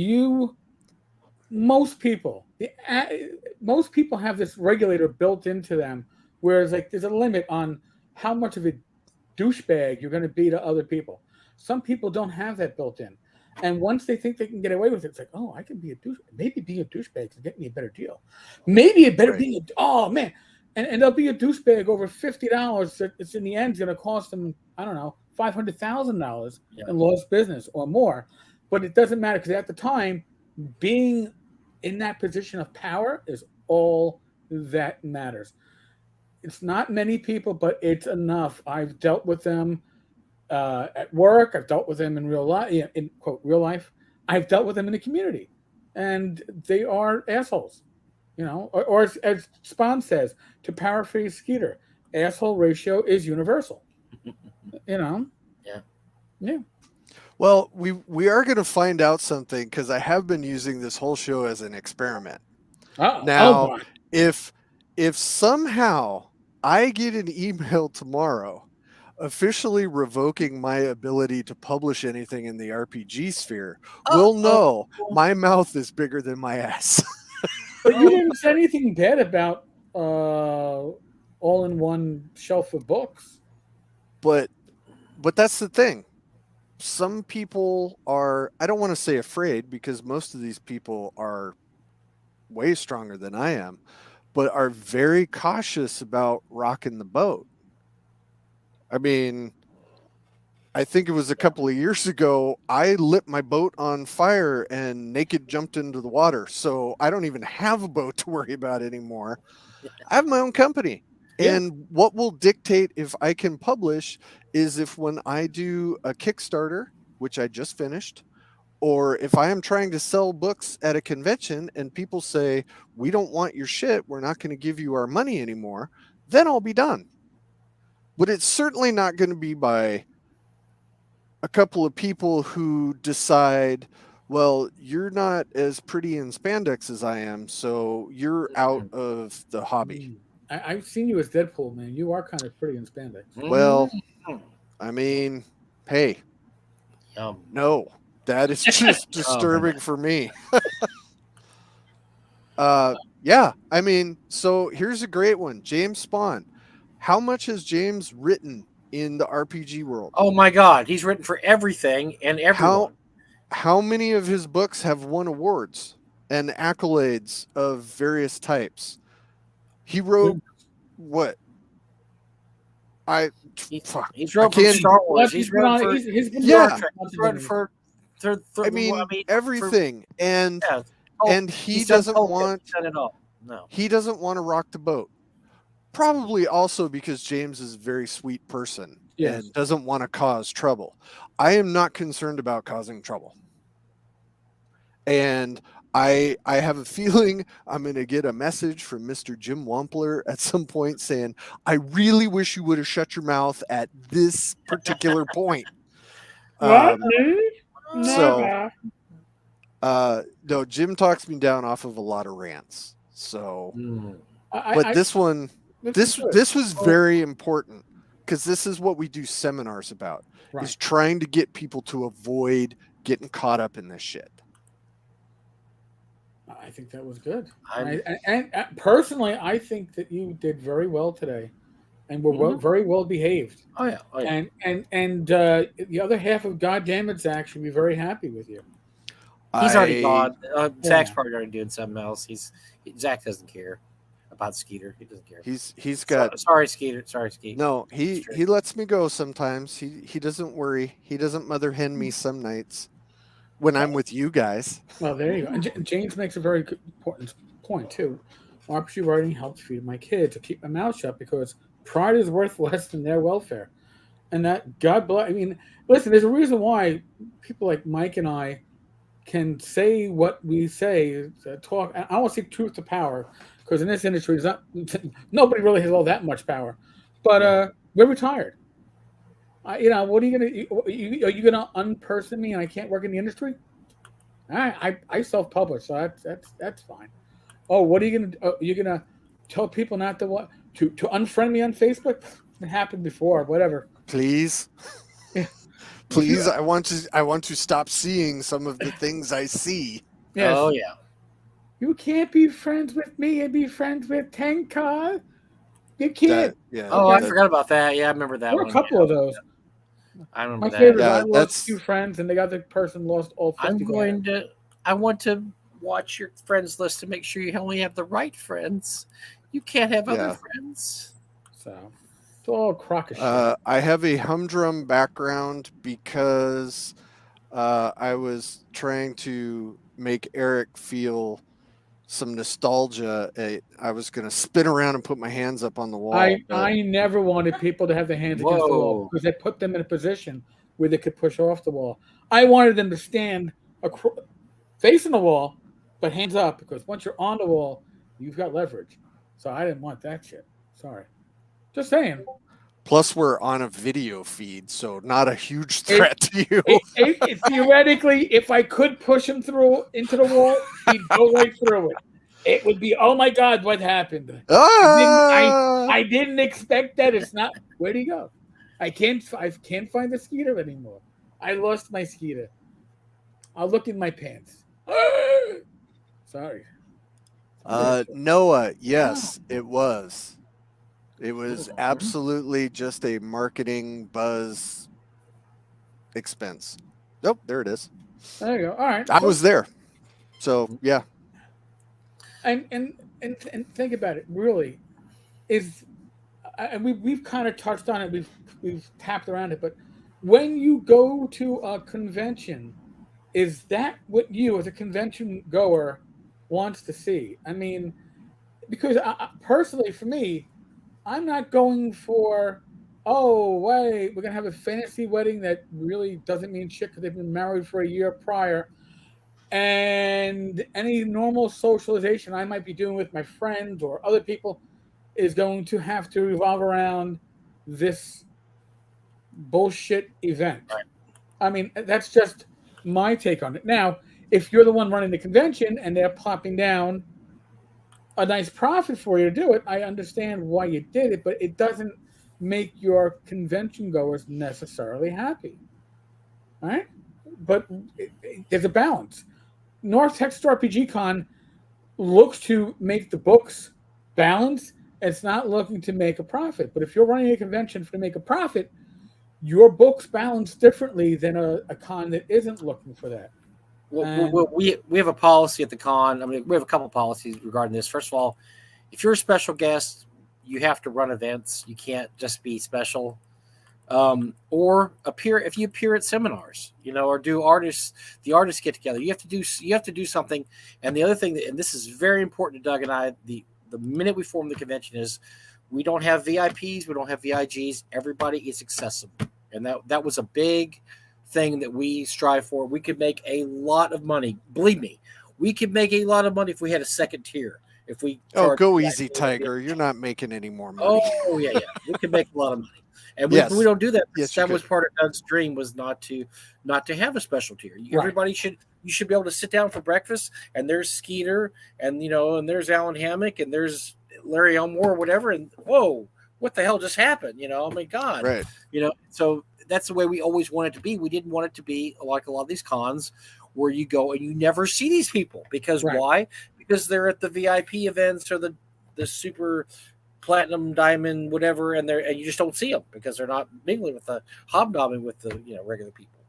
most people have this regulator built into them, whereas like there's a limit on how much of a douchebag you're going to be to other people. Some people don't have that built in. And once they think they can get away with it, it's like, oh, I can be a douche. Maybe being a douchebag can get me a better deal. Maybe it better be oh man, and they'll be a douchebag over $50. It's in the end going to cost them, I don't know, $500,000 in lost business or more. But it doesn't matter because at the time, being in that position of power is all that matters. It's not many people, but it's enough. I've dealt with them at work. I've dealt with them in real life, in quote real life. I've dealt with them in the community, and they are assholes. Or as Spawn says, to paraphrase Skeeter, asshole ratio is universal. Yeah. Well, we are going to find out something because I have been using this whole show as an experiment. Now, if somehow I get an email tomorrow officially revoking my ability to publish anything in the RPG sphere, we'll know my mouth is bigger than my ass. But you didn't say anything bad about all-in-one shelf of books. But that's the thing. Some people are, I don't want to say afraid because most of these people are way stronger than I am, but are very cautious about rocking the boat. I mean, I think it was a couple of years ago, I lit my boat on fire and naked jumped into the water. So I don't even have a boat to worry about anymore. I have my own company. And what will dictate if I can publish is if when I do a Kickstarter, which I just finished, or if I am trying to sell books at a convention and people say, we don't want your shit, we're not going to give you our money anymore, then I'll be done. But it's certainly not going to be by a couple of people who decide, well, you're not as pretty in spandex as I am, so you're out of the hobby. I've seen you as Deadpool, man. You are kind of pretty in spandex. Well, I mean, hey, no, that is just disturbing for me. Yeah, I mean, so here's a great one. James Spawn. How much has James written in the RPG world? Oh my God, he's written for everything and everyone. How many of his books have won awards and accolades of various types? He wrote what? He's wrote for Star Wars. He's wrote for I mean, everything, and he doesn't want he doesn't want to rock the boat. Probably also because James is a very sweet person and doesn't want to cause trouble. I am not concerned about causing trouble. And I have a feeling I'm going to get a message from Mr. Jim Wampler at some point saying, I really wish you would have shut your mouth at this particular point. What? No, Jim talks me down off of a lot of rants. So, but this one, this was very important because this is what we do seminars about, is trying to get people to avoid getting caught up in this shit. I think that was good. And personally, I think that you did very well today, and were very well behaved. Oh yeah. And the other half of Goddamn It, Zach, should be very happy with you. He's already gone. Zach's probably already doing something else. Zach doesn't care about Skeeter. He doesn't care. He's got. Sorry, Skeeter. Sorry, Skeeter. No, he lets me go sometimes. He doesn't worry. He doesn't mother hen me some nights when I'm with you guys. Well, there you go. And James makes a very important point too. RPG writing helps feed my kids to keep my mouth shut because pride is worth less than their welfare. And that, God bless. I mean, listen, there's a reason why people like Mike and I can say what we say, talk. I want to say truth to power, because in this industry, nobody really has all that much power. But we're retired. What are you gonna? Are you gonna unperson me, and I can't work in the industry? I self-publish, so that's fine. Oh, what are you gonna? Are you gonna tell people not to what to unfriend me on Facebook? It happened before. Whatever. Please. Yeah. Please, I want to stop seeing some of the things I see. Yes. Oh yeah. You can't be friends with me and be friends with Tenka. You can't. I forgot about that. Yeah, I remember that. There were a couple of those. I remember that. My favorite. I lost 2 friends, and the other person lost all 50. I want to watch your friends list to make sure you only have the right friends. You can't have other friends. So. It's all crock of shit. I have a humdrum background because I was trying to make Eric feel some nostalgia. I was going to spin around and put my hands up on the wall. I never wanted people to have their hands against the wall because they put them in a position where they could push off the wall. I wanted them to stand facing the wall, but hands up, because once you're on the wall, you've got leverage. So I didn't want that shit. Sorry. Just saying. Plus, we're on a video feed, so not a huge threat to you. Theoretically, if I could push him through into the wall, he'd go right through it. It would be, oh my God, what happened? I didn't expect that. It's not. Where'd he go? I can't find the Skeeter anymore. I lost my Skeeter. I'll look in my pants. Sorry. Noah, yes, it was. It was absolutely just a marketing buzz expense. Nope, there it is. There you go. All right. I was there. So, yeah. And think about it. Really, and we've kind of touched on it. We've tapped around it. But when you go to a convention, is that what you, as a convention goer, wants to see? I mean, because personally, for me, I'm not going for oh wait, we're gonna have a fantasy wedding that really doesn't mean shit because they've been married for a year prior, and any normal socialization I might be doing with my friends or other people is going to have to revolve around this bullshit event. Right. I mean, that's just my take on it. Now, if you're the one running the convention and they're plopping down a nice profit for you to do it, I understand why you did it, but it doesn't make your convention goers necessarily happy. All right? But there's a balance. North Texas RPG Con looks to make the books balance. It's not looking to make a profit. But if you're running a convention to make a profit, your books balance differently than a con that isn't looking for that. Well, we have a policy at the con. I mean, we have a couple policies regarding this. First of all, if you're a special guest, you have to run events. You can't just be special. Or appear if you appear at seminars, or do the artists get together. You have to do something. And the other thing, and this is very important to Doug and I, the minute we form the convention is we don't have VIPs, we don't have VIGs. Everybody is accessible, and that was a big thing that we strive for. We could make a lot of money. Believe me, we could make a lot of money if we had a second tier. If we go easy, Tiger. You're not making any more money. Oh yeah, we could make a lot of money. And we don't do that. Yes, that was part of Doug's dream, was not to have a special tier. Everybody should be able to sit down for breakfast, and there's Skeeter, and and there's Alan Hammock, and there's Larry Elmore, or whatever, and whoa, what the hell just happened? Oh my God. Right. So that's the way we always want it to be. We didn't want it to be like a lot of these cons where you go and you never see these people. Because why? Because they're at the VIP events or the super platinum, diamond, whatever, and you just don't see them because they're not mingling with the hobnobbing with the regular people.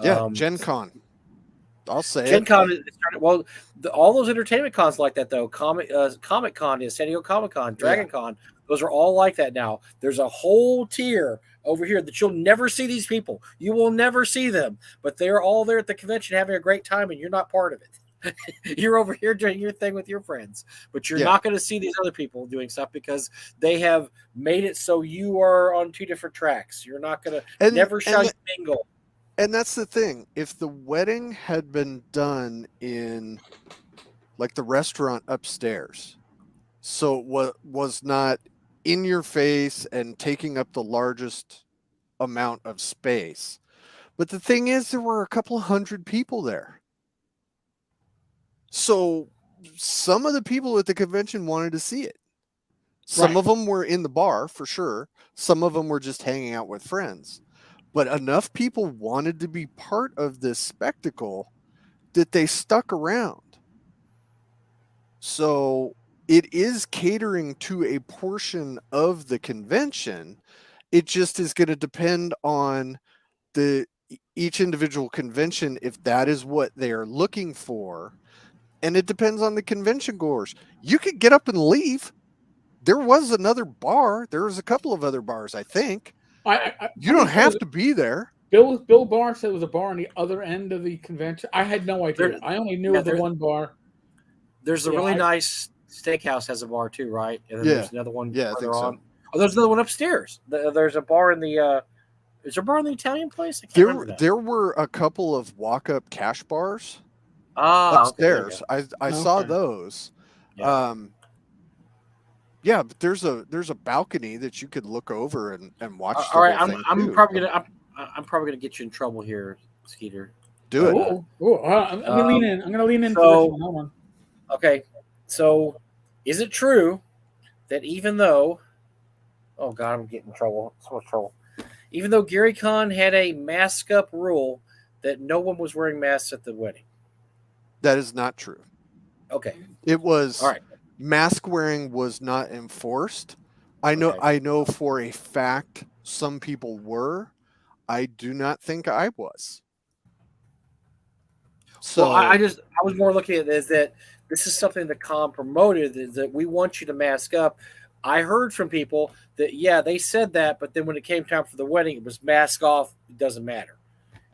Yeah, Gen Con. I'll say Gen Con started, well, all those entertainment cons like that though. Comic Con is San Diego Comic Con, Dragon Con. Those are all like that now. There's a whole tier over here that you'll never see these people. You will never see them, but they're all there at the convention having a great time, and you're not part of it. You're over here doing your thing with your friends, but you're not going to see these other people doing stuff because they have made it so you are on two different tracks. You're not going to never shall you mingle. And that's the thing. If the wedding had been done in like the restaurant upstairs, so what was not in your face and taking up the largest amount of space. But the thing is, there were a couple hundred people there. So some of the people at the convention wanted to see it. Some of them were in the bar for sure. Some of them were just hanging out with friends. But enough people wanted to be part of this spectacle that they stuck around. So it is catering to a portion of the convention. It just is going to depend on each individual convention if that is what they are looking for. And it depends on the convention goers. You could get up and leave. There was another bar. There was a couple of other bars, I think. You don't have to be there. Bill Barr said there was a bar on the other end of the convention. I had no idea. I only knew of the one bar. There's a really nice steakhouse has a bar too, right? And then there's another one further on. So. Oh, there's another one upstairs. There's a bar in the is there a bar in the Italian place? I can't remember that. There were a couple of walk-up cash bars upstairs. Okay, I saw those. Yeah. But there's a balcony that you could look over and watch. All right, I'm probably gonna get you in trouble here, Skeeter. Do it. I'm gonna lean in. I'm gonna lean into this one. Hold on. Okay, so is it true that even though, oh God, I'm getting in trouble. So much trouble. Even though Gary Con had a mask up rule that no one was wearing masks at the wedding? That is not true. Okay. It was all right. Mask wearing was not enforced. I know for a fact some people were. I do not think I was. So I was more looking at it as that this is something the con promoted, is that we want you to mask up. I heard from people that they said that, but then when it came time for the wedding, it was mask off. It doesn't matter,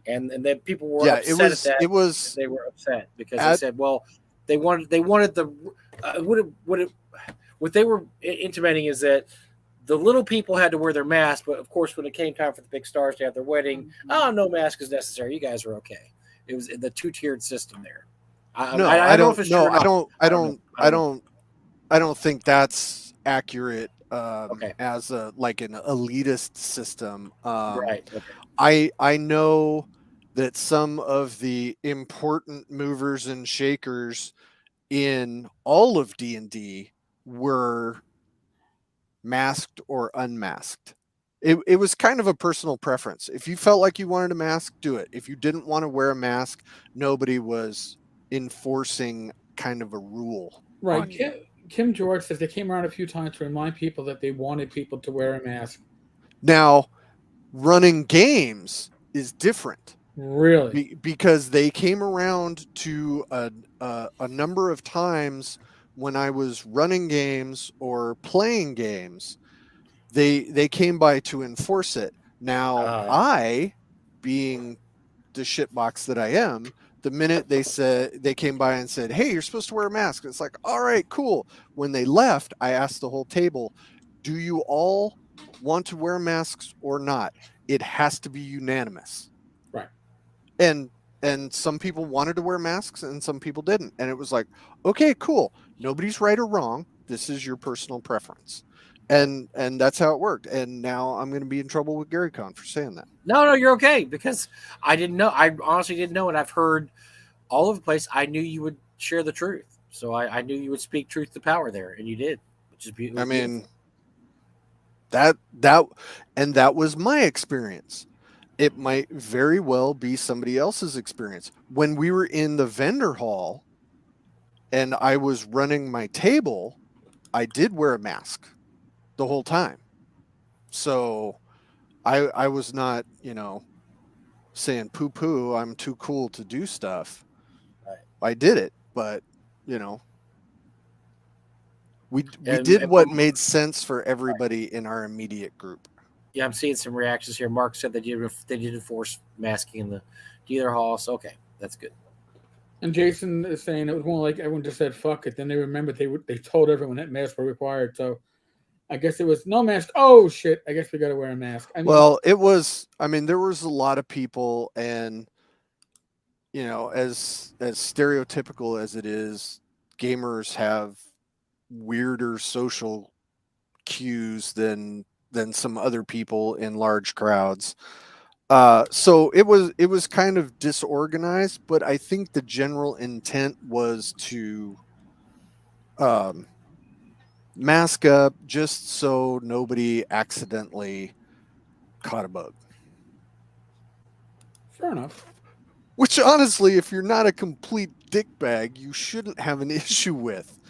and then people were upset at that. They were upset because they said, well, they wanted the what they were intimating is that the little people had to wear their mask, but of course, when it came time for the big stars to have their wedding, oh, no mask is necessary. You guys are okay. It was the 2-tiered system there. No, I don't know if it's true. I don't think that's accurate. Okay. As an elitist system. Right. Okay. I know that some of the important movers and shakers in all of D&D were masked or unmasked. It was kind of a personal preference. If you felt like you wanted a mask, do it. If you didn't want to wear a mask, nobody was enforcing kind of a rule. Right. Kim George says they came around a few times to remind people that they wanted people to wear a mask. Now, running games is different. Really? Because they came around to a number of times when I was running games or playing games. They came by to enforce it. Now, I, being the shitbox that I am, the minute they came by and said, "Hey, you're supposed to wear a mask," it's like, all right, cool. When they left, I asked the whole table, "Do you all want to wear masks or not? It has to be unanimous." Right. And some people wanted to wear masks and some people didn't. And it was like, okay, cool. Nobody's right or wrong. This is your personal preference. And that's how it worked. And now I'm going to be in trouble with GaryCon for saying that. No, you're okay, because I didn't know. I honestly didn't know, and I've heard all over the place. I knew you would share the truth, so I knew you would speak truth to power there, and you did, which is beautiful. I mean, that was my experience. It might very well be somebody else's experience. When we were in the vendor hall and I was running my table, I did wear a mask the whole time. So I was not, saying poo-poo, I'm too cool to do stuff. Right. I did it, but, we did what made sense for everybody in our immediate group. Yeah, I'm seeing some reactions here. Mark said that they did enforce masking in the dealer hall. So, okay, that's good. And Jason is saying it was more like everyone just said fuck it. Then they remembered they told everyone that masks were required. So I guess it was no mask. Oh shit! I guess we got to wear a mask. Well, it was. I mean, there was a lot of people, and as stereotypical as it is, gamers have weirder social cues than some other people in large crowds. So it was kind of disorganized, but I think the general intent was to mask up just so nobody accidentally caught a bug. Fair enough. Which honestly, if you're not a complete dickbag, you shouldn't have an issue with.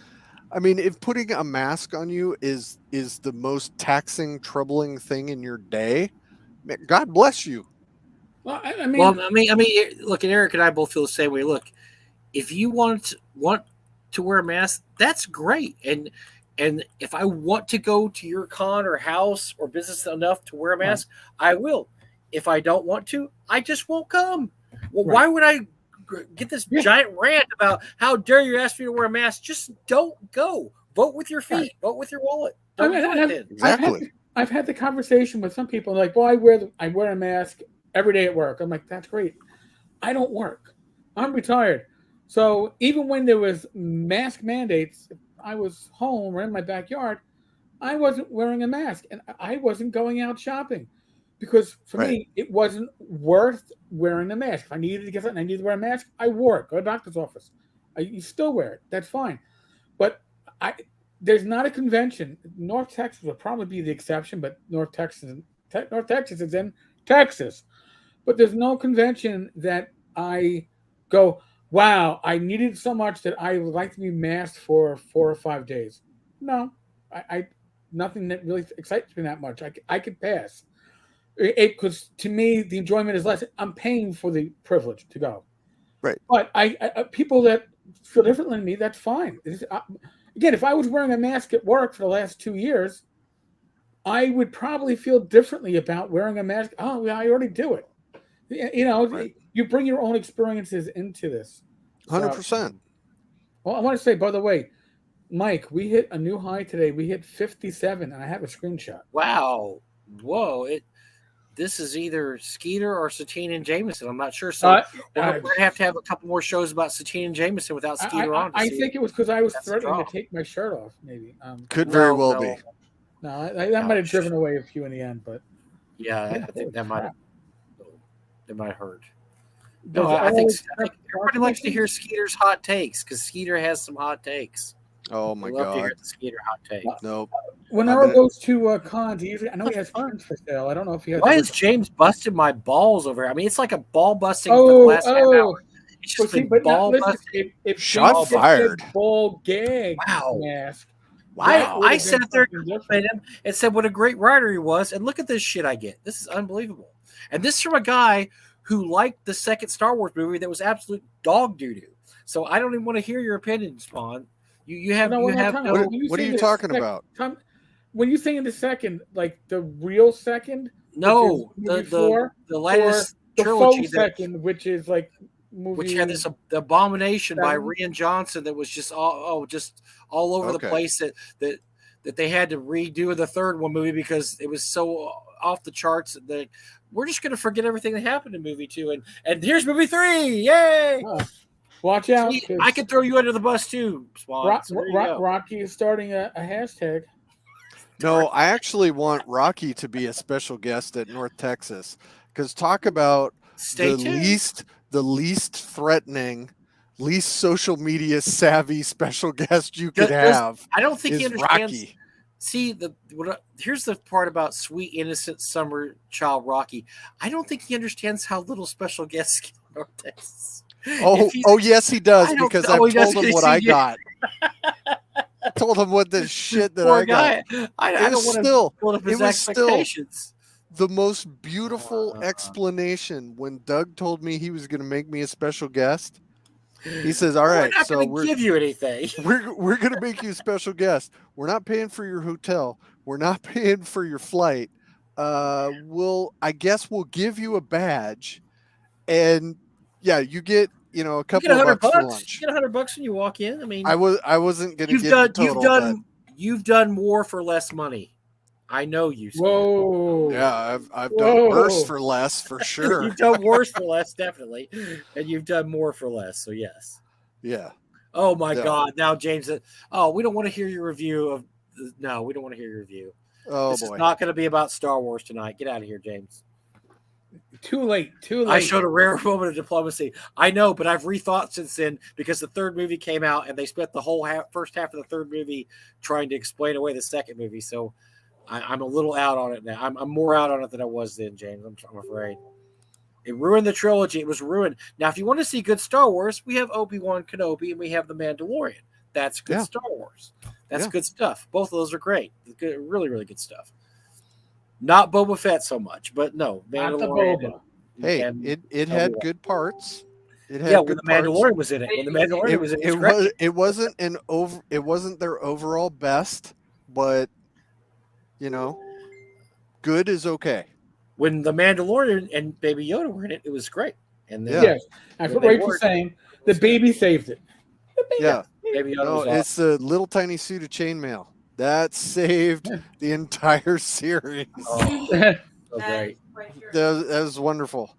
I mean, if putting a mask on you is the most taxing, troubling thing in your day, God bless you. Well, look, and Eric and I both feel the same way. Look, if you want to wear a mask, that's great. And if I want to go to your con or house or business enough to wear a mask, I will. If I don't want to, I just won't come. Well, why would I get this giant rant about how dare you ask me to wear a mask? Just don't go. Vote with your feet. Right. Vote with your wallet. Exactly. I've had the conversation with some people like, well, I wear a mask every day at work. I'm like, that's great. I don't work. I'm retired. So even when there was mask mandates, if I was home or in my backyard, I wasn't wearing a mask and I wasn't going out shopping because for me, it wasn't worth wearing a mask. If I needed to get something, I needed to wear a mask, I wore it. Go to the doctor's office. You still wear it. That's fine. But there's not a convention. North Texas will probably be the exception, but North Texas is in Texas. But there's no convention that I go, wow, I needed it so much that I would like to be masked for 4 or 5 days. No, I nothing that really excites me that much. I could pass. Because to me, the enjoyment is less. I'm paying for the privilege to go. Right. But I people that feel differently than me, that's fine. Again, if I was wearing a mask at work for the last 2 years, I would probably feel differently about wearing a mask. Oh, yeah, I already do it. You bring your own experiences into this. 100%. Well, I want to say, by the way, Mike, we hit a new high today. We hit 57, and I have a screenshot. Wow. Whoa. This is either Skeeter or Satine and Jameson. I'm not sure. So we're going to have a couple more shows about Satine and Jameson without Skeeter on. I think it was because I was threatening to take my shirt off, maybe. Could very well be. No, that might have driven away a few in the end, but yeah, I think that might hurt. No, No, I think everybody likes to hear Skeeter's hot takes because Skeeter has some hot takes. Oh my love god! To hear the Skeeter hot take. Nope. Whenever goes to cons, I know he has friends for sale. I don't know if he has. Why is James busting my balls over? I mean, it's like a ball busting for the last half hour. It's just ball busting. If shot fired. Ball gag mask. I sat there and said what a great writer he was, and look at this shit I get. This is unbelievable. And this is from a guy who liked the second Star Wars movie that was absolute dog doo-doo. So I don't even want to hear your opinion, Spawn. What are you talking about? When you say in the second, like the real second? No, the latest trilogy. The second, which is like movie. Which had this abomination by Rian Johnson that was just all over the place that they had to redo in the third one movie because it was so off the charts that we're just going to forget everything that happened in movie 2 and here's movie 3. Yay! Oh. Watch out. See, I could throw you under the bus too, Spawn. Rocky is starting a hashtag. No, I actually want Rocky to be a special guest at North Texas because talk about the least threatening, least social media savvy special guest you could have. I don't think he understands. Rocky. See, here's the part about sweet, innocent summer child Rocky. I don't think he understands how little special guests get in North Texas. Oh, yes, he does because I told him what I got. I told him what the shit that I got. I don't want to build up his expectations. The most beautiful explanation when Doug told me he was going to make me a special guest. He says, "All right, so we're going to give you anything. We're going to make you a special guest. We're not paying for your hotel. We're not paying for your flight. I guess we'll give you a badge, and yeah, you get a couple of bucks for lunch. You get $100 when you walk in. I mean, I wasn't going to get the total. You've done more for less money. I know you. Whoa. Yeah, I've done worse for less for sure. You've done worse for less, definitely, and you've done more for less. So yes. Yeah. Oh my God! Now James said, "Oh, we don't want to hear your review of." No, we don't want to hear your review. Oh this boy. is not going to be about Star Wars tonight. Get out of here, James. Too late. I showed a rare moment of diplomacy. I know, but I've rethought since then because the third movie came out and they spent the whole first half of the third movie trying to explain away the second movie. So I'm a little out on it now. I'm more out on it than I was then, James. I'm afraid. It ruined the trilogy. It was ruined. Now, if you want to see good Star Wars, we have Obi-Wan Kenobi and we have The Mandalorian. That's good Star Wars. That's good stuff. Both of those are great. Good, really, really good stuff. Not Boba Fett so much, but no, Mandalorian. It had good parts. It had when the Mandalorian was in it. When the Mandalorian was in it, it wasn't their overall best, but good is okay. When the Mandalorian and Baby Yoda were in it, it was great. And then, yes, that's what Rachel's saying. The baby saved it. Baby Yoda was awesome. It's a little tiny suit of chainmail that saved the entire series. Oh, so great. That was wonderful.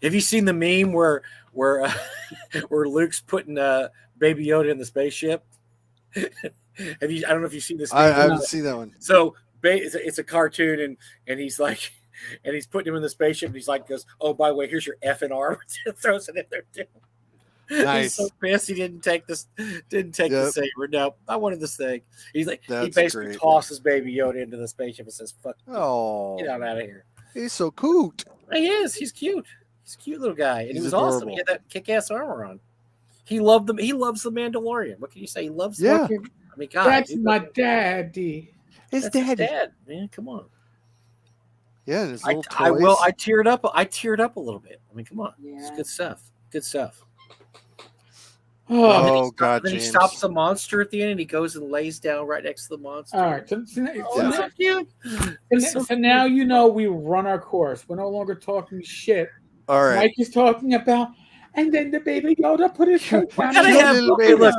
Have you seen the meme where Luke's putting Baby Yoda in the spaceship? I don't know if you've seen this meme. I haven't seen that one. So it's a cartoon and he's like, and he's putting him in the spaceship and he's like, goes, "Oh, by the way, here's your effing arm." Throws it in there too. Nice. He's so pissed he didn't take the saber. No, I wanted this thing. He's like, he basically tosses Baby Yoda into the spaceship and says, "Fuck, get out of here." He's so cute. He is. He's cute. He's a cute little guy, and he was adorable. awesome. He had that kick-ass armor on. He loved them. He loves the Mandalorian. What can you say? He loves. Yeah. I mean, God, that's my daddy. His dad, man. Come on. Yeah, his little toys. I teared up. I teared up a little bit. I mean, come on. Yeah. It's good stuff. Good stuff. Oh, God, then James. he stops the monster at the end, and he goes and lays down right next to the monster. All right. So cute. So now we run our course. We're no longer talking shit. All right. Mike is talking about, And then the baby Yoda put his coat down. Gotta Cute have little okay, baby. look,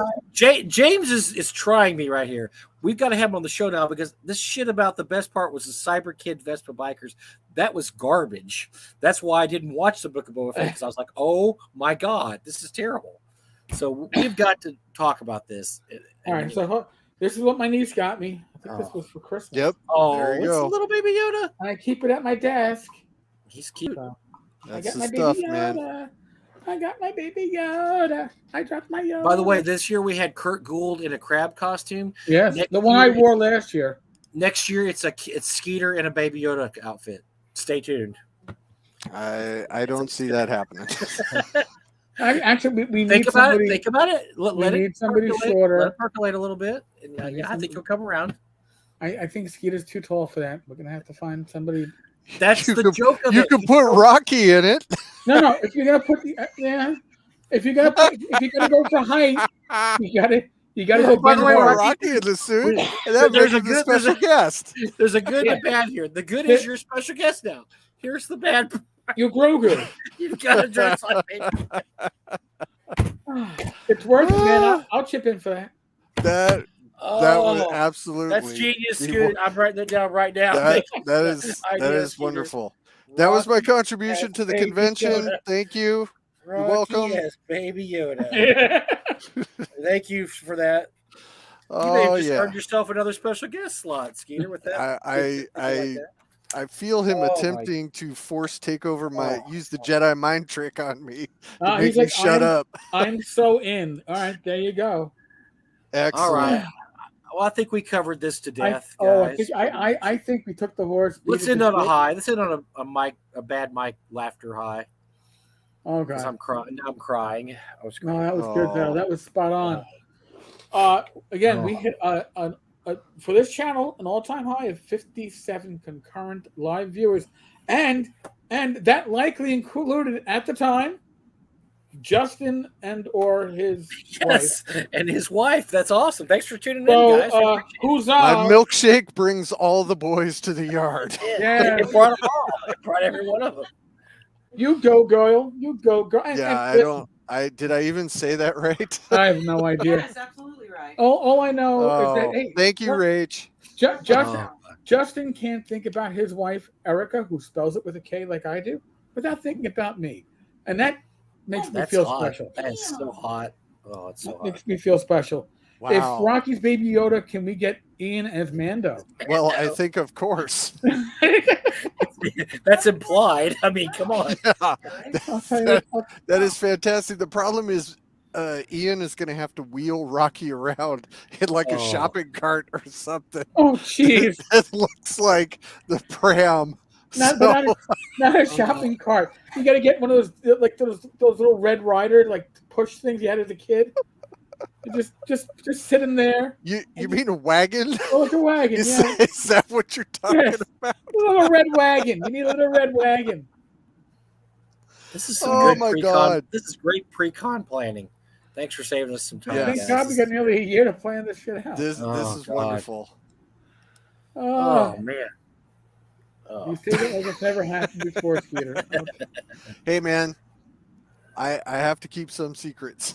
James is trying me right here. We've got to have him on the show now because this shit about the best part was the Cyber Kid Vespa Bikers. That was garbage. That's why I didn't watch the Book of Boba Fett because I was like, oh my god, this is terrible. So we've got to talk about this. All right, so this is what my niece got me. I think this was for Christmas. Yep. Oh, There you it's a go. little baby Yoda. And I keep it at my desk. He's cute. So, I That's got the my stuff, baby Yoda. man. I got my baby Yoda. I dropped my Yoda. By the way, this year we had Kurt Gould in a crab costume. yes, next the one I year- wore last year. Next year it's Skeeter in a baby Yoda outfit. Stay tuned. I don't see that happening. Actually, we need Think about somebody. it. Think about it. Let need it somebody percolate. shorter. Let it percolate a little bit. And, yeah, I think he'll come around. I think Skeeter's too tall for that. We're gonna have to find somebody. That's You the could- joke of You it. can put Rocky in it. No. If you're gonna put the if you're gonna go for height, you gotta go By the Ben way, Hart. Rocky in the suit. We- And that there's makes a him the good- special guest. There's a good Yeah. and a bad here. The good is your special guest now. Here's the bad. You Grogu. You've got to dress like baby. It's worth it, man. I'll chip in for that. That was absolutely. That's genius, the- Scoot. I'm writing it down right now. that is Idea, is Skeeter. wonderful. That was my contribution to the Baby convention. Yoda. Thank you. Rocky welcome. as Baby Yoda. Thank you for that. You may Oh have just yeah. earned yourself another special guest slot, Skeeter, with that. I feel him Oh, my- attempting to force take over use the Jedi mind trick on me to make He's me like, shut up. I'm so in. All right, there you go. Excellent. All right. Well, I think we covered this to death, I guys. think I think we took the horse. Let's beat it end to on a shit. high. Let's end on a bad mic laughter high. Oh Because god. I'm crying. Now I'm crying. I was No, crying. that was good though. Oh. That was spot on. Again, we hit for this channel an all-time high of 57 concurrent live viewers, and that likely included at the time Justin and or his wife. Yes, and his wife. That's awesome. Thanks for tuning in, So, guys. I appreciate who's My milkshake brings all the boys to the yard. it. Yeah. It brought them all. It brought every one of them. You go, girl. You go, girl. Yeah, did I even say that right? I have no idea. That is absolutely right. All I know is that Oh, hey, thank you, Rach. Justin can't think about his wife Erica, who spells it with a K like I do, without thinking about me, and that makes me That's feel hot. special. That's so hot. Oh, it's so That hot. makes me feel special. Wow. If Rocky's Baby Yoda, can we get Ian as Mando? Well, I think of course. That's implied. I mean, come on. Yeah, I'll tell you, that is fantastic. The problem is Ian is going to have to wheel Rocky around in like a Oh. shopping cart or something. oh, jeez. It looks like the pram. Not, So- not a shopping cart. You got to get one of those like those little Red Rider like push things you had as a kid. You just sit in there. you mean a wagon? Oh, like a wagon. Is, Yeah, is that what you're talking Yes. about? a little red wagon. You need a little red wagon. This is some Oh good my pre-con. God. This is great pre-con planning. Thanks for saving us some time. Yes. Thank guys. God we got nearly a year to plan this shit out. This Oh, is God. wonderful. Oh Oh, man. you Oh. see that like it's never happened before, Skeeter. Okay. Hey man, I have to keep some secrets.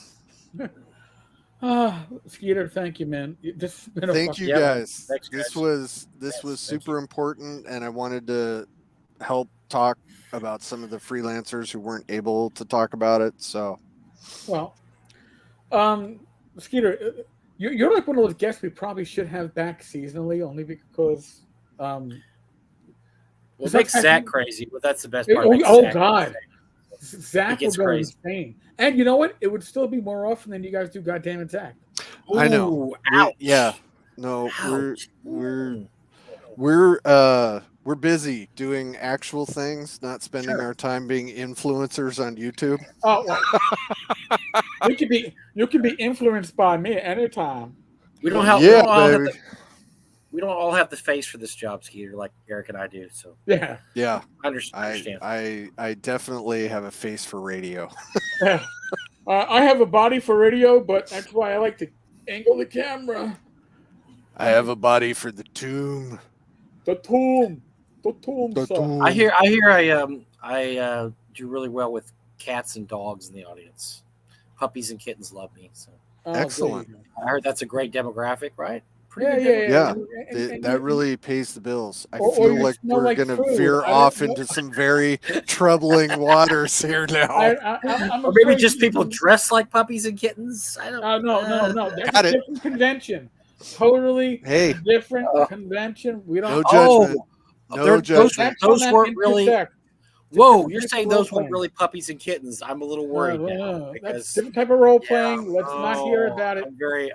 Skeeter, thank you, man. This has been a Thank fucking- you Yeah, guys. thanks, This guys. was Yes, thank super important, and I wanted to help talk about some of the freelancers who weren't able to talk about it. So Well, Skeeter, you're like one of those guests we probably should have back seasonally, only because. We'll make Zach crazy, but that's the best part. Oh, Make oh Zach God, crazy. Zach will gets go crazy. insane. And you know what? It would still be more often than you guys do. Goddamn it, Zach. I know. Ooh, We- ouch. yeah, no, Ouch. we're busy doing actual things, not spending Sure. our time being influencers on YouTube. Oh, well, you can be influenced by me anytime. We don't have. Yeah, we don't all have baby. we don't all have the face for this job, Skeeter, like Eric and I do. So Yeah. Yeah, I understand. I definitely have a face for radio. Yeah. I have a body for radio, but that's why I like to angle the camera. I have a body for the tomb. The tomb. The tomb. The sir. tomb. I hear I do really well with cats and dogs in the audience. Puppies and kittens love me. So Excellent. there you I heard that's a great demographic, right? Yeah, good yeah, demographic. Yeah, And that really pays the bills. I or feel you like smell we're like going to food. veer I don't off know. into some very troubling waters here now. I'm Or maybe afraid just people you- dress like puppies and kittens. I don't. No. That's Got a it. different convention. Totally Hey, different convention. We don't. no Oh, judgment. No they're- judgment. That's on those that weren't really. intersect. It's a Whoa, different you're type saying of those role weren't really puppies and kittens? I'm a little worried now That's because a different type of role yeah, playing. Let's not hear about it.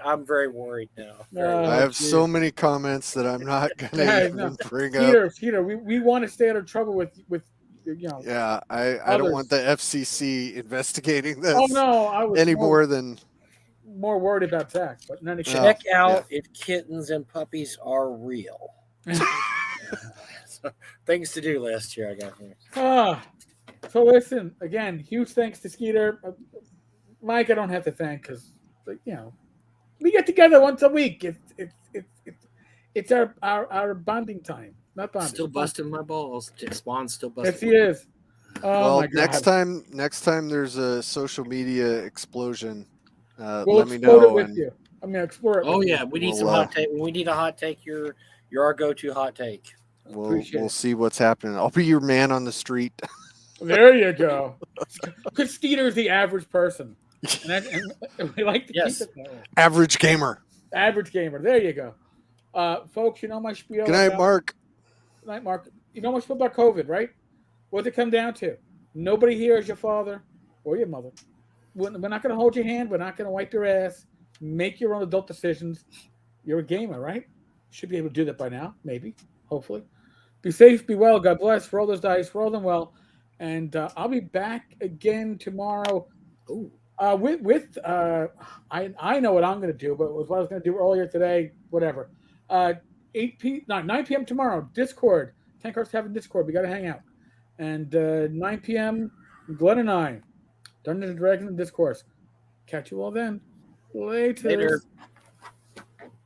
I'm very worried now. Very I Oh, worried. have so geez. many comments that I'm not going to Yeah, even no. bring up. Skeeter, we want to stay out of trouble with Yeah, I don't others. want the FCC investigating this Oh no, I was any more than. more worried about Zach, but in any case. Check out if kittens and puppies are real. Things to do list here. I got here. So listen again. Huge thanks to Skeeter, Mike. I don't have to thank because we get together once a week. It's our bonding time. Not bonding. Still busting my balls. Spawn's still busting. Yes, he is. Oh Well, my God. next time there's a social media explosion, We'll let me explode it know. with you. I mean, explore it. Oh with yeah, you. we need Well, some hot take. We need a hot take. You're our go-to hot take. We'll see what's happening. I'll be your man on the street. There you go. Because Skeeter's the average person, and we like to keep it that way. Average gamer. Average gamer. There you go. Folks, you know my spiel. Good night, about- Mark. Good night, Mark. You know my spiel about COVID, right? What's it come down to? Nobody here is your father or your mother. We're not going to hold your hand. We're not going to wipe your ass. Make your own adult decisions. You're a gamer, right? Should be able to do that by now, maybe, hopefully. Be safe, be well. God bless. Roll those dice, roll them well. And I'll be back again tomorrow. Ooh. I know what I'm going to do, but it was what I was going to do earlier today. Whatever. 9 p.m. tomorrow. Discord. Tankers having Discord. We got to hang out. And 9 p.m. Glenn and I. Dungeons and Dragons and Discourse. Catch you all then. Later.